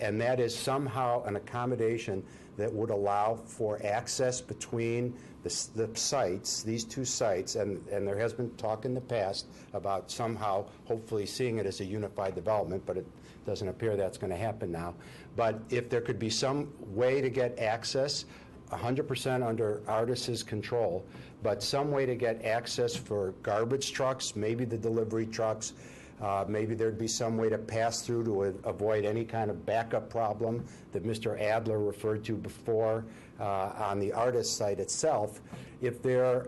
Speaker 6: and that is somehow an accommodation that would allow for access between the sites, these two sites, and there has been talk in the past about somehow hopefully seeing it as a unified development, but it doesn't appear that's going to happen now. But if there could be some way to get access, 100% under Artis's control, but some way to get access for garbage trucks, maybe the delivery trucks, maybe there'd be some way to pass through to avoid any kind of backup problem that Mr. Adler referred to before on the Artis site itself. If there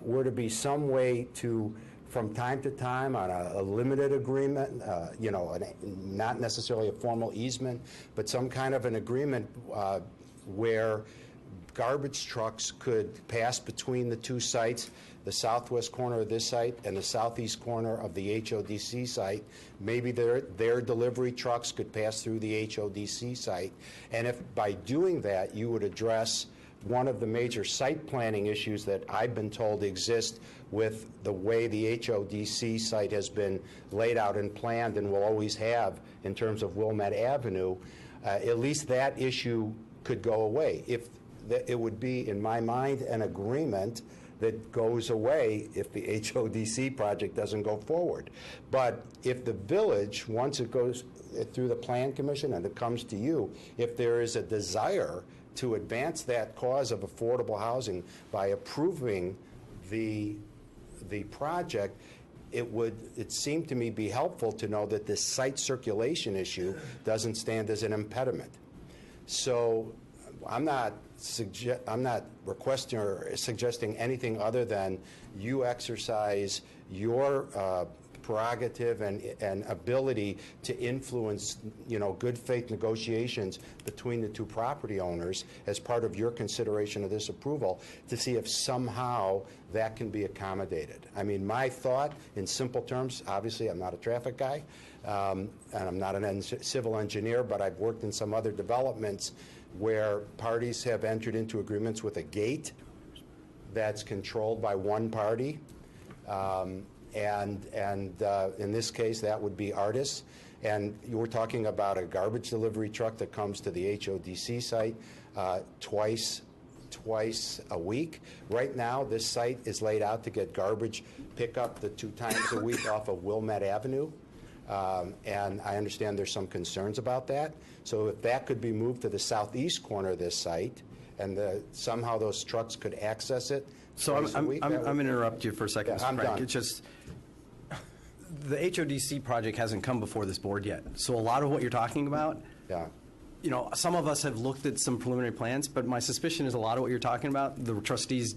Speaker 6: were to be some way to, from time to time, on a limited agreement, not necessarily a formal easement, but some kind of an agreement where garbage trucks could pass between the two sites, the southwest corner of this site and the southeast corner of the HODC site. Maybe their delivery trucks could pass through the HODC site. And if by doing that, you would address one of the major site planning issues that I've been told exist with the way the HODC site has been laid out and planned and will always have in terms of Wilmette Avenue, at least that issue could go away. If it would be, in my mind, an agreement that goes away if the HODC project doesn't go forward. But if the village, once it goes through the Plan Commission and it comes to you, if there is a desire to advance that cause of affordable housing by approving the project, it seemed to me be helpful to know that this site circulation issue doesn't stand as an impediment. So I'm not requesting or suggesting anything other than you exercise your prerogative and ability to influence, good faith negotiations between the two property owners as part of your consideration of this approval to see if somehow that can be accommodated. I mean, my thought in simple terms, obviously I'm not a traffic guy and I'm not a civil engineer, but I've worked in some other developments where parties have entered into agreements with a gate that's controlled by one party. And in this case, that would be Artis. And you were talking about a garbage delivery truck that comes to the HODC site twice a week. Right now, this site is laid out to get garbage pickup the 2 times a week off of Wilmette Avenue. And I understand there's some concerns about that. So if that could be moved to the southeast corner of this site, and somehow those trucks could access it.
Speaker 1: So I'm going to interrupt you for a second,
Speaker 6: Yeah, I'm
Speaker 1: Mr. Frank.
Speaker 6: done.
Speaker 1: It's just, the HODC project hasn't come before this board yet. So a lot of what you're talking about, some of us have looked at some preliminary plans, but my suspicion is a lot of what you're talking about, the trustees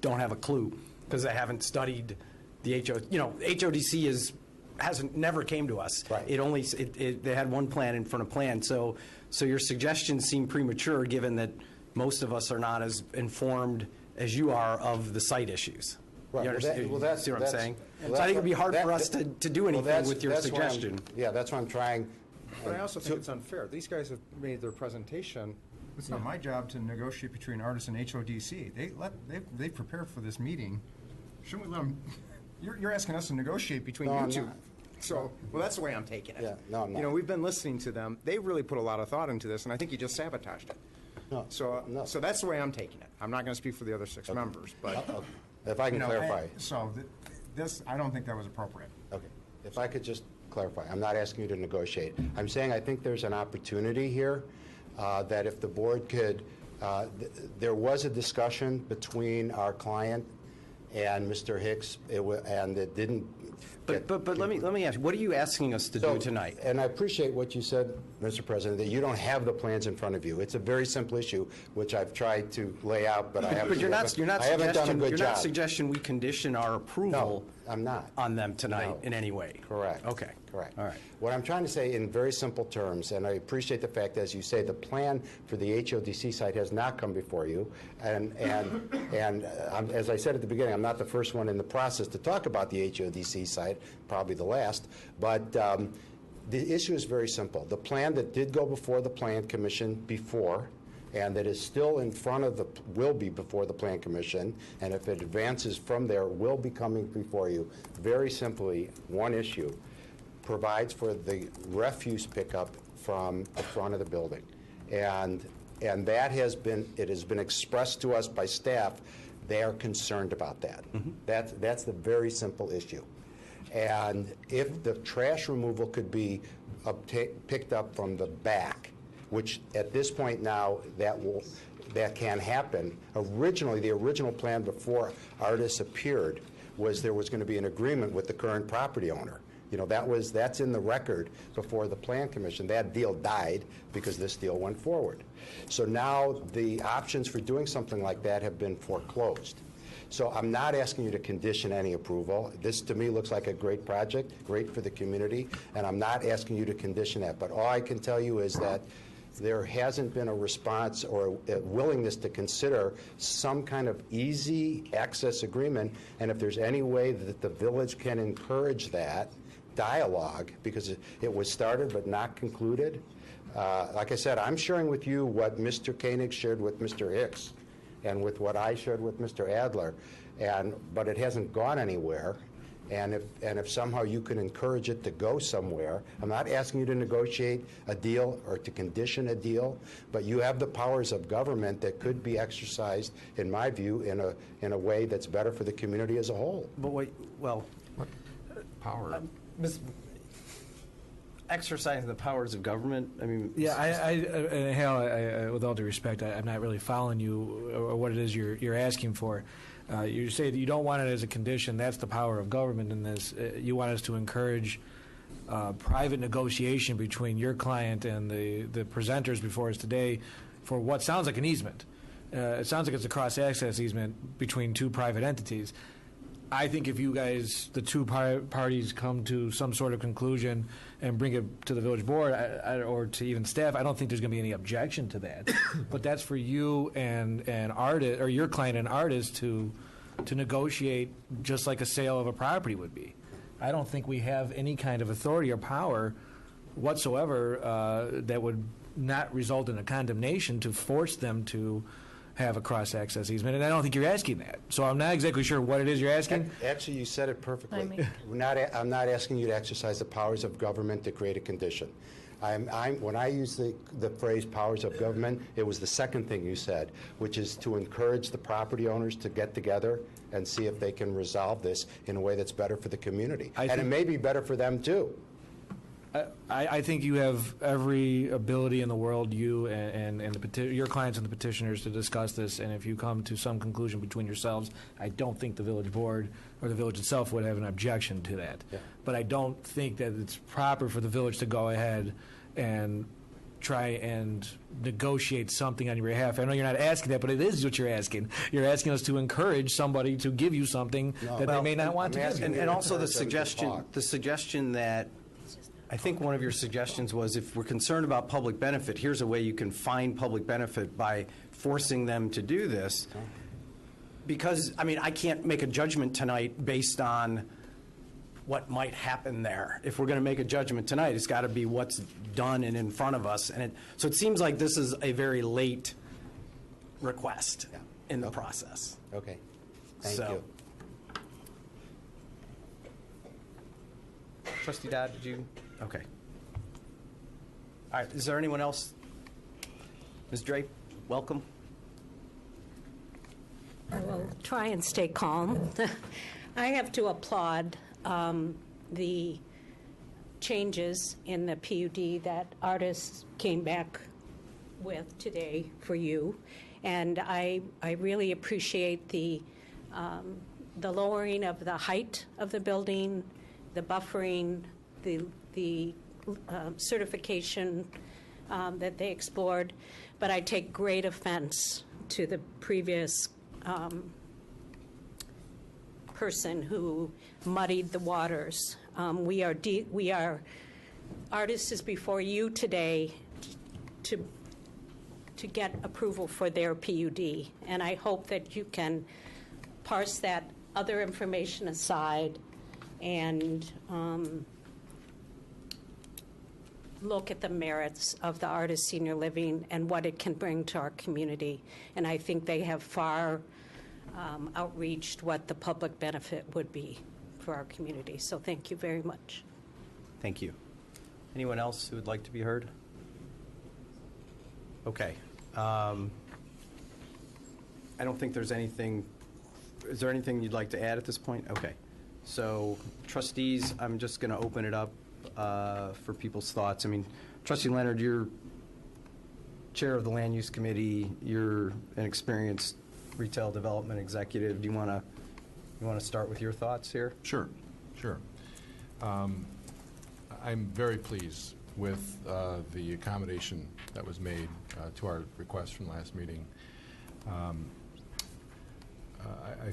Speaker 1: don't have a clue because they haven't studied the HODC never came to us.
Speaker 6: Right.
Speaker 1: They had one plan in front of plan. So your suggestions seem premature given that most of us are not as informed as you are of the site issues.
Speaker 6: Right.
Speaker 1: You understand? See what I'm saying?
Speaker 6: well,
Speaker 1: So I think
Speaker 6: that's
Speaker 1: it'd be hard
Speaker 6: what-
Speaker 1: for us to do anything with your
Speaker 6: that's why I'm-
Speaker 1: suggestion.
Speaker 6: Yeah, that's what I'm trying.
Speaker 3: But I also think it's unfair. These guys have made their presentation. It's not my job to negotiate between Artis and HODC. They've prepared for this meeting. Shouldn't we let them? You're asking us to negotiate between
Speaker 6: No,
Speaker 3: you
Speaker 6: I'm
Speaker 3: two.
Speaker 6: not.
Speaker 3: So, well, that's the way I'm taking it.
Speaker 6: Yeah, no, I'm not.
Speaker 3: We've been listening to them. They really put a lot of thought into this, and I think you just sabotaged it.
Speaker 6: No,
Speaker 3: So,
Speaker 6: no.
Speaker 3: so that's the way I'm taking it. I'm not going to speak for the other 6 members, but
Speaker 6: If I can clarify.
Speaker 3: This, I don't think that was appropriate.
Speaker 6: Okay. If I could just clarify, I'm not asking you to negotiate. I'm saying I think there's an opportunity here that if the board could, there was a discussion between our client and Mr. Hicks, and it didn't.
Speaker 1: But let me ask you, what are you asking us to do tonight?
Speaker 6: And I appreciate what you said, Mr. President, that you don't have the plans in front of you. It's a very simple issue, which I've tried to lay out, but I haven't.
Speaker 1: But you're not
Speaker 6: I haven't done a good job.
Speaker 1: suggesting we condition our approval
Speaker 6: I'm not.
Speaker 1: on them tonight
Speaker 6: No.
Speaker 1: in any way?
Speaker 6: Correct.
Speaker 1: Okay.
Speaker 6: Correct.
Speaker 1: All right.
Speaker 6: What I'm trying to say in very simple terms, and I appreciate the fact, as you say, the plan for the HODC site has not come before you, and as I said at the beginning, I'm not the first one in the process to talk about the HODC site, probably the last, but the issue is very simple. The plan that did go before the Plan Commission before, and that is still in front of will be before the Plan Commission, and if it advances from there, will be coming before you. Very simply, one issue provides for the refuse pickup from the front of the building. And that has been expressed to us by staff. They are concerned about that. That's the very simple issue. And if the trash removal could be picked up from the back, which at this point now that can happen. Originally, the original plan before Artis appeared was there was going to be an agreement with the current property owner. That's in the record before the Plan Commission. That deal died because this deal went forward. So now the options for doing something like that have been foreclosed. So I'm not asking you to condition any approval. This, to me, looks like a great project, great for the community, and I'm not asking you to condition that. But all I can tell you is that there hasn't been a response or a willingness to consider some kind of easy access agreement, and if there's any way that the village can encourage that dialogue, because it was started but not concluded. Like I said, I'm sharing with you what Mr. Koenig shared with Mr. Hicks and with what I shared with Mr. Adler, but it hasn't gone anywhere. And if somehow you can encourage it to go somewhere, I'm not asking you to negotiate a deal or to condition a deal, but you have the powers of government that could be exercised, in my view, in a way that's better for the community as a whole.
Speaker 1: But wait, well,
Speaker 14: Power.
Speaker 1: exercising the powers of government, I mean...
Speaker 19: Yeah, and Hal, with all due respect, I'm not really following you or what it is you're asking for. You say that you don't want it as a condition. That's the power of government in this. You want us to encourage private negotiation between your client and the presenters before us today for what sounds like an easement. It sounds like it's a cross-access easement between two private entities. I think if you guys, the two parties, come to some sort of conclusion and bring it to the village board or to even staff, I don't think there's going to be any objection to that. But that's for you and artist, or your client and artist to negotiate, just like a sale of a property would be. I don't think we have any kind of authority or power whatsoever that would not result in a condemnation to force them to have a cross-access easement, and I don't think you're asking that. So I'm not exactly sure what it is you're asking.
Speaker 6: Actually, you said it perfectly. I'm not asking you to exercise the powers of government to create a condition. When I use the phrase powers of government, it was the second thing you said, which is to encourage the property owners to get together and see if they can resolve this in a way that's better for the community. And it may be better for them, too.
Speaker 19: I think you have every ability in the world, you and your clients and the petitioners, to discuss this, and if you come to some conclusion between yourselves, I don't think the village board or the village itself would have an objection to that. Yeah. But I don't think that it's proper for the village to go ahead and try and negotiate something on your behalf. I know you're not asking that, but it is what you're asking. You're asking us to encourage somebody to give you something that they may not want to give you.
Speaker 1: And also the suggestion that I think one of your suggestions was, if we're concerned about public benefit, here's a way you can find public benefit by forcing them to do this. Because, I mean, I can't make a judgment tonight based on what might happen there. If we're going to make a judgment tonight, it's got to be what's done and in front of us. And so it seems like this is a very late request in the process.
Speaker 6: Okay. Thank you.
Speaker 1: Trustee Dodd, did you? Okay. All right, is there anyone else? Ms. Drape, welcome.
Speaker 2: I will try and stay calm. I have to applaud the changes in the PUD that artists came back with today for you, and I really appreciate the lowering of the height of the building, the buffering, the certification that they explored, but I take great offense to the previous person who muddied the waters. We are artists is before you today to get approval for their PUD, and I hope that you can parse that other information aside and look at the merits of the artist senior living and what it can bring to our community. And I think they have far outreached what the public benefit would be for our community. So thank you very much.
Speaker 1: Thank you. Anyone else who would like to be heard? Okay. I don't think there's anything. Is there anything you'd like to add at this point? Okay. So, trustees, I'm just going to open it up for people's thoughts. I mean, Trustee Leonard, you're chair of the Land Use Committee. You're an experienced retail development executive. Do you want to start with your thoughts here?
Speaker 11: Sure. I'm very pleased with the accommodation that was made to our request from last meeting. I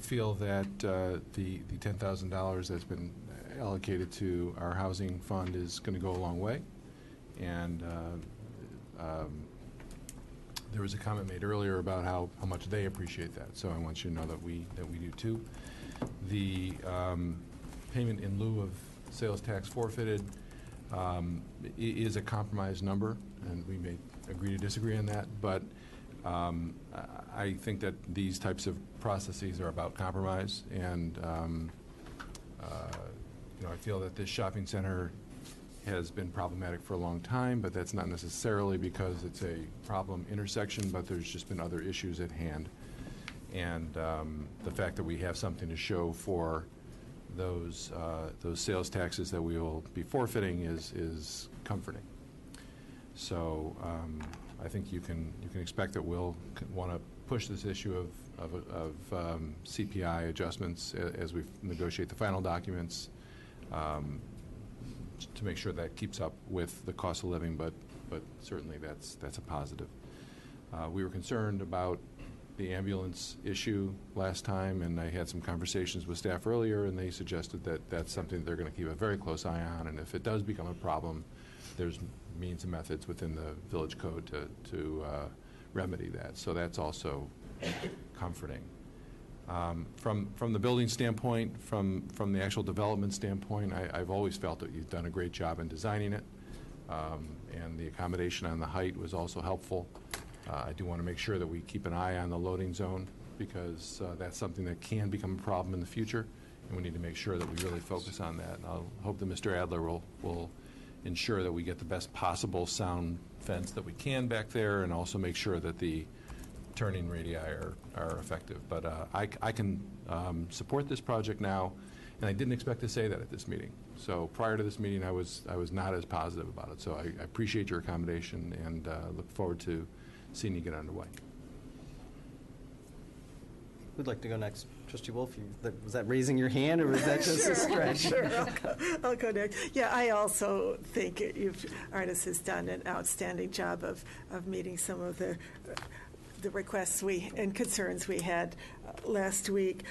Speaker 11: feel that the $10,000 that's been allocated to our housing fund is going to go a long way, and there was a comment made earlier about how much they appreciate that, so I want you to know that we do too. The payment in lieu of sales tax forfeited is a compromise number, and we may agree to disagree on that, but I think that these types of processes are about compromise, and I feel that this shopping center has been problematic for a long time, but that's not necessarily because it's a problem intersection, but there's just been other issues at hand. And the fact that we have something to show for those sales taxes that we will be forfeiting is comforting. So I think you can expect that we'll want to push this issue of CPI adjustments as we negotiate the final documents to make sure that keeps up with the cost of living, but certainly that's a positive. We were concerned about the ambulance issue last time, and I had some conversations with staff earlier, and they suggested that that's something they're going to keep a very close eye on, and if it does become a problem, there's means and methods within the village code to remedy that. So that's also comforting. From the building standpoint, from the actual development standpoint, I've always felt that you've done a great job in designing it, and the accommodation on the height was also helpful. I do want to make sure that we keep an eye on the loading zone, because that's something that can become a problem in the future, and we need to make sure that we really focus on that. And I'll hope that Mr. Adler will ensure that we get the best possible sound fence that we can back there, and also make sure that the turning radii are effective. But I can support this project now, and I didn't expect to say that at this meeting. So prior to this meeting, I was not as positive about it. So I appreciate your accommodation, and look forward to seeing you get underway.
Speaker 1: Who'd like to go next? Trustee Wolf, was that raising your hand, or was that just a stretch?
Speaker 12: Sure, I'll go next. Yeah, I also think Artis has done an outstanding job of meeting some of the requests and concerns we had last week.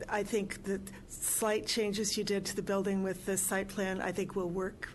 Speaker 12: I think the slight changes you did to the building with the site plan, I think will work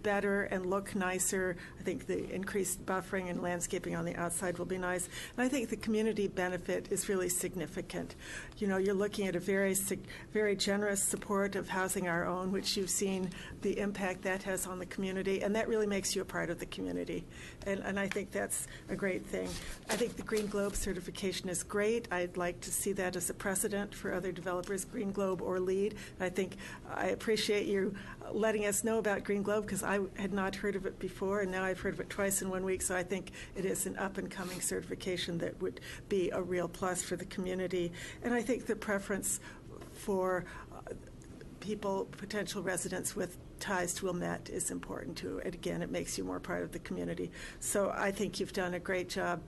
Speaker 12: better and look nicer. I think the increased buffering and landscaping on the outside will be nice. And I think the community benefit is really significant. You know, you're looking at a very generous support of Housing Our Own, which you've seen the impact that has on the community, and that really makes you a part of the community. And I think that's a great thing. I think the Green Globe certification is great. I'd like to see that as a precedent for other developers, Green Globe or LEED. I appreciate you letting us know about Green Globe, because I had not heard of it before, and now I've heard of it twice in 1 week, so I think it is an up-and-coming certification that would be a real plus for the community. And I think the preference for potential residents with ties to Wilmette is important too. And again, it makes you more part of the community. So I think you've done a great job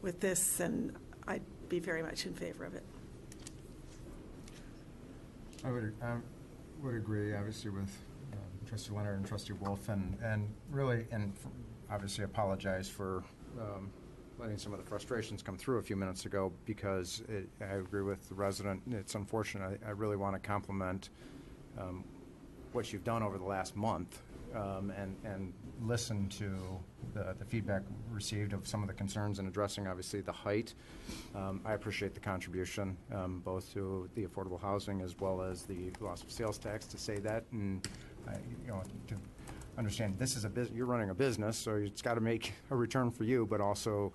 Speaker 12: with this, and I'd be very much in favor of it.
Speaker 17: I would agree, obviously, with Trustee Leonard and Trustee Wolf, and obviously apologize for letting some of the frustrations come through a few minutes ago, because I agree with the resident. It's unfortunate. I really want to compliment what you've done over the last month, and listen to the feedback received of some of the concerns in addressing, obviously, the height. I appreciate the contribution, both to the affordable housing as well as the loss of sales tax, to say that, and to understand this is you're running a business, so it's got to make a return for you, but also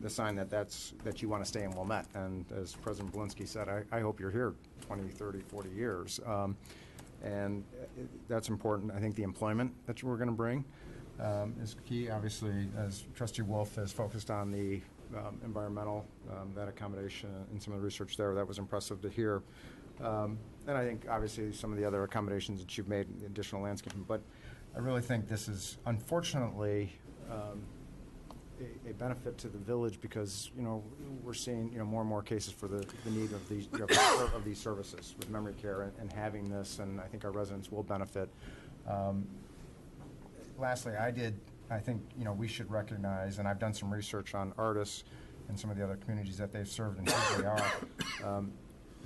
Speaker 17: the sign that you want to stay in Wilmette. And as President Belinsky said, I hope you're here 20, 30, 40 years. And that's important. I think the employment that we're going to bring is key. Obviously, as Trustee Wolf has focused on the environmental, that accommodation and some of the research there, that was impressive to hear. And I think, obviously, some of the other accommodations that you've made, additional landscaping. But I really think this is, unfortunately, a benefit to the village, because we're seeing more and more cases for the need of these of these services with memory care, and having this, and I think our residents will benefit. Lastly, I think we should recognize, and I've done some research on Artis and some of the other communities that they've served and who they are,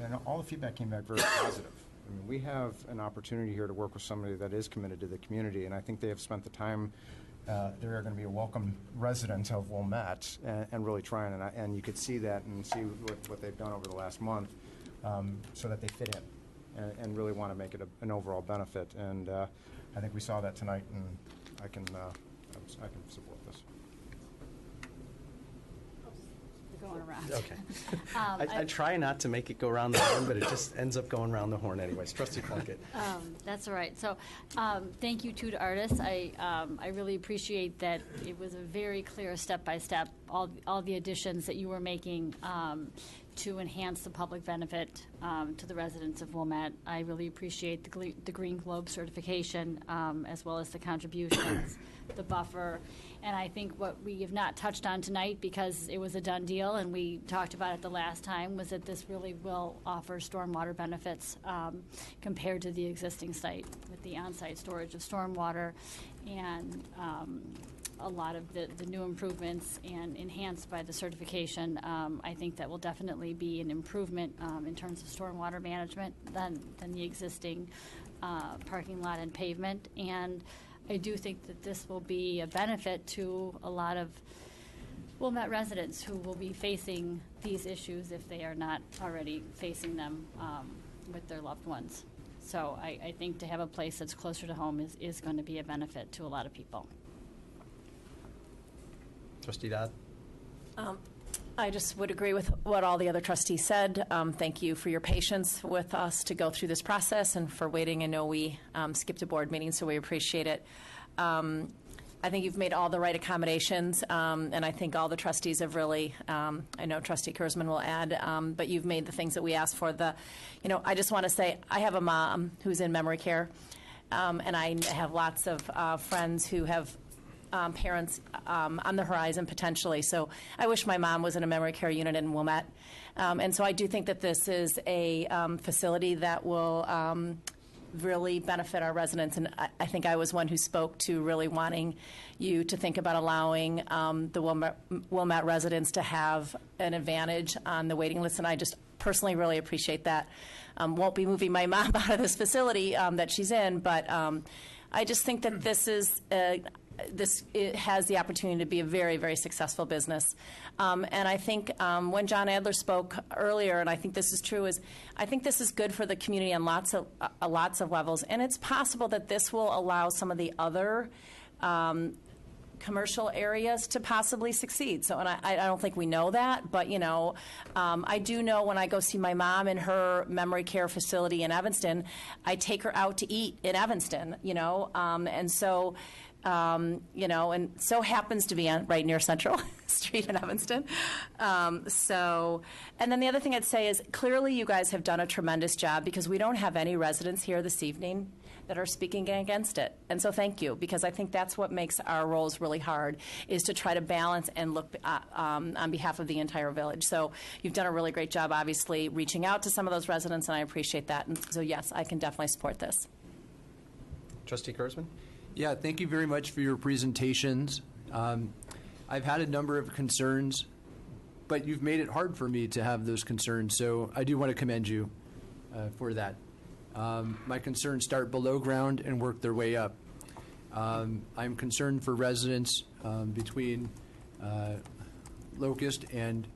Speaker 17: and all the feedback came back very positive. I mean, we have an opportunity here to work with somebody that is committed to the community, and I think they have spent the time they're going to be a welcome resident of Wilmette and really trying, and you could see that and see what they've done over the last month so that they fit in and really want to make it an overall benefit. And I think we saw that tonight, and I can support this.
Speaker 18: Going around.
Speaker 1: Okay. I try not to make it go around the horn, but it just ends up going around the horn anyways. Trustee Plunkett.
Speaker 18: That's all right. So, thank you to artists. I really appreciate that it was a very clear step-by-step, all the additions that you were making to enhance the public benefit to the residents of Wilmette. I really appreciate the Green Globe certification, as well as the contributions, the buffer. And I think what we have not touched on tonight, because it was a done deal and we talked about it the last time, was that this really will offer stormwater benefits compared to the existing site with the on-site storage of stormwater and a lot of the new improvements and enhanced by the certification. I think that will definitely be an improvement in terms of stormwater management than the existing parking lot and pavement. And I do think that this will be a benefit to a lot of Wilmette residents who will be facing these issues if they are not already facing them with their loved ones. So I think to have a place that's closer to home is going to be a benefit to a lot of people.
Speaker 1: Trustee Dodd?
Speaker 7: I just would agree with what all the other trustees said. Thank you for your patience with us to go through this process and for waiting. I know we skipped a board meeting, so we appreciate it. I think you've made all the right accommodations, and I think all the trustees have really, I know Trustee Kurzman will add, but you've made the things that we asked for. I just want to say, I have a mom who's in memory care, and I have lots of friends who have parents on the horizon potentially. So I wish my mom was in a memory care unit in Wilmette. And so I do think that this is a facility that will really benefit our residents. And I think I was one who spoke to really wanting you to think about allowing the Wilmette residents to have an advantage on the waiting list. And I just personally really appreciate that. Won't be moving my mom out of this facility that she's in, but I just think that this is it has the opportunity to be a very, very successful business. And I think when John Adler spoke earlier, and I think this is true, is I think this is good for the community on lots of levels. And it's possible that this will allow some of the other commercial areas to possibly succeed. So, and I don't think we know that, but, I do know when I go see my mom in her memory care facility in Evanston, I take her out to eat in Evanston, and so, and so happens to be right near Central Street in Evanston. And then the other thing I'd say is clearly you guys have done a tremendous job because we don't have any residents here this evening that are speaking against it. And so thank you, because I think that's what makes our roles really hard, is to try to balance and look on behalf of the entire village. So you've done a really great job, obviously, reaching out to some of those residents, and I appreciate that. And so, yes, I can definitely support this.
Speaker 1: Trustee Kurzman?
Speaker 5: Yeah, thank you very much for your presentations. I've had a number of concerns, but you've made it hard for me to have those concerns, so I do want to commend you for that. My concerns start below ground and work their way up. I'm concerned for residents between Locust and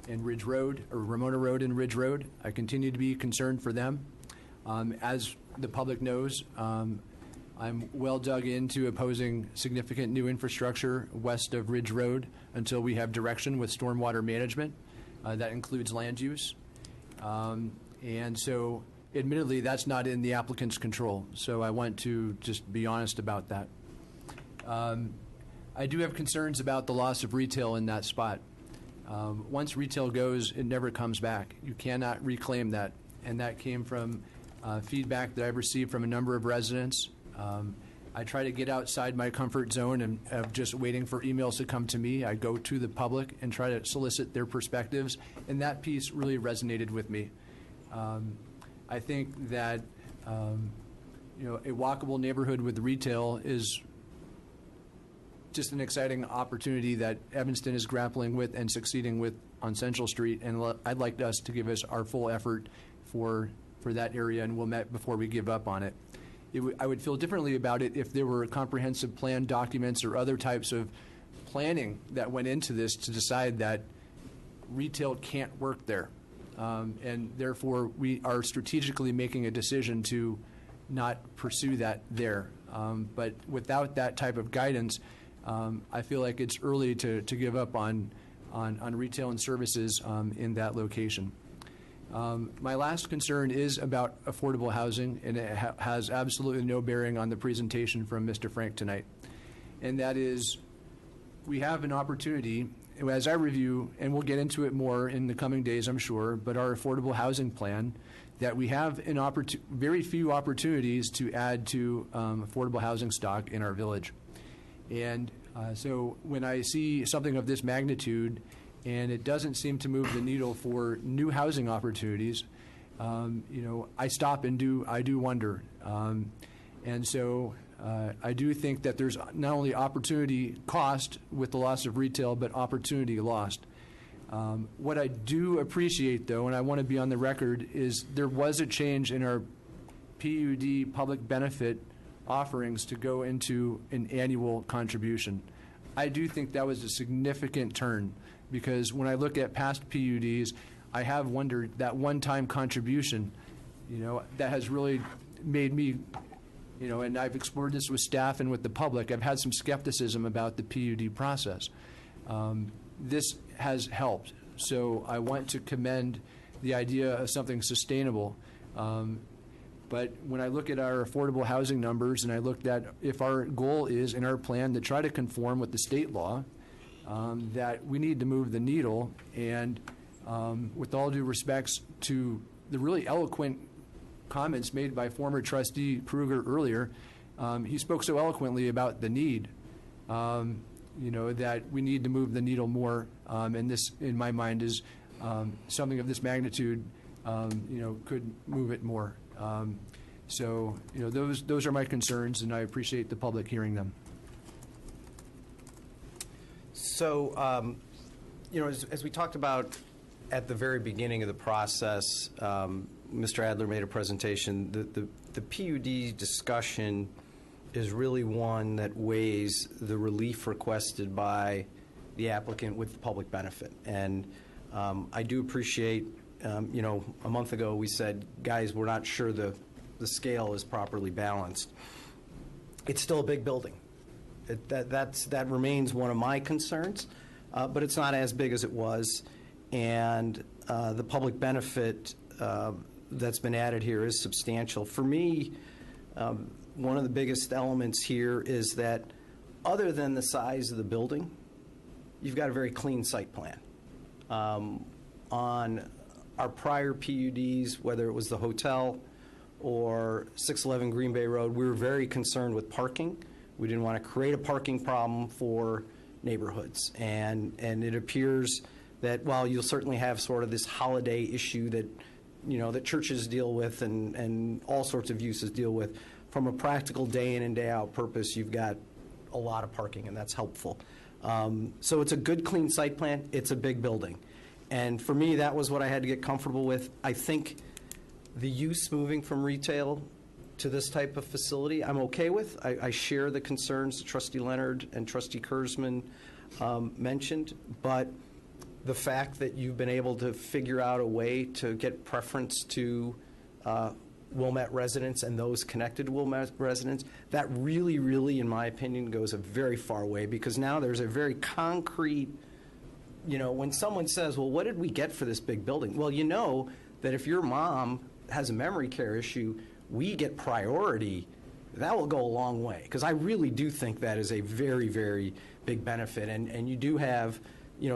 Speaker 5: Ridge Road, or Ramona Road and Ridge Road. I continue to be concerned for them. As the public knows, I'm well dug into opposing significant new infrastructure west of Ridge Road until we have direction with stormwater management. That includes land use. And so, admittedly, that's not in the applicant's control. So I want to just be honest about that. I do have concerns about the loss of retail in that spot. Once retail goes, it never comes back. You cannot reclaim that. And that came from feedback that I've received from a number of residents. I try to get outside my comfort zone and of just waiting for emails to come to me. I go to the public and try to solicit their perspectives, and that piece really resonated with me. I think that a walkable neighborhood with retail is just an exciting opportunity that Evanston is grappling with and succeeding with on Central Street, and I'd like us to give us our full effort for that area in Wilmette before we give up on it. I would feel differently about it if there were comprehensive plan documents or other types of planning that went into this to decide that retail can't work there. And therefore, we are strategically making a decision to not pursue that there. But without that type of guidance, I feel like it's early to give up on retail and services in that location. My last concern is about affordable housing, and it has absolutely no bearing on the presentation from Mr. Frank tonight. And that is, we have an opportunity, as I review, and we'll get into it more in the coming days, I'm sure, but our affordable housing plan, that we have very few opportunities to add to affordable housing stock in our village. And so when I see something of this magnitude and it doesn't seem to move the needle for new housing opportunities, I stop and I do wonder. And so I do think that there's not only opportunity cost with the loss of retail, but opportunity lost. What I do appreciate, though, and I want to be on the record, is there was a change in our PUD public benefit offerings to go into an annual contribution. I do think that was a significant turn, because when I look at past PUDs, I have wondered that one-time contribution, that has really made me, and I've explored this with staff and with the public, I've had some skepticism about the PUD process. This has helped, so I want to commend the idea of something sustainable. But when I look at our affordable housing numbers, and I looked at if our goal is in our plan to try to conform with the state law, that we need to move the needle. And with all due respects to the really eloquent comments made by former trustee Kruger earlier, he spoke so eloquently about the need, that we need to move the needle more. And this, in my mind, is something of this magnitude, could move it more. So, those are my concerns, and I appreciate the public hearing them.
Speaker 1: So, as we talked about at the very beginning of the process, Mr. Adler made a presentation. The PUD discussion is really one that weighs the relief requested by the applicant with the public benefit. And I do appreciate, a month ago we said, guys, we're not sure the scale is properly balanced. It's still a big building. That remains one of my concerns, but it's not as big as it was. And the public benefit that's been added here is substantial. For me, one of the biggest elements here is that other than the size of the building, you've got a very clean site plan. On our prior PUDs, whether it was the hotel or 611 Green Bay Road, we were very concerned with parking. We didn't want to create a parking problem for neighborhoods. And it appears that while you'll certainly have sort of this holiday issue that, that churches deal with and all sorts of uses deal with, from a practical day in and day out purpose, you've got a lot of parking, and that's helpful. So it's a good, clean site plan. It's a big building. And for me, that was what I had to get comfortable with. I think the use moving from retail to this type of facility, I'm okay with. I share the concerns Trustee Leonard and Trustee Kurzman mentioned, but the fact that you've been able to figure out a way to get preference to Wilmette residents and those connected to Wilmette residents, that really, really, in my opinion, goes a very far way, because now there's a very concrete, when someone says, well, what did we get for this big building? Well, that if your mom has a memory care issue, we get priority. That will go a long way, because I really do think that is a very, very big benefit. And you do have,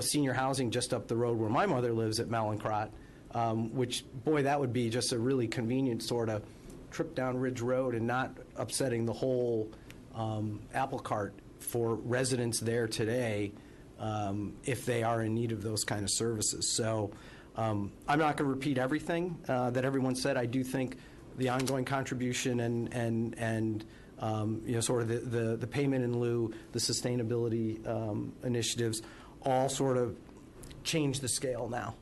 Speaker 1: senior housing just up the road where my mother lives at Mallinckrodt, which, boy, that would be just a really convenient sort of trip down Ridge Road and not upsetting the whole apple cart for residents there today if they are in need of those kind of services. So I'm not going to repeat everything that everyone said. I do think the ongoing contribution and sort of the payment in lieu, the sustainability initiatives all sort of change the scale now,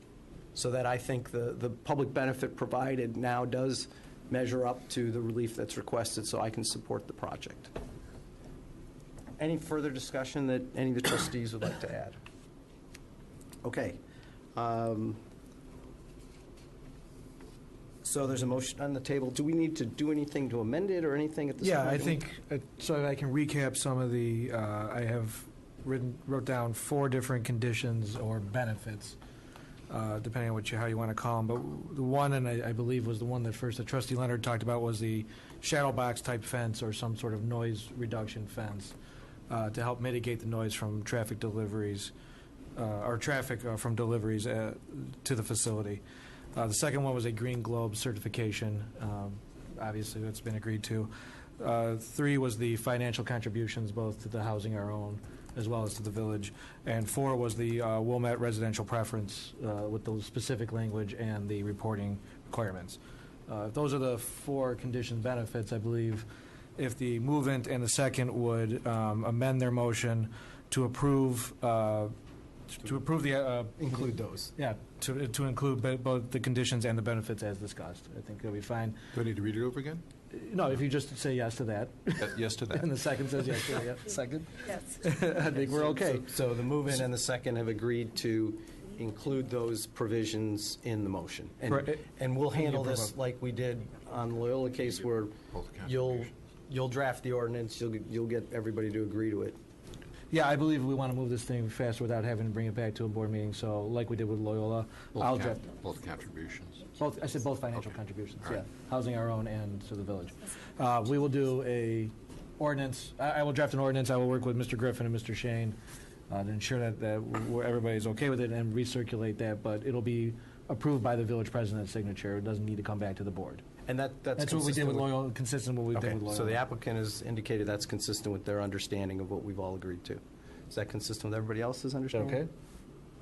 Speaker 1: so that I think the public benefit provided now does measure up to the relief that's requested, so I can support the project. Any further discussion that any of the trustees would like to add? Okay. So there's a motion on the table. Do we need to do anything to amend it or anything at this point?
Speaker 19: Yeah, I think, so I can recap some of the, I have wrote down 4 different conditions or benefits, depending on how you want to call them. But the one, and I believe was the one that first that Trustee Leonard talked about, was the shadow box type fence or some sort of noise reduction fence to help mitigate the noise from traffic deliveries, or traffic from deliveries to the facility. The second one was a Green Globe certification. Obviously, that's been agreed to. 3 was the financial contributions, both to the Housing Our Own as well as to the village. And 4 was the Wilmette residential preference with the specific language and the reporting requirements. If those are the 4 condition benefits, I believe if the movement and the second would amend their motion to approve the
Speaker 1: include those.
Speaker 19: Yeah, to include both the conditions and the benefits as discussed. I think it'll be fine.
Speaker 11: Do I need to read it over again?
Speaker 19: No, if you just say yes to that.
Speaker 11: Yes to that.
Speaker 19: And the second says yes to that. Second?
Speaker 7: Yes.
Speaker 19: I think we're okay.
Speaker 1: So the movement and the second have agreed to include those provisions in the motion. And we'll handle this like we did on the Loyola case, where you'll draft the ordinance, you'll get everybody to agree to it.
Speaker 19: Yeah, I believe we want to move this thing fast without having to bring it back to a board meeting. So like we did with Loyola, I'll draft.
Speaker 11: Both contributions.
Speaker 19: I said both financial contributions,
Speaker 11: All right.
Speaker 19: yeah. Housing Our Own and to the village. We will do a ordinance. I will draft an ordinance. I will work with Mr. Griffin and Mr. Shane to ensure that everybody's okay with it and recirculate that. But it'll be approved by the village president's signature. It doesn't need to come back to the board.
Speaker 1: And that's
Speaker 19: what we did with Loyola, consistent with what we did with Loyola.
Speaker 1: So the applicant has indicated that's consistent with their understanding of what we've all agreed to. Is that consistent with everybody else's understanding?
Speaker 19: Okay.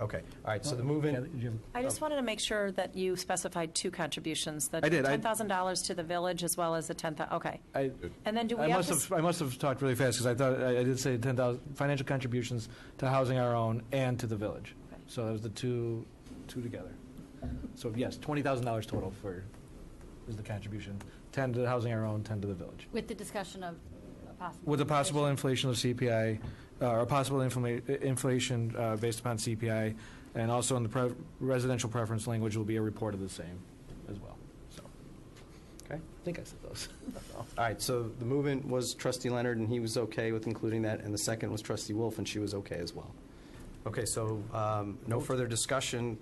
Speaker 1: Okay. All right. So the movement.
Speaker 7: I just wanted to make sure that you specified 2 contributions.
Speaker 19: I did.
Speaker 7: $10,000 to the village as well as the $10,000. Okay. And then do we
Speaker 19: I
Speaker 7: have
Speaker 19: must have talked really fast because I thought I did say 10,000 financial contributions to Housing Our Own and to the village.
Speaker 7: Okay.
Speaker 19: So that was the two together. So yes, $20,000 total is the contribution. 10 to Housing Our Own, 10 to the village.
Speaker 18: With the discussion of a possible.
Speaker 19: With a possible inflation of CPI, or a possible inflation based upon CPI, and also in the residential preference language will be a report of the same as well. So,
Speaker 1: okay.
Speaker 19: I think I said those.
Speaker 1: All right. So the movement was Trustee Leonard, and he was okay with including that, and the second was Trustee Wolf, and she was okay as well. Okay. So no further discussion.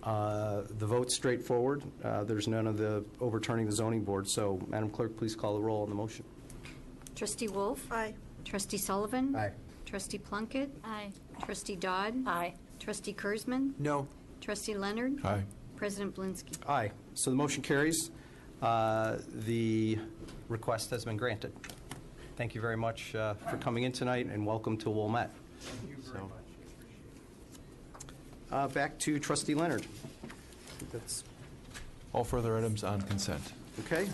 Speaker 1: The vote's straightforward. There's none of the overturning the zoning board. So, Madam Clerk, please call the roll on the motion.
Speaker 18: Trustee Wolf?
Speaker 12: Aye.
Speaker 18: Trustee Sullivan?
Speaker 1: Aye.
Speaker 18: Trustee Plunkett?
Speaker 16: Aye.
Speaker 18: Trustee Dodd?
Speaker 7: Aye.
Speaker 18: Trustee Kurzman?
Speaker 5: No.
Speaker 18: Trustee Leonard?
Speaker 11: Aye.
Speaker 18: President Blinsky?
Speaker 1: Aye. So the motion carries. The request has been granted. Thank you very much for coming in tonight, and welcome to Wilmette. Thank you very much. Back to Trustee Leonard. That's
Speaker 11: All further items on consent.
Speaker 1: okay.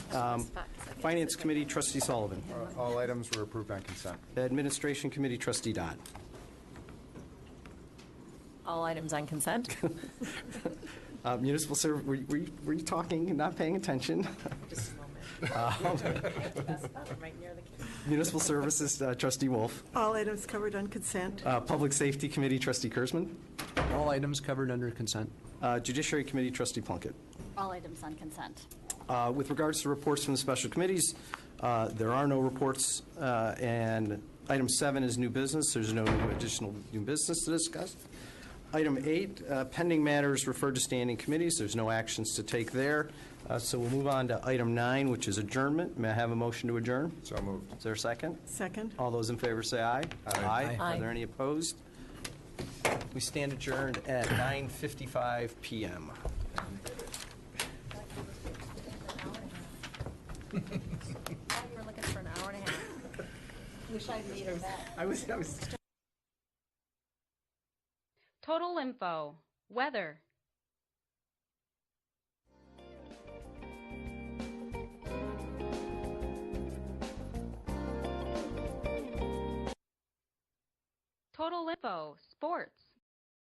Speaker 1: Finance Committee, Trustee Sullivan.
Speaker 3: All items were approved on consent.
Speaker 1: Administration Committee, Trustee Dodd.
Speaker 7: all items on consent?
Speaker 1: Municipal Service, were you talking and not paying attention?
Speaker 7: Just a moment. Right near the camera.
Speaker 1: Municipal Services, Trustee Wolf.
Speaker 12: All items covered on consent.
Speaker 1: Public Safety Committee, Trustee Kurzman.
Speaker 5: All items covered under consent.
Speaker 1: Judiciary Committee, Trustee Plunkett.
Speaker 18: All items on consent.
Speaker 1: With regards to reports from the special committees, there are no reports, and item 7 is new business. There's no additional new business to discuss. Item 8, pending matters referred to standing committees. There's no actions to take there. So we'll move on to item 9, which is adjournment. May I have a motion to adjourn?
Speaker 3: So moved.
Speaker 1: Is there a second?
Speaker 12: Second.
Speaker 1: All those in favor say aye.
Speaker 3: Aye.
Speaker 1: Are there any opposed? We stand adjourned at 9:55 p.m.
Speaker 7: We're looking for an hour and a half. Wish I'd made her that.
Speaker 1: I was
Speaker 8: Total info. Weather. Total info. Sports.